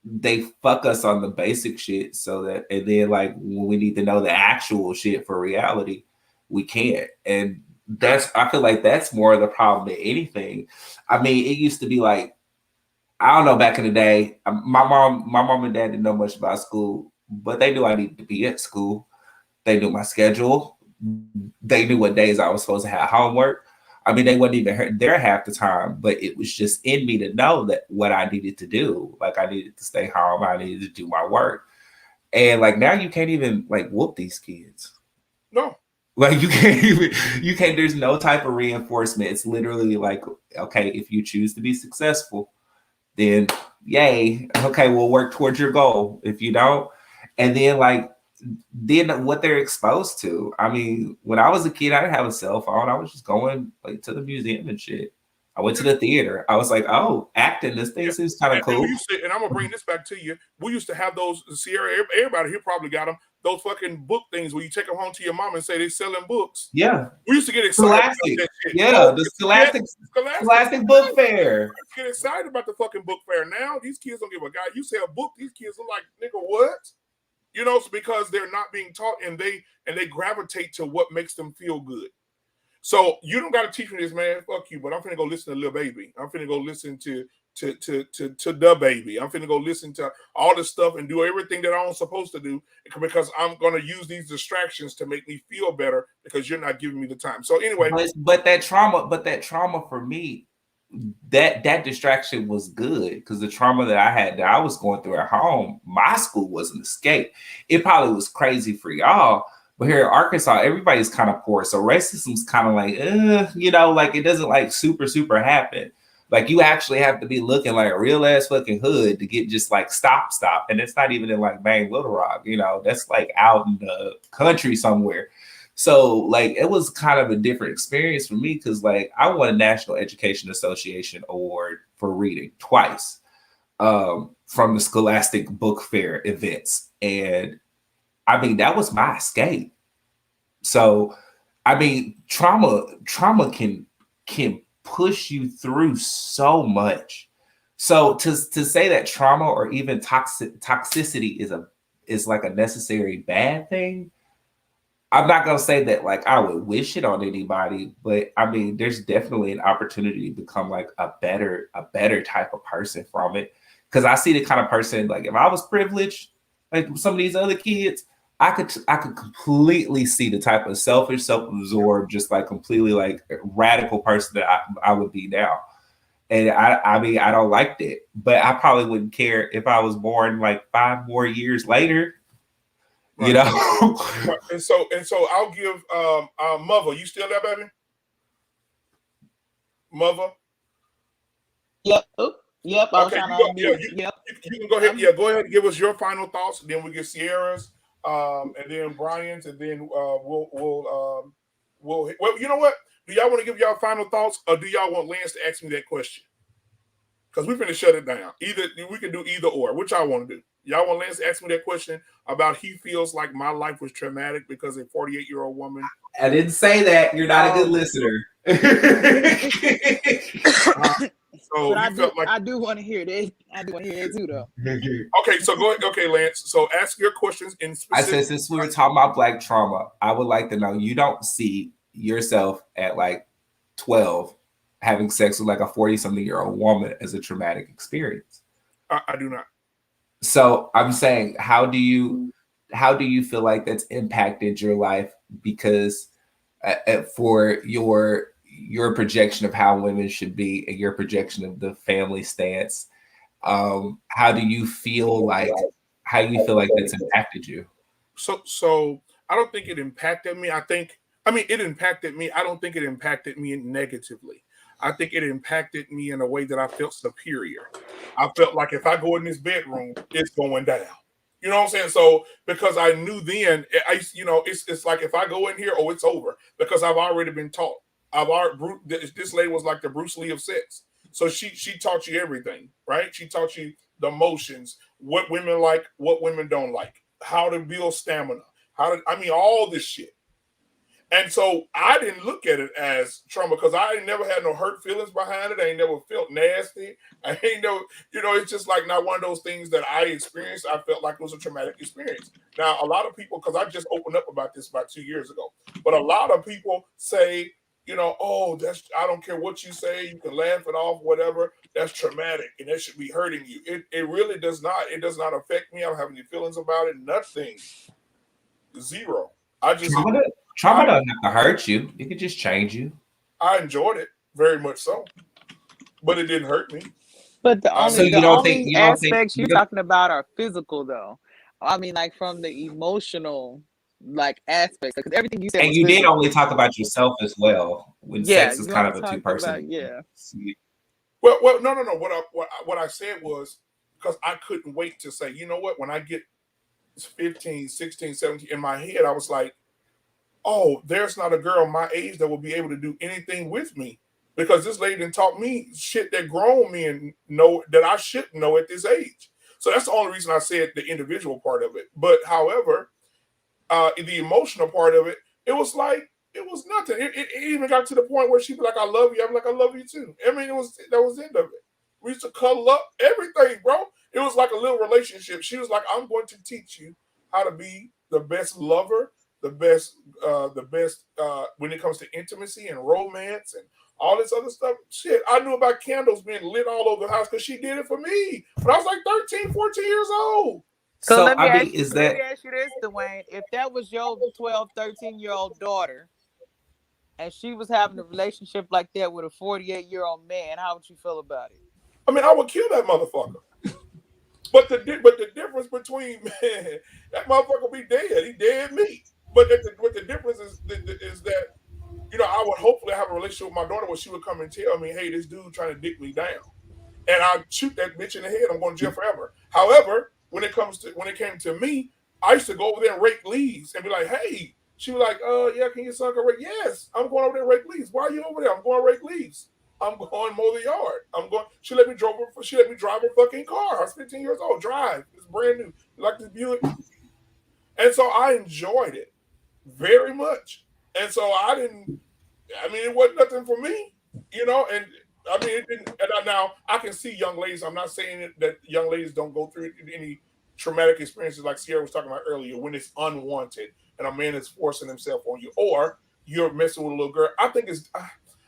they fuck us on the basic shit, so that, and then like when we need to know the actual shit for reality, we can't. And I feel like that's more of the problem than anything. I mean, it used to be like, I don't know, back in the day, my mom and dad didn't know much about school, but they knew I needed to be at school. They knew my schedule. They knew what days I was supposed to have homework. I mean, they wasn't even there half the time, but it was just in me to know that what I needed to do. Like, I needed to stay home. I needed to do my work. And like, now you can't even like whoop these kids. No. Like, there's no type of reinforcement. It's literally like, okay, if you choose to be successful, then yay. Okay, we'll work towards your goal. If you don't, and then like, then what they're exposed to. I mean, when I was a kid, I didn't have a cell phone. I was just going like to the museum and shit. I went to the theater. I was like, oh, acting, this thing seems kind of cool. And I'm gonna bring this back to you. We used to have those, Sierra, everybody here probably got them, those fucking book things where you take them home to your mom and say they're selling books. Yeah. We used to get excited about Scholastic. that shit. Yeah, the Scholastic book fair. Get excited about the fucking book fair. Now these kids don't give a god. You say a book, these kids are like, nigga, what? You know, it's because they're not being taught, and they gravitate to what makes them feel good. So you don't got to teach me this, man. Fuck you. But I'm finna go listen to Lil Baby. I'm finna go listen to the baby. I'm finna go listen to all this stuff and do everything that I'm supposed to do because I'm gonna use these distractions to make me feel better because you're not giving me the time. So anyway, but that trauma for me, that distraction was good because the trauma that I had that I was going through at home, my school was an escape. It probably was crazy for y'all. But here in Arkansas, everybody's kind of poor. So racism's kind of like, you know, like it doesn't like super happen. Like you actually have to be looking like a real ass fucking hood to get just like stop. And it's not even in like Bang Little Rock, you know, that's like out in the country somewhere. So like it was kind of a different experience for me because like I won a National Education Association award for reading twice from the Scholastic Book Fair events. And I mean, that was my escape. So, I mean, trauma can push you through so much. So to say that trauma or even toxicity is like a necessary bad thing, I'm not gonna say that like I would wish it on anybody, but I mean, there's definitely an opportunity to become like a better type of person from it. Because I see the kind of person like if I was privileged, like some of these other kids, I could completely see the type of selfish, self-absorbed, just like completely like radical person that I would be now. And I mean, I don't like that, but I probably wouldn't care if I was born like 5 more years later, right. You know? Right. And so I'll give Mother, you still there, baby? Mother? Yep. Yep. Okay, you can go ahead. Yeah, go ahead and give us your final thoughts. Then we get Sierra's. And then Brian's, and then we'll well, you know what? Do y'all want to give y'all final thoughts, or do y'all want Lance to ask me that question? Because we're gonna shut it down. Either we can do either or. Which y'all want to do? Y'all want Lance to ask me that question about he feels like my life was traumatic because a 48-year-old woman. I didn't say that. You're not a good listener. So I do want to hear that. I do want to hear that too, though. Okay, so go ahead. Okay, Lance. So ask your questions in specific. I said since we were talking about Black trauma, I would like to know you don't see yourself at like 12 having sex with like a 40-something-year-old woman as a traumatic experience. I do not. So I'm saying, how do you feel like that's impacted your life because for your projection of how women should be and your projection of the family stance, how do you feel like that's impacted you? So I don't think it impacted me. It impacted me. I don't think it impacted me negatively. I think it impacted me in a way that I felt superior. I felt like if I go in this bedroom, it's going down. You know what I'm saying? So because I knew then, it's like if I go in here, it's over because I've already been taught. This lady was like the Bruce Lee of sex. So she taught you everything, right? She taught you the emotions, what women like, what women don't like, how to build stamina, all this shit. And so I didn't look at it as trauma because I ain't never had no hurt feelings behind it. I ain't never felt nasty. I ain't never, it's just like not one of those things that I experienced. I felt like it was a traumatic experience. Now, a lot of people, because I just opened up about this about 2 years ago, but a lot of people say, I don't care what you say, you can laugh it off, whatever, that's traumatic and that should be hurting you. It really does not. It does not affect me. I don't have any feelings about it. Nothing. Zero. Trauma doesn't have to hurt you. It could just change you. I enjoyed it very much so, but it didn't hurt me. But the only aspects you're talking about are physical, though. I mean, like from the emotional like aspects, because everything you said. And you did only talk about yourself as well. When sex is kind of a two-person. Yeah. Well, no. What I said was because I couldn't wait to say, you know what? When I get 15, 16, 17, in my head, I was like, oh, there's not a girl my age that will be able to do anything with me because this lady done taught me shit that grown men know that I shouldn't know at this age. So that's the only reason I said the individual part of it. But however, the emotional part of it, it was like it was nothing. It even got to the point where she'd be like, "I love you." I'm like, "I love you too." I mean, that was the end of it. We used to cuddle up everything, bro. It was like a little relationship. She was like, "I'm going to teach you how to be the best lover, the best when it comes to intimacy and romance and all this other stuff." Shit, I knew about candles being lit all over the house because she did it for me when I was like 13, 14 years old. So So let me I mean, ask is let me that ask you this, Dwayne. If that was your 12, 13-year-old daughter and she was having a relationship like that with a 48-year-old man, how would you feel about it? I mean, I would kill that motherfucker. But the difference between man, that motherfucker be dead. He dead meat. But the difference is that I would hopefully have a relationship with my daughter where she would come and tell me, "Hey, this dude trying to dick me down," and I shoot that bitch in the head. I'm going to jail forever. However, when it came to me, I used to go over there and rake leaves and be like, "Hey," she was like, yeah, can your son go rake?" Yes, I'm going over there and rake leaves. Why are you over there? I'm going to rake leaves. I'm going mow the yard. I'm going. She let me drive her fucking car. I was 15 years old. Drive. It's brand new. Like this Buick. And so I enjoyed it very much. And so I didn't. I mean, it wasn't nothing for me. And I mean, it didn't. And now I can see young ladies. I'm not saying that young ladies don't go through any traumatic experiences like Sierra was talking about earlier when it's unwanted and a man is forcing himself on you, or you're messing with a little girl. I think it's.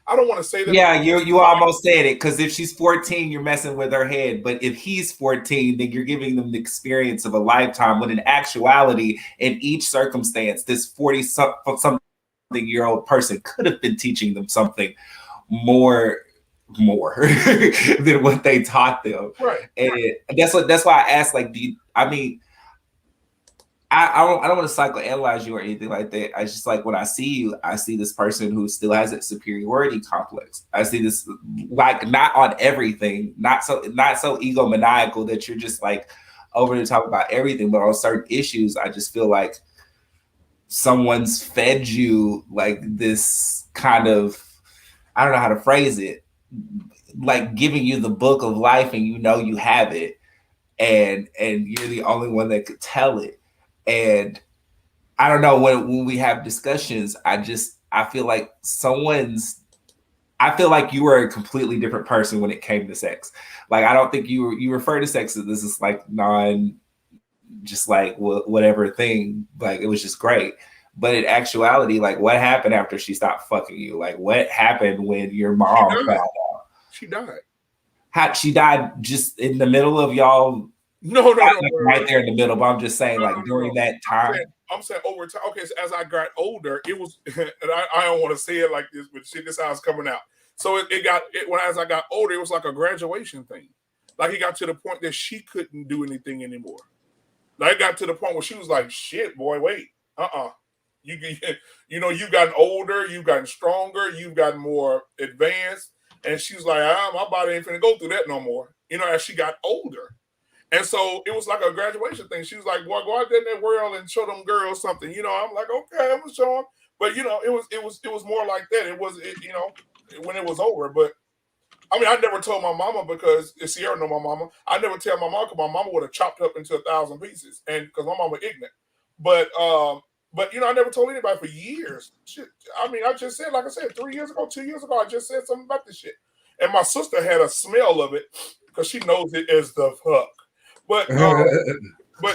I don't want to say that. Yeah, you almost said it, because if she's 14, you're messing with her head. But if he's 14, then you're giving them the experience of a lifetime. When in actuality, in each circumstance, this 40-something-year-old person could have been teaching them something more than what they taught them. Right. And that's why I asked, like, I don't want to psychoanalyze you or anything like that. I just, like, when I see you, I see this person who still has that superiority complex. I see this, like, not on everything, not so egomaniacal that you're just like over the top about everything, but on certain issues, I just feel like someone's fed you like this kind of, I don't know how to phrase it, like giving you the book of life and you have it, and you're the only one that could tell it. And I don't know, when we have discussions, I feel like you were a completely different person when it came to sex. Like, I don't think you refer to sex as this is like just like whatever thing. Like, it was just great. But in actuality, like, what happened after she stopped fucking you? Like, what happened when your mom found out? She died. She died just in the middle of y'all? No. Right there in the middle, but I'm just saying, during that time. I'm saying over time. Okay, so as I got older, it was, and I don't want to say it like this, but shit, this is how it's coming out. So as I got older, it was like a graduation thing. Like, it got to the point that she couldn't do anything anymore. Like, it got to the point where she was like, "Shit, boy, wait, you've gotten older, you've gotten stronger, you've gotten more advanced," and she was like, "My body ain't finna go through that no more." As she got older. And so it was like a graduation thing. She was like, "Boy, go out there in that world and show them girls something." I'm like, "Okay, I'm gonna show them." But it was more like that. It was when it was over. But I mean, I never told my mama, because Sierra know my mama. I never tell my mama, because my mama would have chopped up into 1,000 pieces, and because my mama ignorant. But I never told anybody for years. Shit, I mean, I just said, like I said, 3 years ago, 2 years ago, I just said something about this shit, and my sister had a smell of it because she knows it as the fuck. But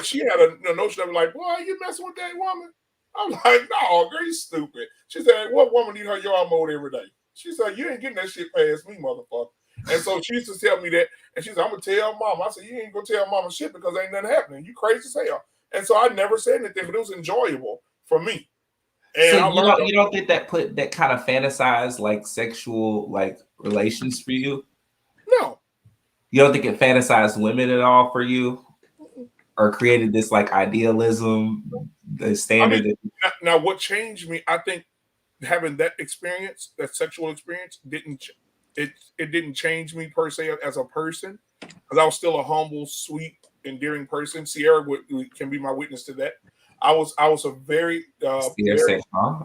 she had a notion of like, "Boy, you messing with that woman?" I'm like, "No, girl, you stupid." She said, "What woman need her yard mowed every day?" She said, "You ain't getting that shit past me, motherfucker." And so she used to tell me that, and she said, "I'm gonna tell mama." I said, "You ain't gonna tell mama shit, because ain't nothing happening. You crazy as hell." And so I never said anything, but it was enjoyable for me. And so you don't think that kind of fantasized like sexual like relations for you? No. You don't think it fantasized women at all for you, or created this like idealism, the standard? Now, what changed me? I think having that experience, that sexual experience, didn't change me per se as a person, because I was still a humble, sweet, endearing person. Sierra can be my witness to that. I was a very Sierra, huh?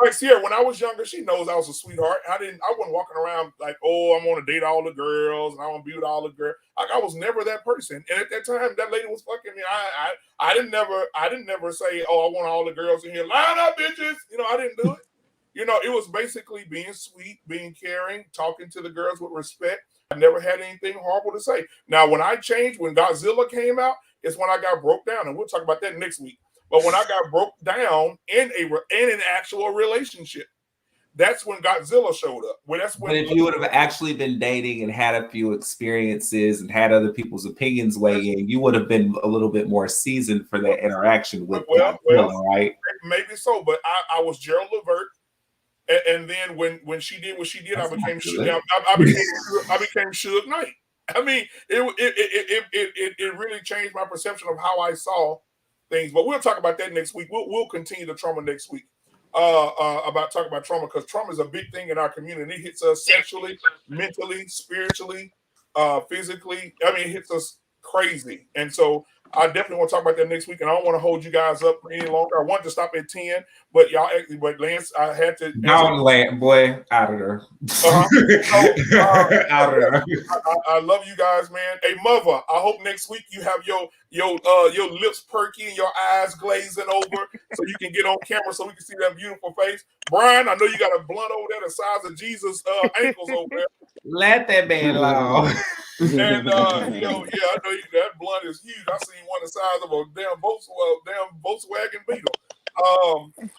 Like Sierra, when I was younger, she knows I was a sweetheart. I wasn't walking around like, oh, I'm gonna date all the girls and I want to be with all the girls. Like I was never that person. And at that time, that lady was fucking me. I didn't never say, oh, I want all the girls in here. Line up, bitches. I didn't do it. It was basically being sweet, being caring, talking to the girls with respect. I never had anything horrible to say. Now, when I changed, when Godzilla came out, is when I got broke down, and we'll talk about that next week. But when I got broke down in an actual relationship, that's when Godzilla showed up. But if you would have actually been dating and had a few experiences and had other people's opinions weigh in, you would have been a little bit more seasoned for that interaction with Godzilla, right? Maybe so, but I was Gerald Levert. And then when she did what she did, I became Suge Knight. I mean, it really changed my perception of how I saw things. But we'll talk about that next week. We'll continue the trauma next week. About talking about trauma, because trauma is a big thing in our community. It hits us sexually, mentally, spiritually, physically. I mean, it hits us crazy. And so I definitely want to talk about that next week, and I don't want to hold you guys up any longer. I wanted to stop at 10, but Lance, I had to. Lance, boy, out of there. Out of there. I love you guys, man. Hey, mother, I hope next week you have your lips perky and your eyes glazing over, so you can get on camera so we can see that beautiful face. Brian, I know you got a blunt over there the size of Jesus' ankles over there. Let that man alone. And I know that blunt is huge. I seen one the size of a damn Volkswagen Beetle.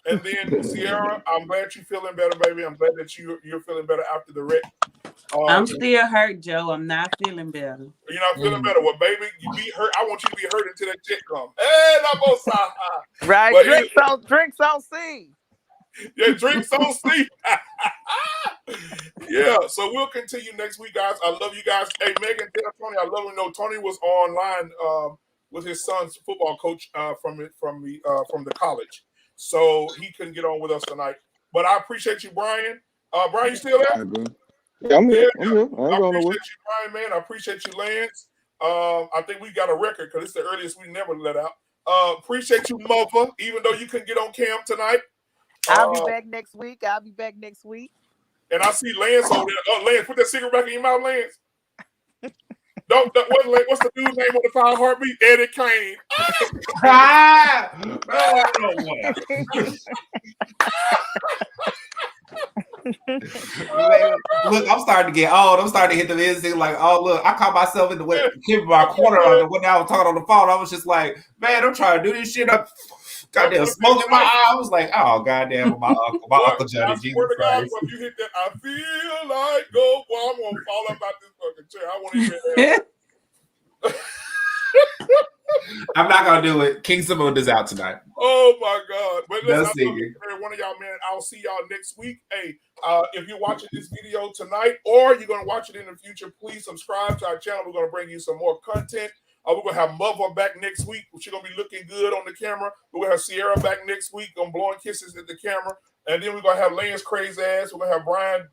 And then Sierra, I'm glad you're feeling better, baby. I'm glad that you're feeling better after the wreck. I'm still hurt, Joe. I'm not feeling better. You're not feeling better. Well, baby, you be hurt. I want you to be hurt until that check comes. Hey, not both sides. Right. Drinks on C. Yeah, drinks on C. Yeah, so we'll continue next week, guys. I love you guys. Hey, Megan, tell Tony I love him. No, Tony was online with his son's football coach from the college, so he couldn't get on with us tonight. But I appreciate you, Brian. Brian, you still there? Yeah, I'm here. I appreciate you, Brian, man. I appreciate you, Lance. I think we got a record because it's the earliest we never let out. Appreciate you, Mother, even though you couldn't get on cam tonight. I'll be back next week. And I see Lance over there. Lance, put that cigarette back in your mouth, Lance. What's the dude's name on the 5 Heartbeat? Eddie Kane. Look, I'm starting to get old. I'm starting to hit the instinct like, oh, look, I caught myself in my corner when I was talking on the phone. I was just like, man, I'm trying to do this shit up. Goddamn smoke in my eye. I was like, oh, goddamn, my Uncle Johnny. Jesus Christ. When you hit that, I feel like go. Well, I'm going to fall up out this fucking chair. I want to hear that. I'm not going to do it. King Simone is out tonight. Oh, my God. But listen, every one of y'all, man, I'll see y'all next week. Hey, if you're watching this video tonight or you're going to watch it in the future, please subscribe to our channel. We're going to bring you some more content. We're going to have Mother back next week. She's going to be looking good on the camera. We're going to have Sierra back next week on blowing kisses at the camera. And then we're going to have Lance crazy ass. We're going to have Brian,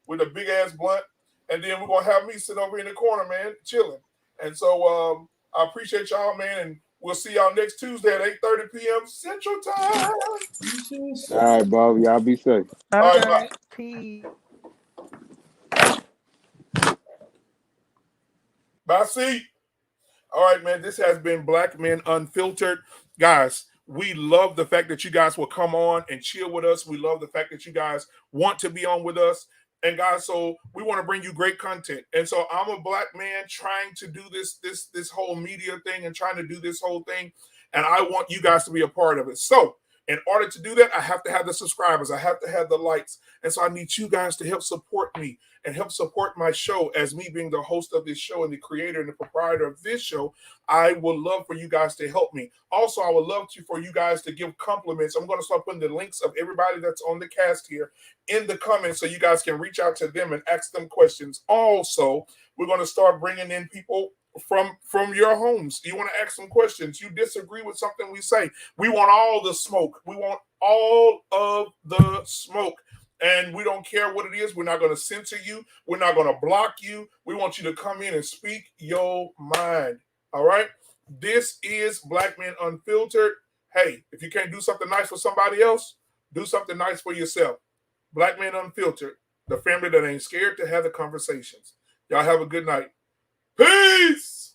with a big ass blunt. And then we're going to have me sitting over in the corner, man, chilling. And so I appreciate y'all, man. And we'll see y'all next Tuesday at 8:30 p.m. Central Time. All right, Bob. Y'all be safe. All right, Peace. Bye, see. All right, man, this has been Black Men Unfiltered. Guys, we love the fact that you guys will come on and chill with us. We love the fact that you guys want to be on with us. And guys, so we want to bring you great content. And so I'm a Black man trying to do this whole media thing and trying to do this whole thing. And I want you guys to be a part of it. So in order to do that, I have to have the subscribers. I have to have the likes. And so I need you guys to help support me and help support my show as me being the host of this show and the creator and the proprietor of this show. I would love for you guys to help me. Also, I would love for you guys to give compliments. I'm going to start putting the links of everybody that's on the cast here in the comments so you guys can reach out to them and ask them questions. Also, we're going to start bringing in people from your homes. You want to ask some questions. You disagree with something we say. We want all the smoke. We want all of the smoke. And we don't care what it is. We're not going to censor you. We're not going to block you. We want you to come in and speak your mind. All right? This is Black Men Unfiltered. Hey, if you can't do something nice for somebody else, do something nice for yourself. Black Men Unfiltered, the family that ain't scared to have the conversations. Y'all have a good night. Peace.